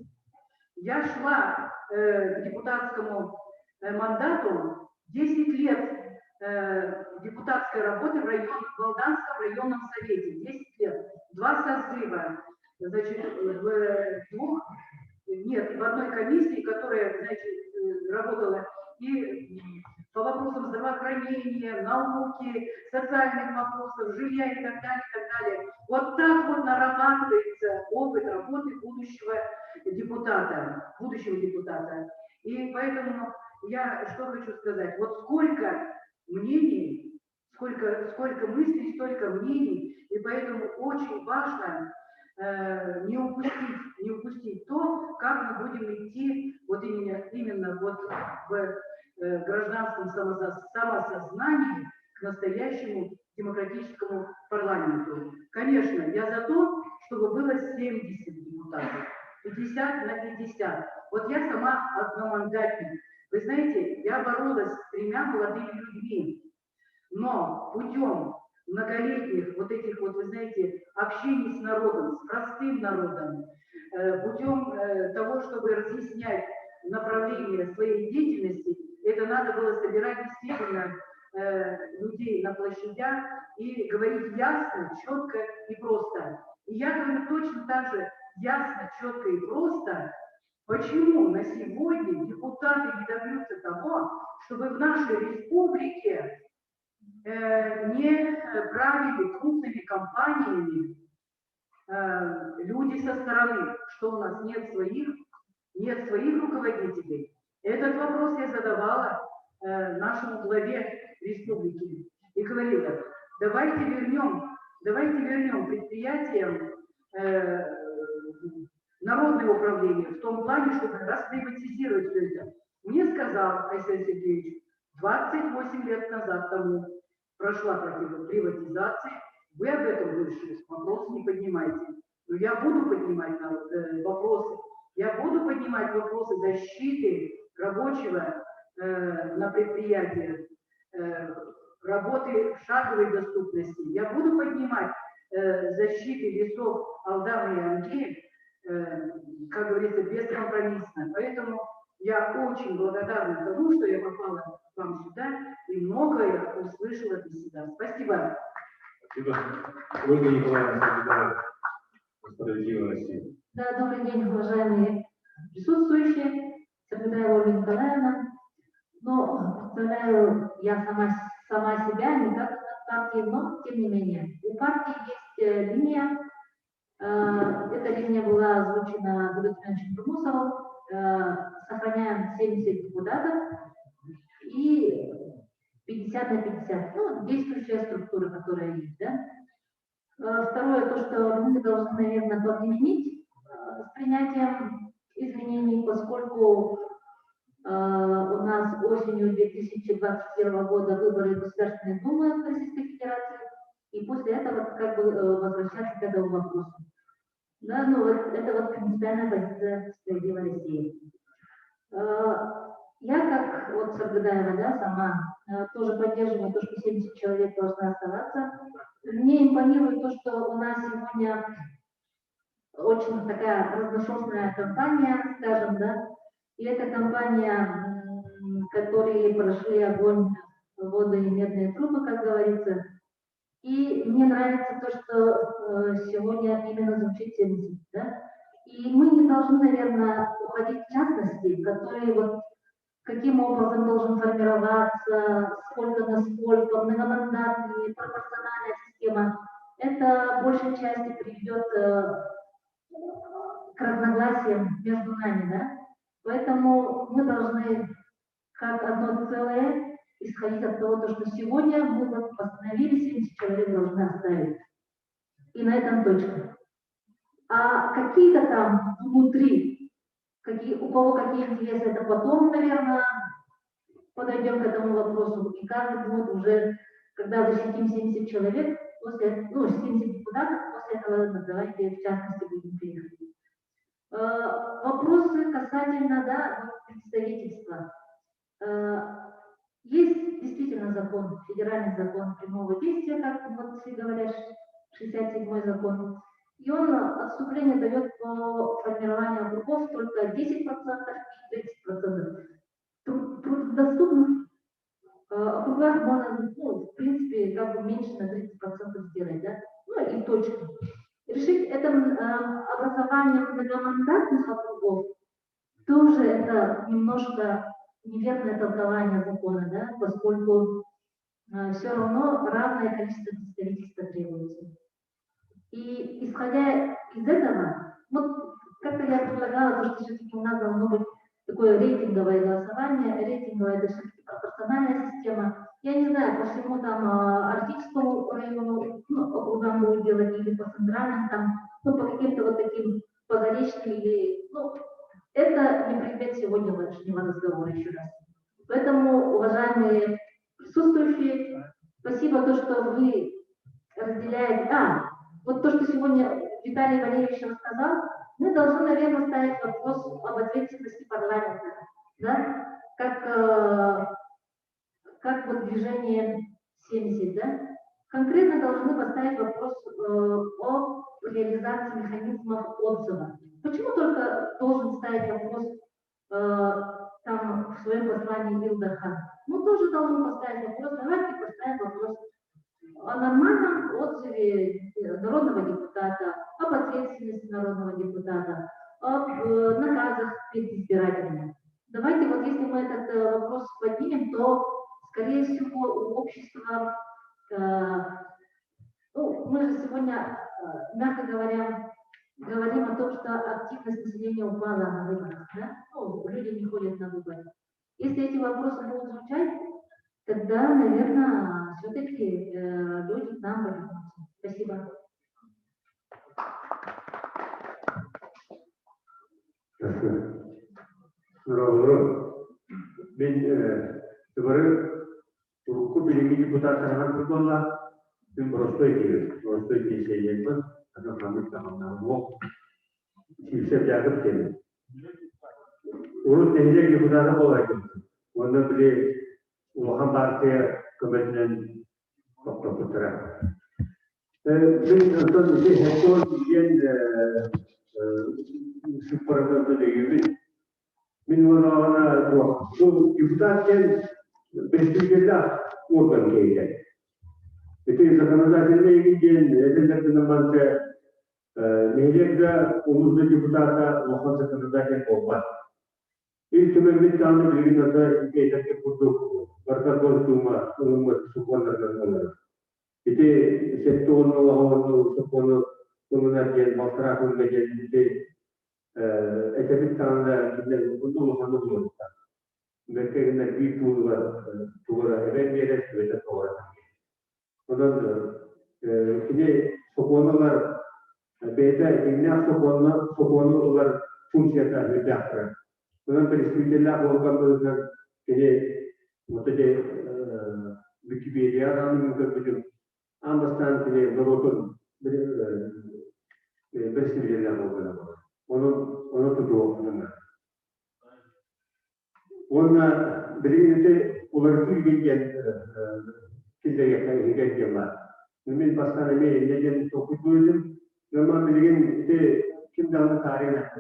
M: Я шла к депутатскому мандату 10 лет депутатской работы в Алданском районном совете. 10 лет. 2 созыва. Значит, в одной комиссии, которая, значит, работала и по вопросам здравоохранения, науки, социальных вопросов, жилья и так далее, и так далее. Вот так вот нарабатывается опыт работы будущего депутата. И поэтому я что хочу сказать. Вот сколько мнений, сколько мыслей, столько мнений, и поэтому очень важно не упустить то, как мы будем идти вот именно вот в гражданском самосознании к настоящему демократическому парламенту. Конечно, я за то, чтобы было 70 депутатов, 50 на 50. Вот я сама одномандатник. Вы знаете, я боролась с 3 молодыми людьми, но путем многолетних вот этих вот, вы знаете, общений с народом, с простым народом, путем того, чтобы разъяснять направление своей деятельности, это надо было собирать действительно людей на площадях и говорить ясно, четко и просто. И я говорю точно так же ясно, четко и просто, почему на сегодня депутаты не добьются того, чтобы в нашей республике не правили крупными компаниями люди со стороны, что у нас нет своих руководителей. Этот вопрос я задавала нашему главе республики и говорила, давайте вернем предприятиям народное управление в том плане, чтобы расприватизировать все это. Мне сказал Айсен Сергеевич, 28 лет назад тому прошла приватизация, вы об этом больше вопрос не поднимаете. Но я буду поднимать вопросы. Я буду поднимать вопросы защиты рабочего на предприятии, работы в шаговой доступности. Я буду поднимать защиты лесов Алдана и Анги, как говорится, бескомпромиссно. Поэтому я очень благодарна тому, что я попала к вам сюда и многое услышала для себя. Спасибо.
I: Спасибо. Ольга Николаевна, «Справедливая Россия».
N: Да, добрый день, уважаемые присутствующие. Соблюдаю Ольга Николаевна. Но представляю я сама себя, не как от партии, но тем не менее. У партии есть линия. Эта линия была озвучена Давидом Турмусовым. Сохраняем 70 депутатов и 50 на 50. Ну, действующая структура, которая есть, да. Второе, то, что мы должны, наверное, повременить с принятием изменений, поскольку у нас осенью 2021 года выборы Государственной Думы Российской Федерации, и после этого как бы возвращаться к этому вопросу. Да, ну вот это вот принципиальная позиция «Справедливой России». Я, как вот Саргадаева, да, сама тоже поддерживаю то, что 70 человек должны оставаться. Мне импонирует то, что у нас сегодня очень такая разношерстная компания, скажем, да, и эта компания, которые прошли огонь, воду и медные трубы, как говорится. И мне нравится то, что сегодня именно звучит 70, да. И мы не должны, наверное, уходить в частности, которые вот каким образом должен формироваться, сколько на сколько, многомандатная, пропорциональная система. Это большей части приведет к разногласиям между нами, да. Поэтому мы должны как одно целое исходить от того, что сегодня мы вот постановили 70 человек должны оставить. И на этом точка. А какие-то там внутри, у кого какие интересы, это потом, наверное, подойдем к этому вопросу. И каждый будет уже, когда защитим 70 человек, после, 70 депутатов, после этого давайте в частности будем переходить. Вопросы касательно, да, представительства. Есть действительно закон, федеральный закон прямого действия, как вот все говорят, 67-й закон. И он отступление дает по формированию округов только 10% и 30%. Труднодоступных округах можно, в принципе, как бы меньше на 30% сделать, да? Ну и точка. Решить это образованием многомандатных округов тоже это немножко неверное толкование закона, да? Поскольку все равно равное количество представительства требуется. И исходя из этого, вот как-то я предлагала, то, что все-таки у нас должно быть такое рейтинговое голосование, рейтинговая, это все-таки пропорциональная система. Я не знаю, по всему там Арктическому району, округам будут делать, или по центральным, там, по каким-то вот таким пограничным, или, это не предмет сегодняшнего разговора еще раз. Поэтому, уважаемые присутствующие, спасибо то, что вы разделяете. Вот то, что сегодня Виталий Валерьевич рассказал, мы должны, наверное, ставить вопрос об ответственности парламента, да? Как вот движение 70, да? Конкретно должны поставить вопрос о реализации механизмов отзыва. Почему только должен ставить вопрос там в своем послании Илдархан? Мы тоже должны поставить вопрос, давайте поставим вопрос о нормальном отзыве народного депутата, об ответственности народного депутата, об наказах перед избирателями. Давайте вот если мы этот вопрос поднимем, то, скорее всего, у общества, мы же сегодня, мягко говоря, говорим о том, что активность населения упала на выборах, да? Люди не ходят на выборы. Если эти вопросы будут звучать, тогда, наверное, все-таки люди к нам повернутся. Спасибо.
B: Руку белеги депутаттарынан курдонла, тем простой кейсейден, адам хамит тамамнан мок, силсеп ягып келді. Урут нехилек депутаты болайды. Оны біле Улахан партия көметінен тоқтап отыра. Мен антон хекон деген суппарамды дегенмен, мен оны ағана бұл депутаткен представителя орган кейді. Это законодательный ген, это банка нехилек умузды депутата Улахан законодатель болмады. И төмендік таңды білген ата кейтәке құрдық, барқа консума, ұлымы сұқуандардан олар. Ете сәтті оның олағауырды сұқуаны ұлына ген, балтырақ ұлына ген, әтәбік таңда ұлды ұлғаны бұлырды. Мәркегінler бей туғыра, әбән берес өте туғыра. Одан кіне сұқуанылар, бәйті әкеңнен сұқуаны олар функцията өте ақыры. Потому что представителя органов, где вот эти Википедия, они говорят, амбастан, где народу представителя органов. Он туда. Он берегите уларки генген, кизеге генген. Мы постоянно имеем топитуем, но мы берегим те кимданы тарина.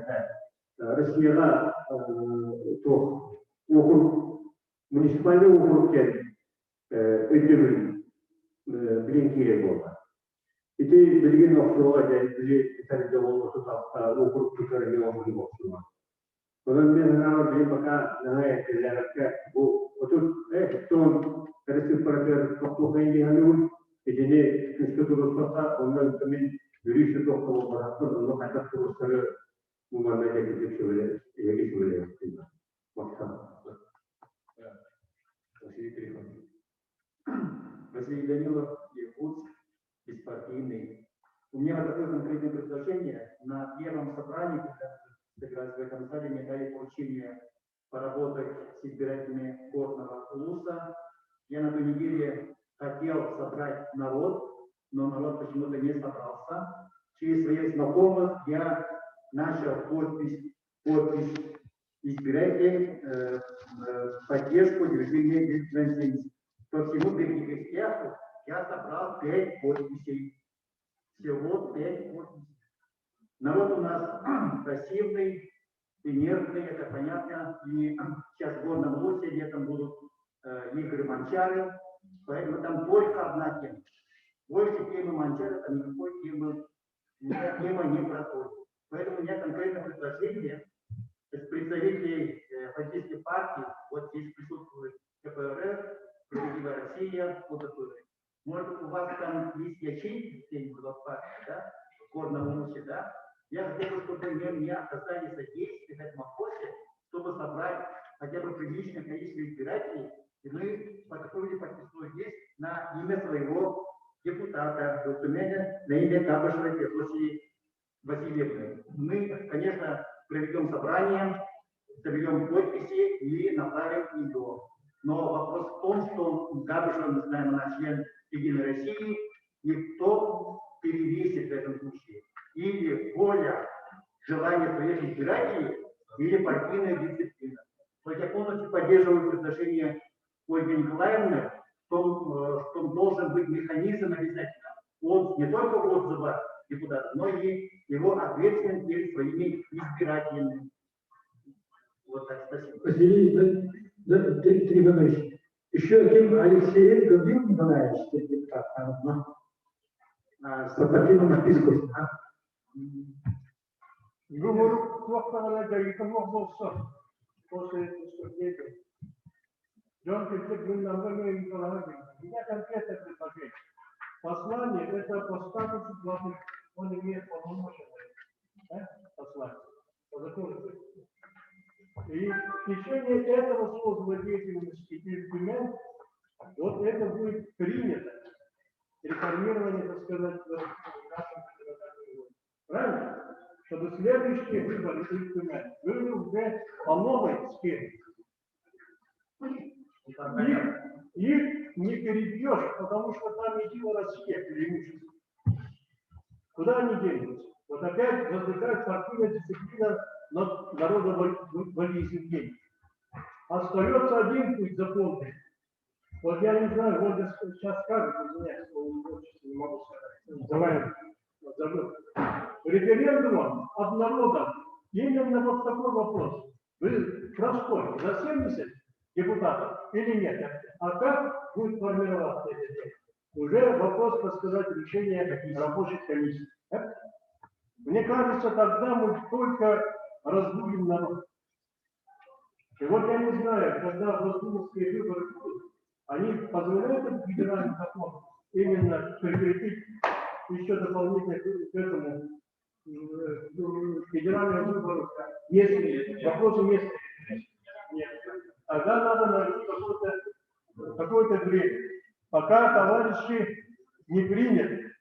B: Россияға муниципальный округтен өтемін білген керек болды. Ете білген оқшыға жәй тәрізде олысы тапта округ түкеріне оқшыға оқшыға. Одан мен ғана білген бақа жаңа әкелерікке бұл отыр, тон әрісі паратер тоқтуқайын дегені етене күшті тұрыстаға ондан төмен үрейші тоқтығы баратын, оны қайтақ тұрыстары Муманная экономика сегодня Василий Трифонов. Василий Данилов, Иркутск, беспартийный. У меня такое конкретное предложение. На первом собрании, когда в этом зале мне дали поручение поработать с избирателями горного улуса, я на той неделе хотел собрать народ, но народ почему-то не собрался. Через своих знакомых я начал подпись избирателей поддержку движения 270. По всему Перекрестьяку я собрал 5 подписей. Всего 5 подписей.
C: Народ у нас пассивный, инертный, это понятно. И сейчас в Горном Лосе летом будут игры Манчары, поэтому там только одна тема. Больше темы Манчары, там никакой тема не проходит. Поэтому у меня конкретное предложение из представителей политической партии, вот здесь присутствует КПРФ, Справедливая Россия, вот такой. Может, у вас там есть ячейки где-нибудь в партии, да, в Горном Лосе, да? Я хотел бы, чтобы мне оказали содействие в этом вопросе, чтобы собрать хотя бы приличное количество избирателей, и мы подготовили подписную вещь на имя своего депутата, вот у меня на имя Кабышевой Феодосии Васильевны. Мы, конечно, проведем собрание, соберем подписи и направим ее. Но вопрос в том, что Кабышева, мы знаем, она член Единой России, никто перевесит в этом случае. Или воля, желание своих избирателей, или партийная дисциплина. То есть я полностью поддерживаю предложение Ольги Николаевны, что должен быть механизм обязательно. Он не только отзыва депутата, но и его ответственность перед своими избирателями. Вот так, спасибо.
B: Василий Трифонович, еще один Алексеенко был Николаевич, депутат, по партийному списку.
H: Говорю, плохо надо, и кого болса после выступления. Джон Киркин Нагорный Николаевич, у меня конкретное предложение. Послание это по статусу главных, он имеет полномочия, послание, по закону. И в течение этого службы деятельности и документ, вот это будет принято. Реформирование, так сказать, в нашем законодательстве. Правильно? Чтобы следующие выборы инструмент были уже по новой схеме. Их не перебьешь, потому что там Единая Россия преимущество. Куда они денутся? Вот опять возникает партийная дисциплина народоволеизъявления. Остается один путь законный. Вот я не знаю, вот сейчас скажет, извиняюсь, не могу сказать. Давай, забыл. Референдумом от народа именно вот такой вопрос. Вы простой, за 70 депутатов или нет? А как будет формироваться это дело? Уже вопрос, так сказать, решения рабочих комиссий. Мне кажется, тогда мы только разбудим народ. И вот я не знаю, когда госдумовские выборы будут, они позволяют федеральным законам именно прикрепить еще дополнительно к этому федеральному выбору, если вопросы местные. Нет. Тогда надо найти какое-то время. Пока товарищи не приняты,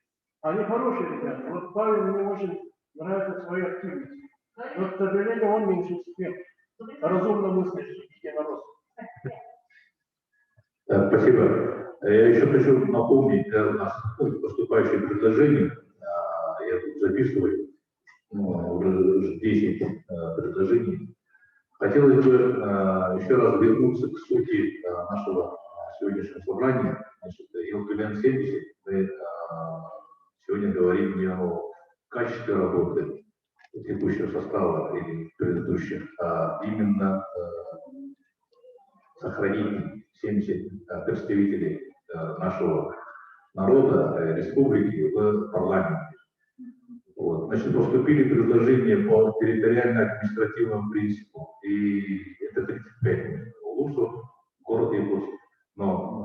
H: они хорошие ребята. Вот Павел мне очень нравится своей активностью. Но, к сожалению, он меньшинстве. Разумно мыслящий единорос.
I: Спасибо. Я еще хочу напомнить для нас поступающие предложения. Я тут записываю уже 10 предложений. Хотелось бы еще раз вернуться к сути нашего сегодняшнего собрания. Значит, ЕЛКЛН-70, мы сегодня говорим не о качестве работы текущего состава или предыдущих, а именно сохранить 70 представителей нашего народа, республики в парламенте. Вот. Значит, поступили предложения по территориально-административному принципу, и это 35 улусов, город Якутск. Но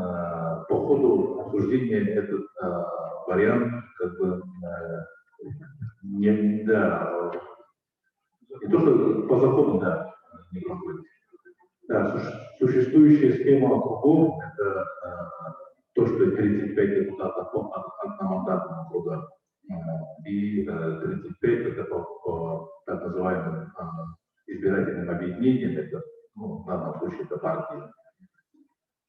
I: по ходу обсуждения этот вариант как бы не то, что по закону, да, не проходит. Да, существующая схема округов – это то, что 35 депутатов по одномандатным округам, и 35 это по так называемым избирательным объединениям, это, в данном случае это партии.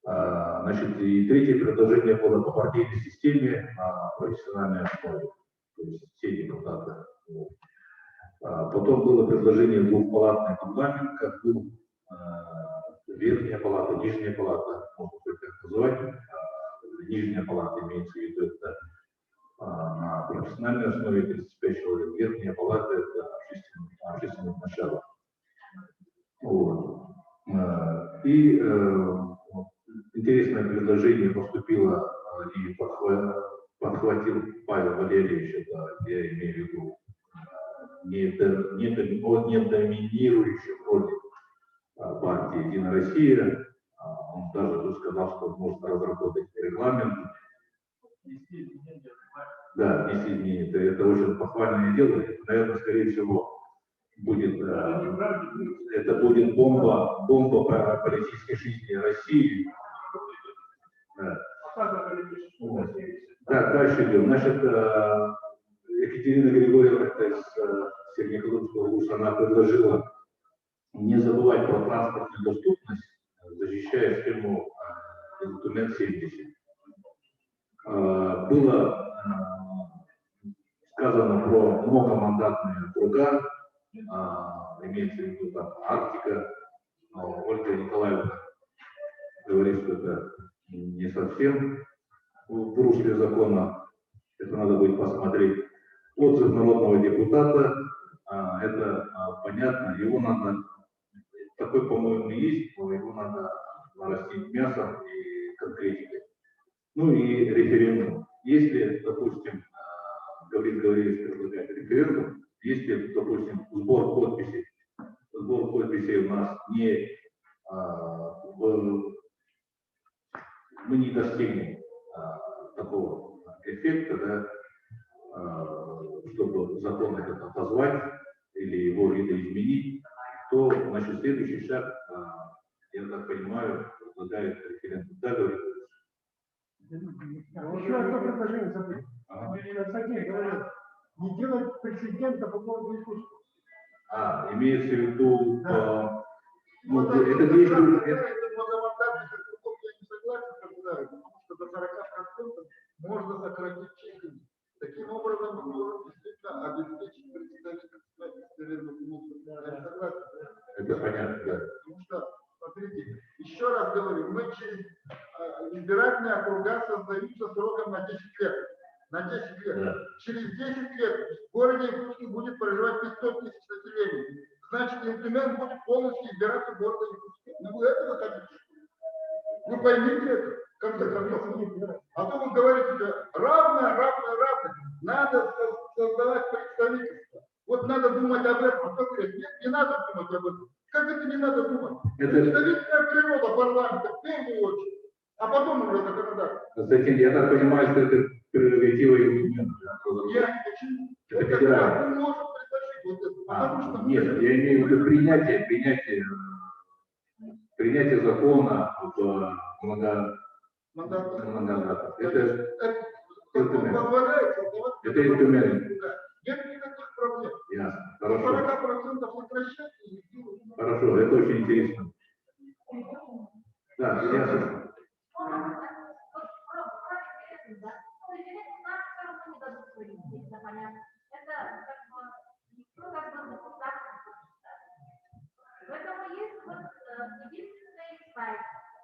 I: Значит, и третье предложение было по партийной системе на профессиональной основе, то есть все депутаты. Потом было предложение двухпалатный парламент, как был верхняя палата, нижняя палата, можно так называть. Нижняя палата имеется в виду это на профессиональной основе 35 человек, верхняя палата это общественных началов. Вот. И интересное предложение поступило и подхватил Павел Валерьевич, это я имею в виду не доминирующей роли партии «Единая Россия». Он даже тут сказал, что можно разработать регламент. Да, внести изменения. Это очень похвальное дело. Это, наверное, скорее всего, будет, это будет бомба политической жизни России. Да. Так, дальше идем. Значит, Екатерина Григорьевна из Сергеевского вуза, она предложила не забывать про транспортную доступность, защищая схему документ 70. Было сказано про многомандатные округа, имеется в виду там Арктика. Ольга Николаевна говорит, что это не совсем в русле закона. Это надо будет посмотреть. Отзыв народного депутата, это понятно, его надо, такой, по-моему, есть, но его надо нарастить мясом и конкретикой. Ну и референдум. Если, допустим, Гаврил Гаврилович предлагает референдум, если, допустим, сбор подписей у нас мы не достигнем такого эффекта, да, чтобы закон этот отозвать или его видоизменить, то, значит, следующий шаг, я так понимаю, предлагает референдум. Да, Гаврил Гаврилович?
J: Еще одно предложение забыл. Константин говорил, не делать прецедента по поводу искусства.
I: Имеется в виду,
L: Вот
I: это действует.
L: я не согласен, потому что до 40% можно сократить численность. Таким образом, мы можем действительно обеспечить представительство. Я согласен.
I: Это понятно, да.
L: Потому что, смотрите, еще раз говорю, мы через избирательные округа создаются сроком на 10 лет. На 10 лет.
I: Да.
L: Через 10 лет в городе Якутске будет проживать 500 тысяч населения. Значит, инструмент будет полностью избираться в городе Якутске. Ну, вы этого хотите? Вы поймите это, в конце концов. А то вы говорите, равное. Надо создавать представительство. Вот надо думать об этом. Кто говорит, нет, не надо думать об этом. Как это не надо думать? Представительная природа парламента в первую очередь, а потом уже законодательство.
I: Константин, я так понимаю, что это прерогатива Евгения.
L: Я не хочу.
I: Это федерально.
L: Мы можем предложить вот это. Потому что
I: Нет, я имею в виду принятие закона в многомандатах. Это
L: позволяет создавать.
I: Это инструмент.
L: Нет никаких проблем.
I: Ясно.
L: 40% сокращать и сделать.
I: Хорошо, это очень интересно. Да, ясно.
N: Поэтому есть вот единственный сайт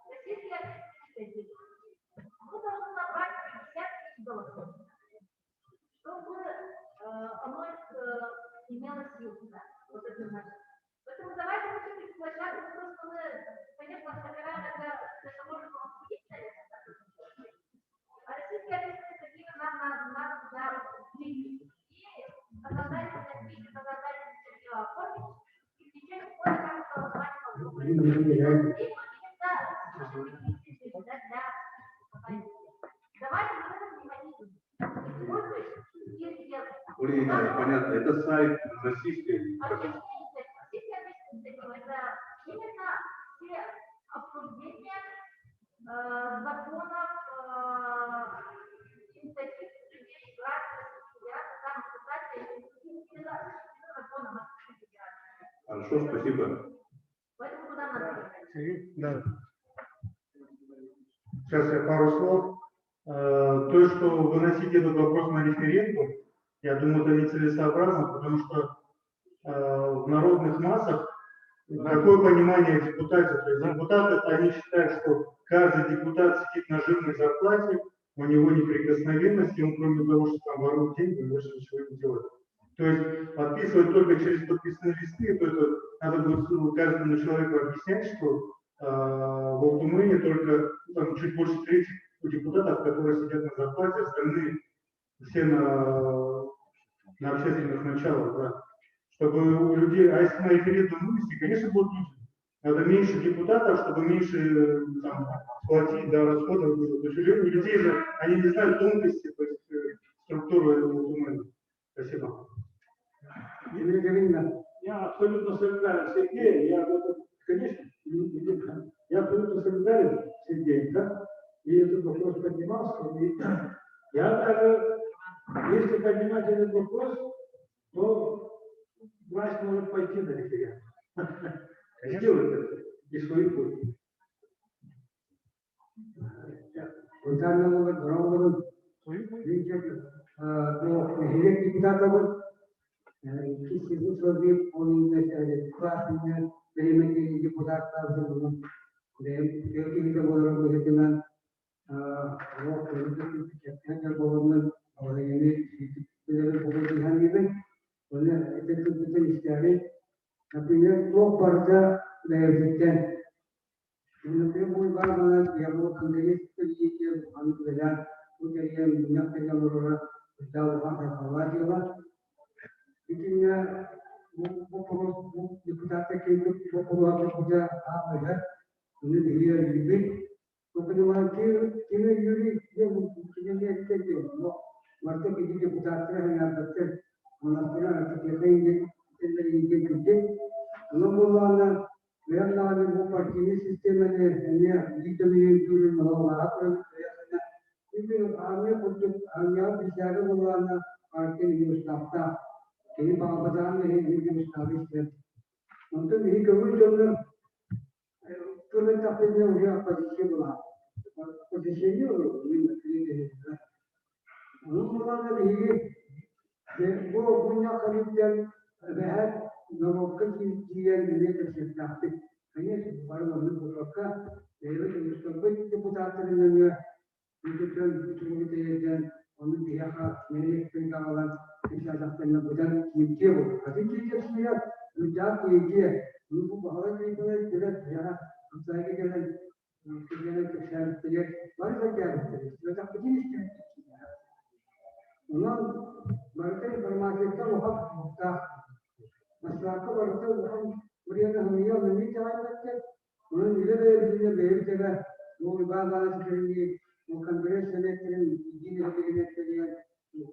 N: Российской общественности. Мы должны набрать 50 тысяч голосов, чтобы оно имело силу, да, вот это значит. Поэтому давайте мы все-таки площадку, просто мы, конечно, собираем это можно обсудить, наверное, а российские общественные такие нам надо и законодательно все оформить, и в течение года как голосование давайте мы это
I: Ольга, понятно, это сайт российской.
N: это именно все обсуждения законов, инициатив людей, там законов
I: Хорошо, спасибо.
N: Поэтому куда надо?
E: Да. Сейчас я пару слов. То, что выносить этот вопрос на референдум, я думаю, это нецелесообразно, потому что в народных массах такое понимание депутатов. То есть депутаты, они считают, что каждый депутат сидит на жирной зарплате, у него неприкосновенность, и он кроме того, что там ворует деньги, он больше ничего не делает. То есть подписывать только через подписные листы, то это надо будет каждому человеку объяснять, что в Алтумыне только там, чуть больше трети депутатов, которые сидят на зарплате, остальные все на общественных началах, да. Чтобы у людей, а если на референдум вывести, конечно, будут люди. Надо меньше депутатов, чтобы меньше там, платить, да, расходов было. То есть у людей же, они не знают тонкости, то есть структуры Алтумына. Спасибо.
B: Юрий Галина, я абсолютно солидарен с Сергеем, я вот, конечно, я абсолютно солидарен с Сергеем, да, и этот вопрос поднимался, и я даже, если поднимать этот вопрос, то власть может пойти на референдум. Сделать это и свой путь.
J: Ударного громового депутатов кisi soruyu onun klasında benim депутаттар bulundum. Belki de olarak gözetilen o özgürlükler bulunduğunun yeni şeyleri bulunduğu gibi onu bütün işleri например, çok parça verirken şimdi bu varlığı yapıp Kongres'te yiyeceğiz, anlatacağız, bu geriye yapacağız olarak davranışlar havacılar. Bikinnya bu депутаты келіп bu programda ağırlar, bunu diyor gibi. Kemudian kimi yuri yang kimnya kerja, waktu kita депутаты yang ada mengajar kita ini kerja. Namun Leonardo bu partinin sistemine ne diktatörlüğün türünü olarak çünkü hanya bicara bulanlar partinin müstahta ini babadan ini müstahta untuk ini kemudian turut tapetnya udah posisinya ini namun ini bu punya kalian behat Namokat jian ini tercipta. Hanya baru menurut mereka, mereka mustahil deputatnya itu kan dan untuk dia mereka pengalaman bisa dapat bukan kieu. Tapi kieu sih menjadi kieu. Itu bahwa kita tidak ya saya kira kita kesan tidak baru saja. Kita begini kan. Mereka informasi itu muka masyarakat orang mereka hanya meminta saja, orang tidak berbeda, mau ibadah sekali, mau kongres sekali, ini sekali,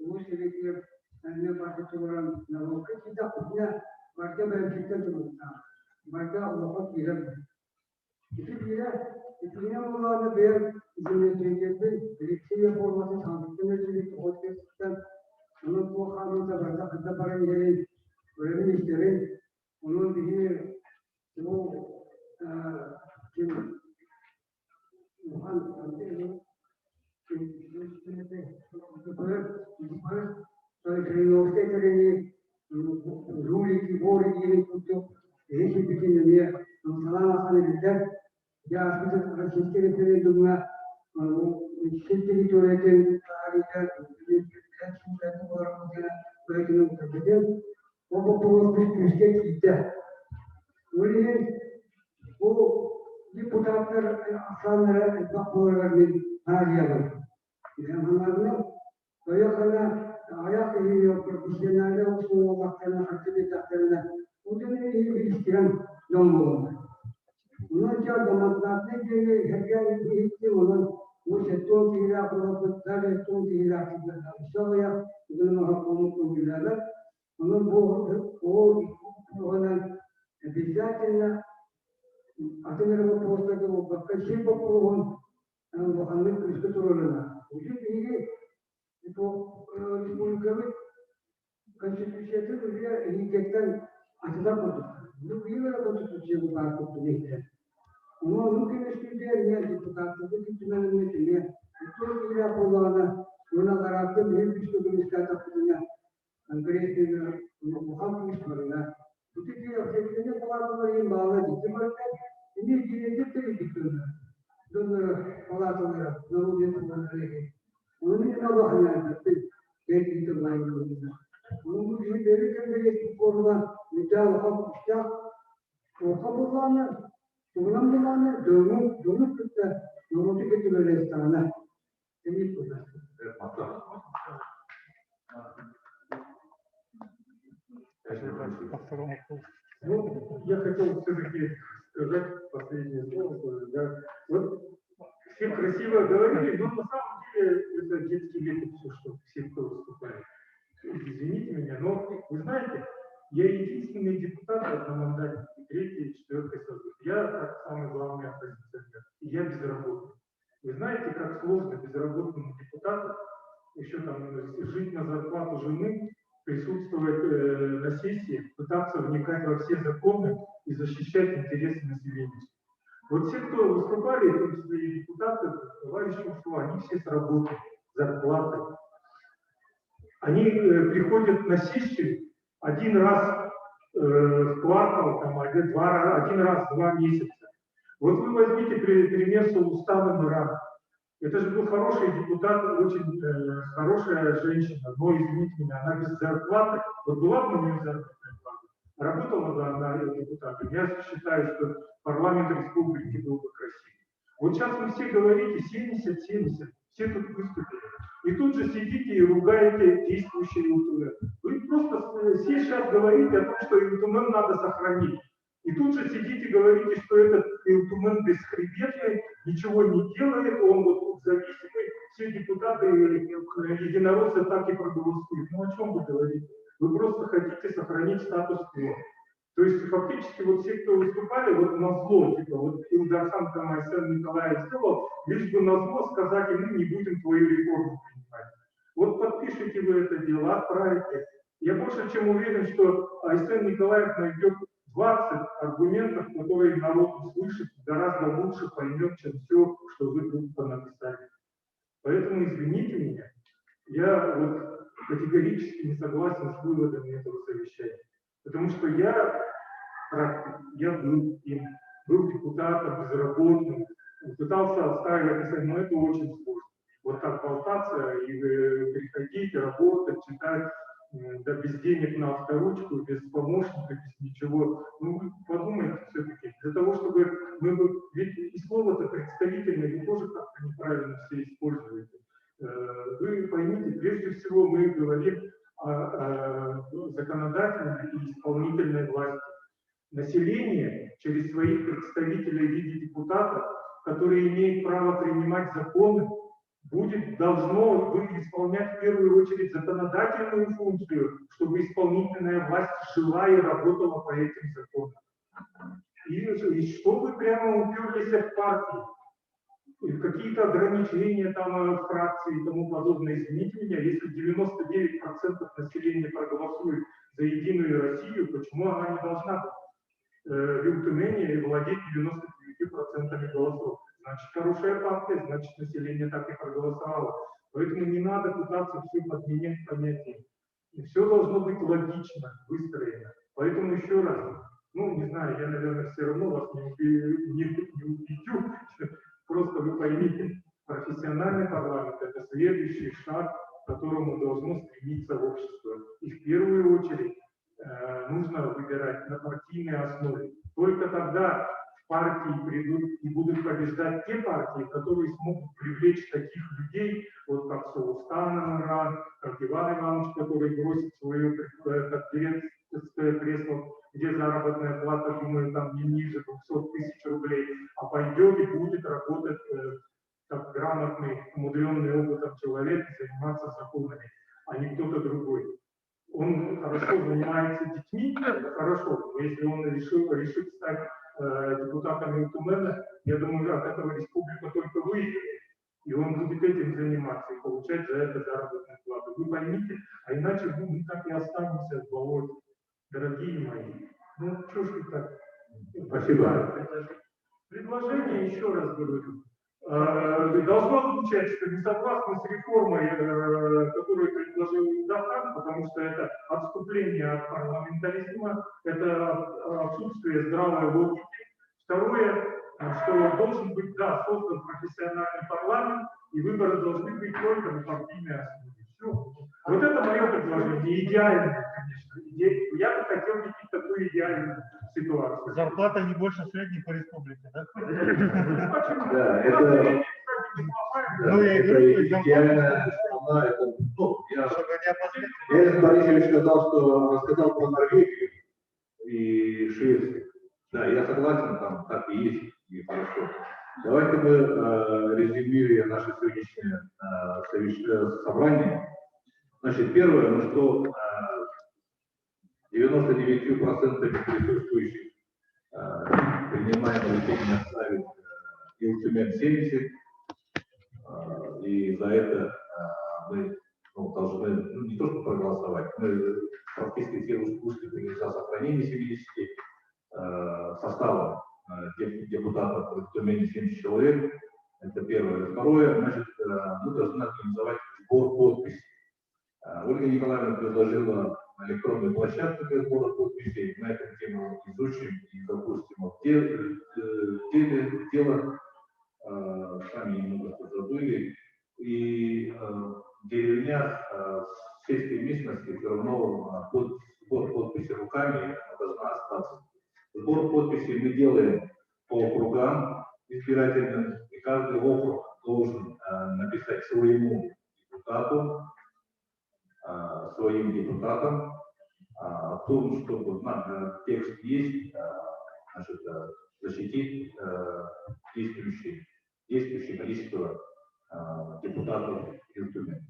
J: mau sekali, hanya pada orang nalar kita punya mereka berfikir tentang mereka orang kira. Itu dia mulanya ber jenis berikutnya formasi sampai jenis podcast dan menurut kami kita barang ini Orang istri, orang ini semua Tuhan nanti saya kriok ini ruli kibori ini untuk ini bikin dia masalah apa dia ya kita sistem referendumnya sistem itu referendum hari kan sudah orang referendum terjadi Opo Kristen kita. Oleh वो депутаттар асанlara bakmalarını harcayalım. Zamanlarında ayaklarına ayak eğiyor profesyonelde olsun olmaklarına aktivitelerine o dönemde iyi bir istihdam olmalı. Bunun damatlar ne diye her yer bir olan bu sektör kira kuruluşlar sektör kira kuruluşlar bunun hakkını kullanırlar. Onun bu olan bizzatıyla Atenera postları bu bakış yapılan bu anlık kuşkularına. Bu gibi bu ülkenin konstitüsyonu buraya ehliyekten açıdan koydu. Bu bir yere konstitüsyonu var tuttuğunda. Ama mümkün istediği yer депутатları bütünlerine diye. Bu bir yapılan ona karşı bir kuşkuların istatlarına Kongres'in muhakkaklarına bu tip yapılarına palataların bağlı ini jinis itu dikirim. Dan palatalara, lalu dia mengenai
O: Türkiye'de geçtik konuda müdahale yapmışlar. Kapılarını, kullanımlarını dönüp de yolcu getiriyor restorana. Temiz burada.
B: Ну, я хотел все-таки сказать последнее слово. Да. Вот все красиво говорили, но на самом деле это детский век, все, что все, кто выступает. Извините меня, но вы знаете, я единственный депутат одномандатник, третьей, четвертой созыв. Я как самый главный оппозиционер, и я безработный. Вы знаете, как сложно безработному депутату еще там жить на зарплату жены, присутствовать на сессии, пытаться вникать во все законы и защищать интересы населения. Вот все, кто выступали, в том числе и депутаты, товарищи УФО, они все с работы, зарплаты. Они приходят на сессию один раз в квартал, там, один раз в 2 месяца. Вот вы возьмите пример Сулустана Нурана. Это же был хороший депутат, очень хорошая женщина, но, извините меня, она без зарплаты. Вот была бы у нее зарплатная плата, работала бы она депутатом. Я считаю, что парламент республики был бы красивый. Вот сейчас вы все говорите 70, все тут выступили. И тут же сидите и ругаете действующие УТМ. Вы просто все сейчас говорите о том, что УТМ надо сохранить. И тут же сидите и говорите, что этот УТМ бесхребетный, ничего не делает, он вот зависимый, все депутаты единороссы так и проголосуют. Ну о чем вы говорите? Вы просто хотите сохранить статус-кво. То есть фактически вот все, кто выступали, вот на зло, типа вот Илдархан Камайсен Николаев сказал, лишь бы на зло сказать, и мы не будем твою реформу принимать. Вот подпишите вы это дело, отправите. Я больше чем уверен, что Айсен Николаев найдет 20 аргументов, которые народ услышит, гораздо лучше поймет, чем все, что вы тут понаписали. Поэтому извините меня, я вот категорически не согласен с выводами этого совещания. Потому что я был им, был депутатом, безработным, пытался отстаивать, но это очень сложно. Вот так болтаться и приходить, работать, читать, да, без денег на авторучку, без помощника, без ничего. Ну, вы подумайте все-таки, для того, чтобы мы бы, ведь и слово-то представительное, вы тоже как-то неправильно все используете. Вы поймите, прежде всего мы говорим о законодательной и исполнительной власти. Население через своих представителей в виде депутатов, которые имеют право принимать законы, должно исполнять в первую очередь законодательную функцию, чтобы исполнительная власть жила и работала по этим законам. И что вы прямо уперлись в партии? Какие-то ограничения там в фракции и тому подобное. Извините меня, если 99% населения проголосует за Единую Россию, почему она не должна быть в Ютумене владеть 99% голосов? Значит, хорошая партия, значит, население так и проголосовало. Поэтому не надо пытаться все подменять понятия. Все должно быть логично выстроено. Поэтому еще раз, ну, не знаю, я, наверное, все равно вас не убедю. Просто вы поймите, профессиональный парламент – это следующий шаг, к которому должно стремиться общество. И в первую очередь нужно выбирать на партийной основе. Только тогда в партии придут и будут побеждать те партии, которые смогут привлечь таких людей, вот как Сулустан Нуран, как Иван Иванович, который бросит свое конференцское кресло, где заработная плата, думаю, там не ниже 200 тысяч рублей, а пойдет и будет работать как грамотный, умудренный опытом человек и заниматься законами, а не кто-то другой. Он хорошо занимается детьми, хорошо, но если он решит стать депутатом Ютумена, я думаю, от этого республика только выиграет. И он будет этим заниматься и получать за это заработную плату. Вы поймите, а иначе мы так и останемся в болоте. Дорогие мои, ну что ж вы так?
I: Спасибо.
B: Предложение, еще раз говорю, должно звучать, что не согласны с реформой, которую предложил Илдархан, потому что это отступление от парламентаризма, это отсутствие здравой логики. Второе, что должен быть, да, создан профессиональный парламент, и выборы должны быть только на партийной основе. Все. Вот это мое предложение, не идеальное, конечно. Я бы хотел видеть такую идеальную ситуацию.
E: Зарплата не больше средней по республике, да?
I: Да, это...
E: Ну, я говорю,
I: идеальная страна, это, ну, я Борисович рассказал про Норвегию и Швецию. Да, я согласен, там так и есть, и хорошо. Давайте мы резюмируем наше сегодняшнее собрание. Значит, первое, ну что 99% присутствующих принимаем решение оставить Илтюмен-70. И за это мы должны, не то что проголосовать, мы практически все выступили за сохранение 70 состава депутатов в Тюмени 70 человек. Это первое. Второе, значит, мы должны организовать сбор подписей. Ольга Николаевна предложила электронную площадку для сбора подписей. Мы эту тему изучим и запустим в дело. Сами немного забыли. И в деревнях, в сельской местности все равно сбор подписей руками должна остаться. Сбор подписей мы делаем по округам избирательным, и каждый округ должен написать своим депутатам о том, чтобы текст есть, значит, защитить действующее количество депутатов Тюмени.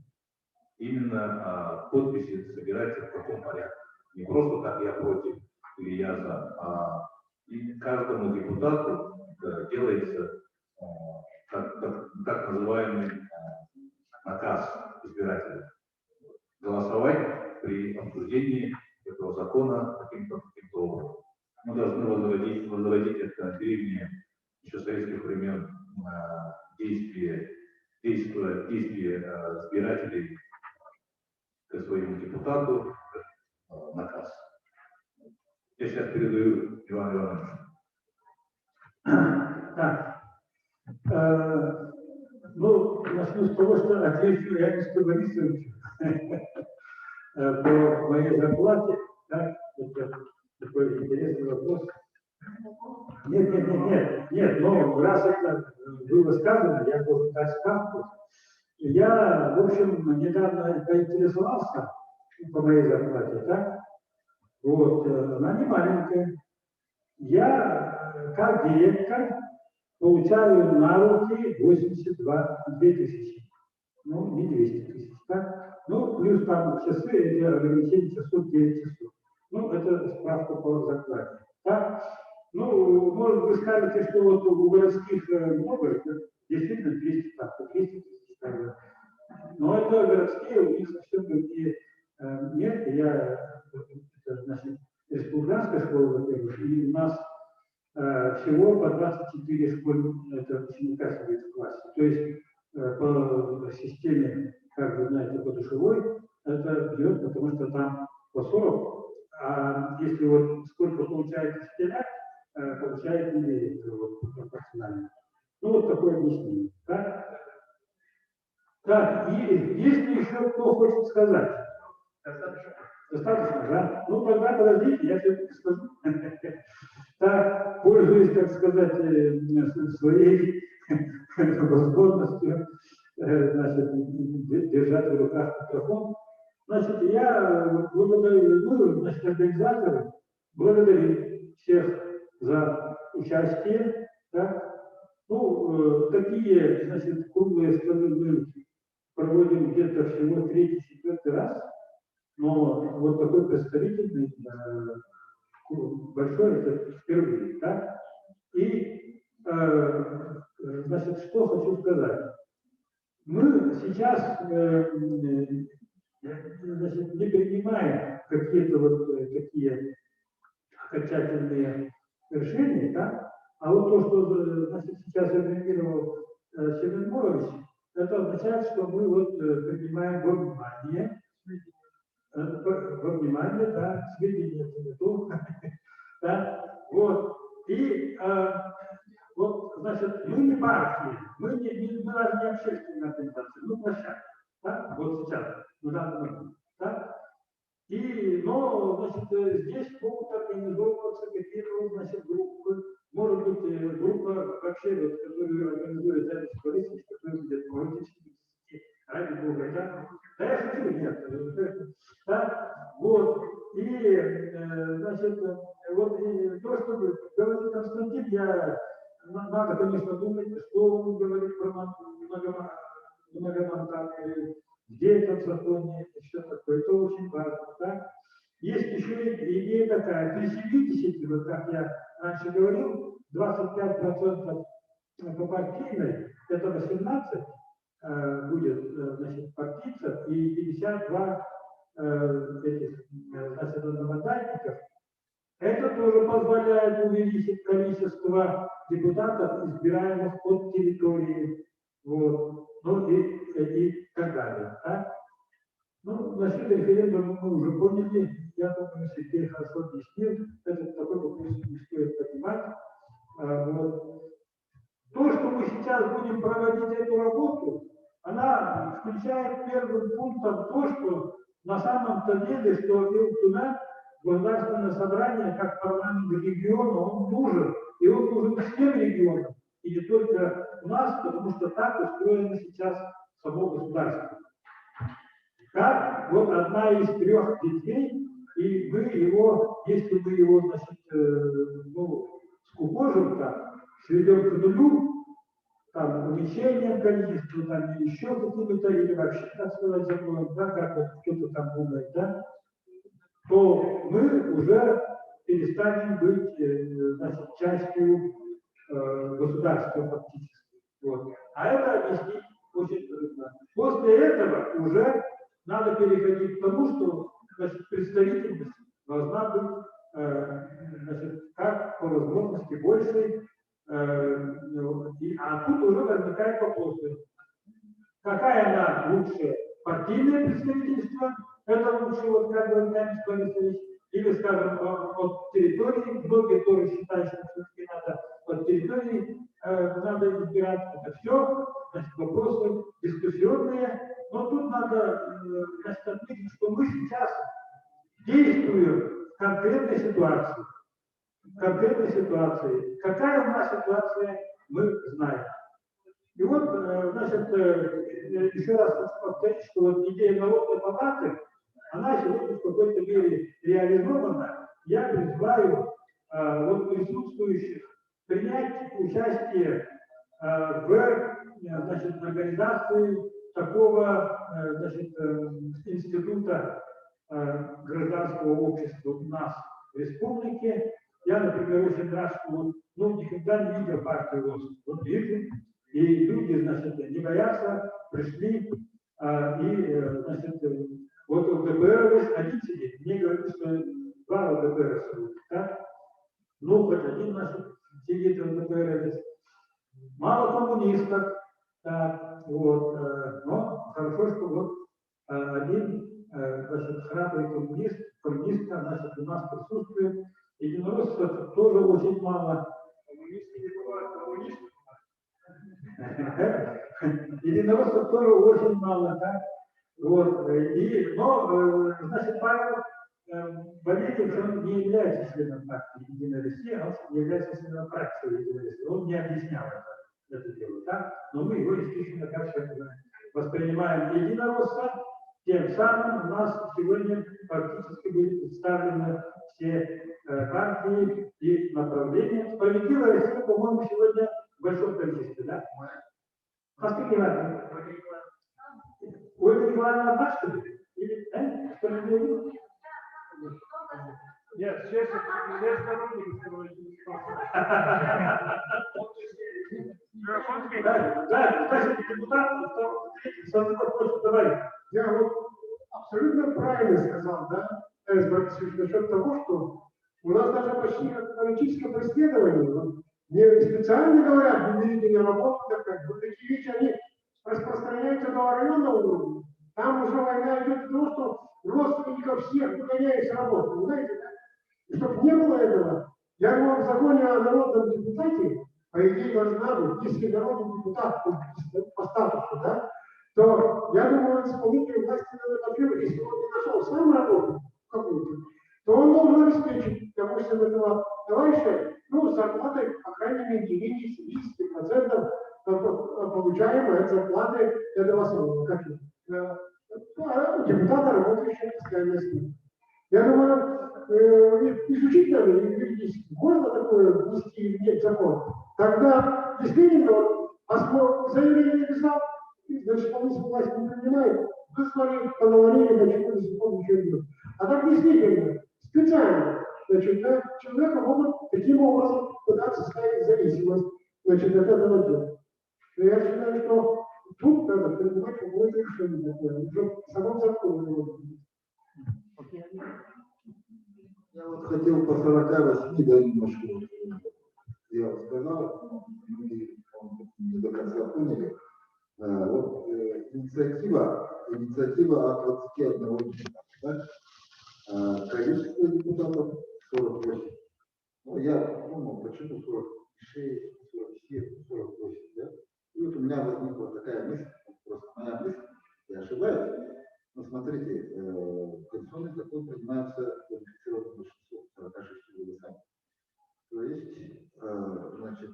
I: Именно подписи собираются в таком порядке. Не просто так я против или я за, а и каждому депутату делается так называемый наказ избирателя. Голосовать при обсуждении этого закона каким-то образом. Мы должны возродить это древнее еще советских времен действие избирателей к своему депутату, наказ. Я сейчас передаю Ивану Ивановичу.
B: Так. Ну, начну с того, что ответил Янису Борисовичу по моей зарплате. Да? Это такой интересный вопрос. Нет, но раз это было сказано, я должен дать справку. Я, в общем, недавно поинтересовался по моей зарплате, так? Вот, она не маленькая. Я как директор получаю на руки 82 тысячи. Ну, не 200 тысяч, так? Ну, плюс там часы, эти ограничения часов 9 часов. Ну, это справка по зарплате. Так? Ну, может, вы скажете, что вот у городских много, действительно 200 тысяч. Но это городские, у них совсем другие мерки. Это, значит, республиканская школа, во-первых, и у нас всего по 24 это ученика сидит в классе. То есть по системе, как вы знаете, по душевой, это бьет, потому что там по 40. А если вот сколько получает учителя, получает и директор вот, пропорционально. Ну, вот такое объяснение. Так? Так, и если еще кто хочет сказать? Достаточно, да? Ну, тогда подождите, я все-таки скажу. Так, пользуясь, так сказать, своей возможностью, значит, держать в руках микрофон, значит, я благодарю, значит, организаторы, благодарю всех за участие, так? Ну, такие, значит, круглые столы мы проводим где-то всего 3-4 раз, но вот такой представительный, большой, это впервые, так? И, значит, что хочу сказать. Мы сейчас, значит, не принимаем какие-то вот такие окончательные решения, так? А вот то, что, значит, сейчас реагировал Семен Морович, это означает, что мы вот принимаем во внимание, да, сведения да, вот. И вот, значит, мы не партии, мы даже не общественная организация, мы площадка. Да? Вот сейчас, в данный момент. Да? Но, значит, здесь могут организовываться какие-то, значит, группы. Может быть, группа вообще, вот, которую организует Алексей Борисович, который будет политически, ради бога, да? Да, я шучу, нет. Да? Вот. Значит, вот и то, что говорит Константин, надо, конечно, думать, что он говорит про многомандатные, где это в законе, и все такое. Это очень важно. Да? Есть еще идея такая, переселитесь, вот как я раньше говорил, 25% по партийной, это 18 будет, значит, партийцев, и 52 этих, значит, одномандатников. Это тоже позволяет увеличить количество депутатов, избираемых от территории. Вот. Ну и так далее. Да? Ну, насчет референдума мы уже поняли. Я думаю, Сергей хорошо объяснил. Это такой вопрос не стоит поднимать. Вот. То, что мы сейчас будем проводить эту работу, она включает первым пунктом то, что на самом-то деле, что ИЛТУНА, государственное собрание, как парламент региона, он нужен. И он нужен всем регионам. И не только у нас, потому что так устроено сейчас само государство. Как вот одна из 3 детей, и мы его, если мы его, значит, скукожим там, сведем к нулю, там, увеличением количества, там, еще какими-то, или вообще, так сказать, закроем, да, как вот кто-то там думает, да, то мы уже перестанем быть, значит, частью государства фактически. Вот. А это объяснить очень трудно. После этого уже надо переходить к тому, что, значит, представительность должна быть, значит, как по возможности больше. А тут уже возникает вопрос, какая она лучше, партийное представительство, это лучше, вот как говорит Алексей Борисович, или, скажем, от территории, многие тоже считают, что все-таки надо от территории, надо избирать, это все, значит, вопросы дискуссионные, но тут надо, значит, отметить, что мы сейчас действуем в конкретной ситуации. Конкретной ситуации. Какая у нас ситуация, мы знаем. И вот, значит, еще раз хочу повторить, что вот идея народной палаты, она сегодня в какой-то мере реализована. Я призываю вот присутствующих принять участие в, значит, организации такого, значит, института гражданского общества у нас в республике. Я, например, очень рад, что никогда не видел партию ВОЗ. Вот вижу, и люди, значит, не боятся, пришли, и, значит, вот у ЛДПР один сидит, мне говорят, что 2 ЛДПР сидят, да? Ну, хоть один, значит, сидит в ЛДПР. Мало коммунистов, да, вот, но хорошо, что вот один, значит, храбрый коммунист, значит, у нас присутствует. Единороссов тоже очень мало. Коммунисты не бывают коммунистами. Единороссов тоже очень мало, да? Вот. Но, значит, Павел Валерьевич, он не является членом партии «Единая Россия», он является членом фракции «Единая Россия». Он не объяснял это дело, да? Но мы его, естественно, как воспринимаем единоросса. Тем самым у нас сегодня практически были представлены все партии и направления. «Справедливая Россия», по-моему, сегодня в большом количестве, да? Ольга Николаевна. Ольга Николаевна Башкина? Или, да? «Справедливая»?
E: Нет, все сторонники
B: Да, кстати, депутат, давай.
J: Я вот абсолютно правильно сказал, да, Алексей Борисович, насчет того, что у нас даже почти как политическое преследование. Вот, не специально говорят, не берите на работу, вот такие вещи, они распространяются до районного уровня. Там уже война идет от того, что родственников всех выгоняют с работы, понимаете, да? И чтобы не было этого, я говорю, в законе о народном депутате, по идее, должна быть, если народный депутат по статусу, да, то, я думаю, исполнителю власти надо, во-первых, если он не нашел сам работу какую-то, то он должен обеспечить, допустим, этого товарища, ну, зарплатой, по крайней мере, не менее 70% получаемой от зарплаты этого самого, как депутата, работающего в фискальной службе. Я думаю, изучить надо юридически, можно такое внести или нет закон. Тогда действительно, заявление написал, значит, исполнительная власть не принимает, выслали, поговорили, почему до сих пор ничего не делают. А так действительно, специально, значит, человека могут таким образом пытаться ставить зависимость, значит, от этого дела. Но я считаю, что тут надо принимать какое-то решение такое, уже в самом законе.
L: Я вот хотел по 48, да, немножко, я вот сказал, мы не до конца поняли. Вот инициатива от 21 депутата, да? Количество депутатов 48. Ну, я думал, почему 46, 47, 48, да? И вот у меня возникла такая мысль, просто моя мысль, я ошибаюсь. Но смотрите, конституционный закон принимается квалифицированным большинством 46 голосами. То есть, значит,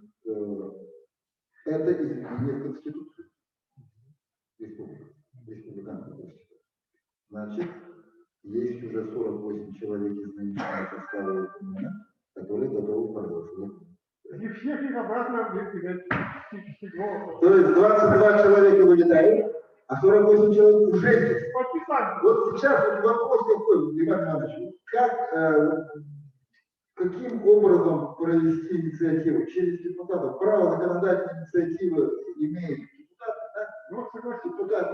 L: это изменение в Конституцию республиканской Конституции. Значит, есть уже 48 человек из нынешнего состава, которые готовы проголосовать.
J: И всех их обратно выдвигать.
L: То есть 22 человека вылетают, а 48 человек уже есть. Вот сейчас вот вопрос такой, Иван Иванович, каким образом провести инициативу? Через депутатов. Право законодательной инициативы имеет депутат, да?
J: Ну, согласен.
L: Депутат.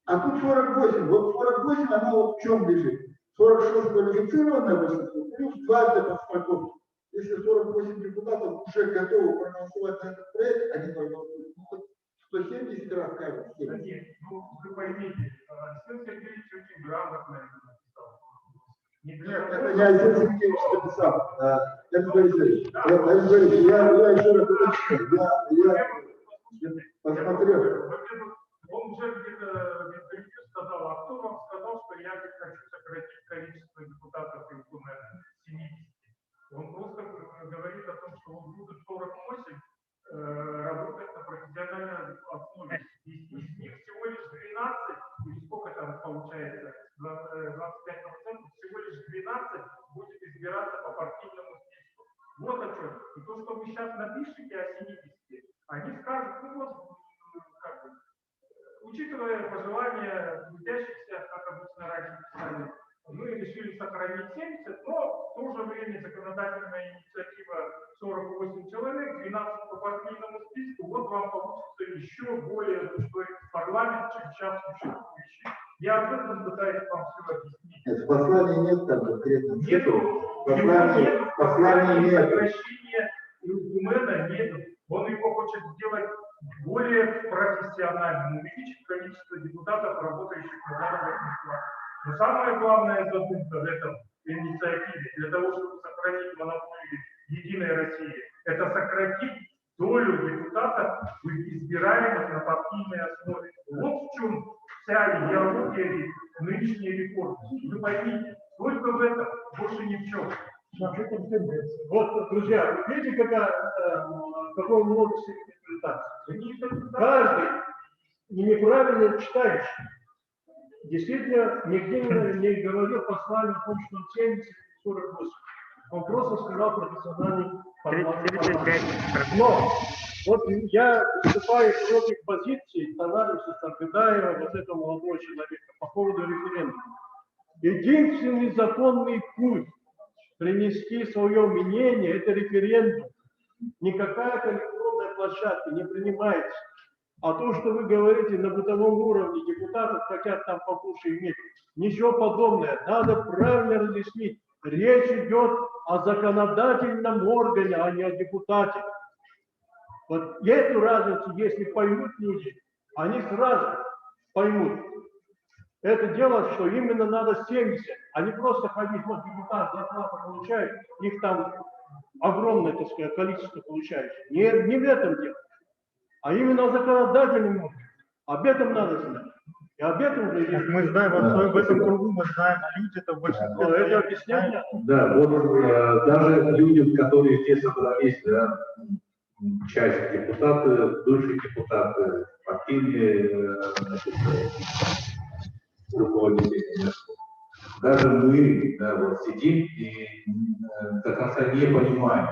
L: А тут 48. Вот 48, она вот в чем лежит? 46 квалифицированное большинство, плюс 2 для подстраховки. Если 48 депутатов уже готовы проголосовать за этот проект, они проголосуют. Ну, хоть 170 раз кажется.
A: Нет, ну, вы поймите, Алексей Сергеевич очень грамотно это написал.
L: Нет, это не Алексей Сергеевич написал. Это Борисович. Я еще раз посмотрел.
A: Он уже где-то сказал, а кто вам сказал, что я хочу сократить количество депутатов из 70? Он просто говорит о том, что он будет 48 работать на профессиональной основе. Из них всего лишь 12, или сколько там получается, 25%, всего лишь 12 будет избираться по партийному списку. Вот о чем. И то, что вы сейчас напишете о 70, они скажут, ну вот, как бы, учитывая пожелания трудящихся, как обычно раньше писали, мы решили сохранить 70, но в то же время законодательная инициатива 48 человек, 12 по партийному списку, вот вам получится еще более густой парламент, чем сейчас существующий. Я об этом пытаюсь вам все объяснить.
L: Нет, в послании нет там конкретно.
A: Нету послания сокращения Юмена нету. Он его хочет сделать более профессиональным, увеличить количество депутатов, работающих на заработных платах. Но самая главная задумка в этом инициативе для того, чтобы сохранить монополию Единой России, это сократить долю депутатов, избираемых на партийной основе. Вот в чем вся идеология нынешней реформы. Вы поймите, только в этом, больше ни в чем.
H: Вот, друзья, видите, какой много интерпретаций. Каждый неправильно читаешь. Действительно, нигде не говорил послание о том, что он 70-48. Он просто сказал профессиональный парламент. Но вот я выступаю против позиции анализа Саргадаева, вот этого молодого человека, по поводу референдума. Единственный законный путь принести свое мнение – это референдум. Никакая электронная площадка не принимается. А то, что вы говорите на бытовом уровне, депутаты хотят там побольше иметь, ничего подобного. Надо правильно разъяснить. Речь идет о законодательном органе, а не о депутате. Вот эту разницу, если поймут люди, они сразу поймут. Это дело, что именно надо 70, а не просто ходить, вот депутат зарплату получает, их там огромное, так сказать, количество получающих. Не в этом дело. А именно законодательным органом. Об этом надо знать. И об этом уже есть.
E: Мы знаем, в этом кругу мы знаем, люди это большинство.
H: Это объяснять?
I: Да, вот даже люди, которые здесь собрались, да, часть депутаты, бывшие депутаты, партийные руководители, даже мы, да, вот сидим и до конца не понимаем.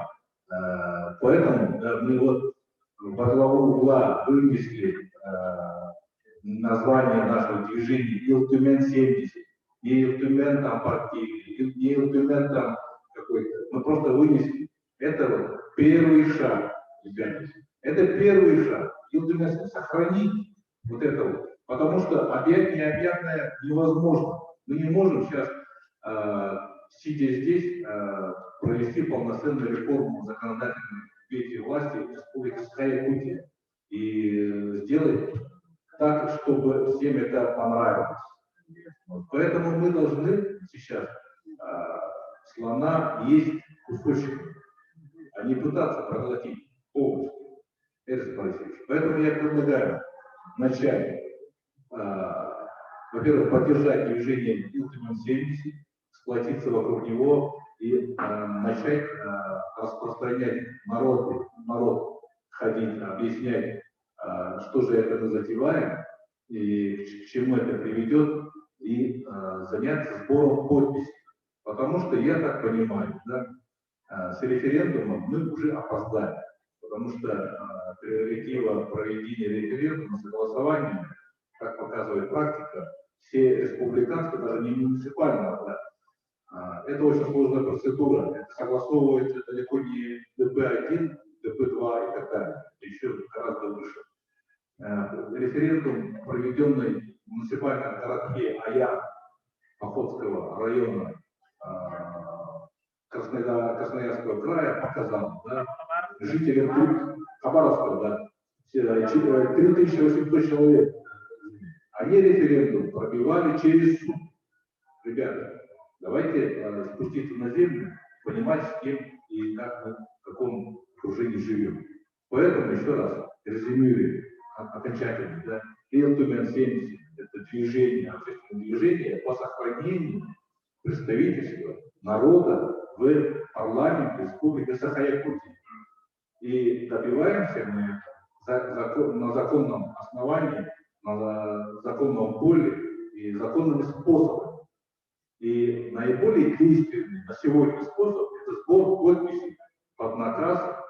I: Поэтому да, мы вот во главу угла вынесли название нашего движения Ил-Тюмень-70, не Ил-Тюмень там партийный, не Ил-Тюмень там какой-то. Мы просто вынесли. Это вот первый шаг, ребята. Это первый шаг. Ил-Тюмень сохранить вот это вот. Потому что объять необъятное невозможно. Мы не можем сейчас, сидя здесь, провести полноценную реформу законодательной ветви власти в Республике Саха-Якутия и сделать так, чтобы всем это понравилось. Вот. Поэтому мы должны сейчас слона есть кусочек, а не пытаться проглотить полностью. Поэтому я предлагаю начать, во-первых, поддержать движение Ил-70, сплотиться вокруг него и начать распространять народ ходить, объяснять, что же это мы затеваем и к чему это приведет, и заняться сбором подписей. Потому что я так понимаю, да, с референдумом мы уже опоздали, потому что прерогатива проведения референдума, согласования, как показывает практика, все республиканские, даже не муниципальные, да, это очень сложная процедура. Это согласовывается далеко не ДП-1, ДП-2 и так далее. Это еще гораздо выше. Референдум, проведенный в муниципальном городке Аян Охотского района Красноярского края показал, да, жителям Хабаровского, да, 3800 человек. Они референдум пробивали через суд. Ребята, давайте спуститься на землю, понимать, с кем и как мы в каком окружении живем. Поэтому еще раз резюмируем окончательно, да, Ил-Тюмень-70 – это движение, общественное движение по сохранению представительства народа в парламенте Республики Саха-Якутия. И добиваемся мы на законном основании, на законном поле и законными способами. И наиболее действенный на сегодня способ – это сбор подписей под наказ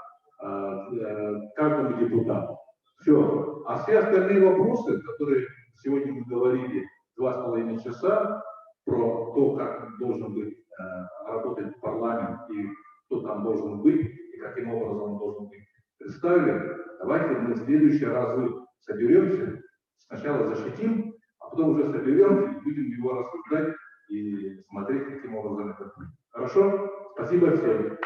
I: каждому депутату. Все. А все остальные вопросы, которые сегодня мы говорили 2,5 часа, про то, как должен быть работать парламент и кто там должен быть, и каким образом он должен быть представлен, давайте мы в следующие разы соберемся, сначала защитим, а потом уже соберемся и будем его рассуждать и смотреть, каким образом это будет. Хорошо? Спасибо всем.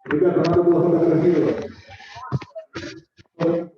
F: Ребята, надо было фотографировать.
A: Все,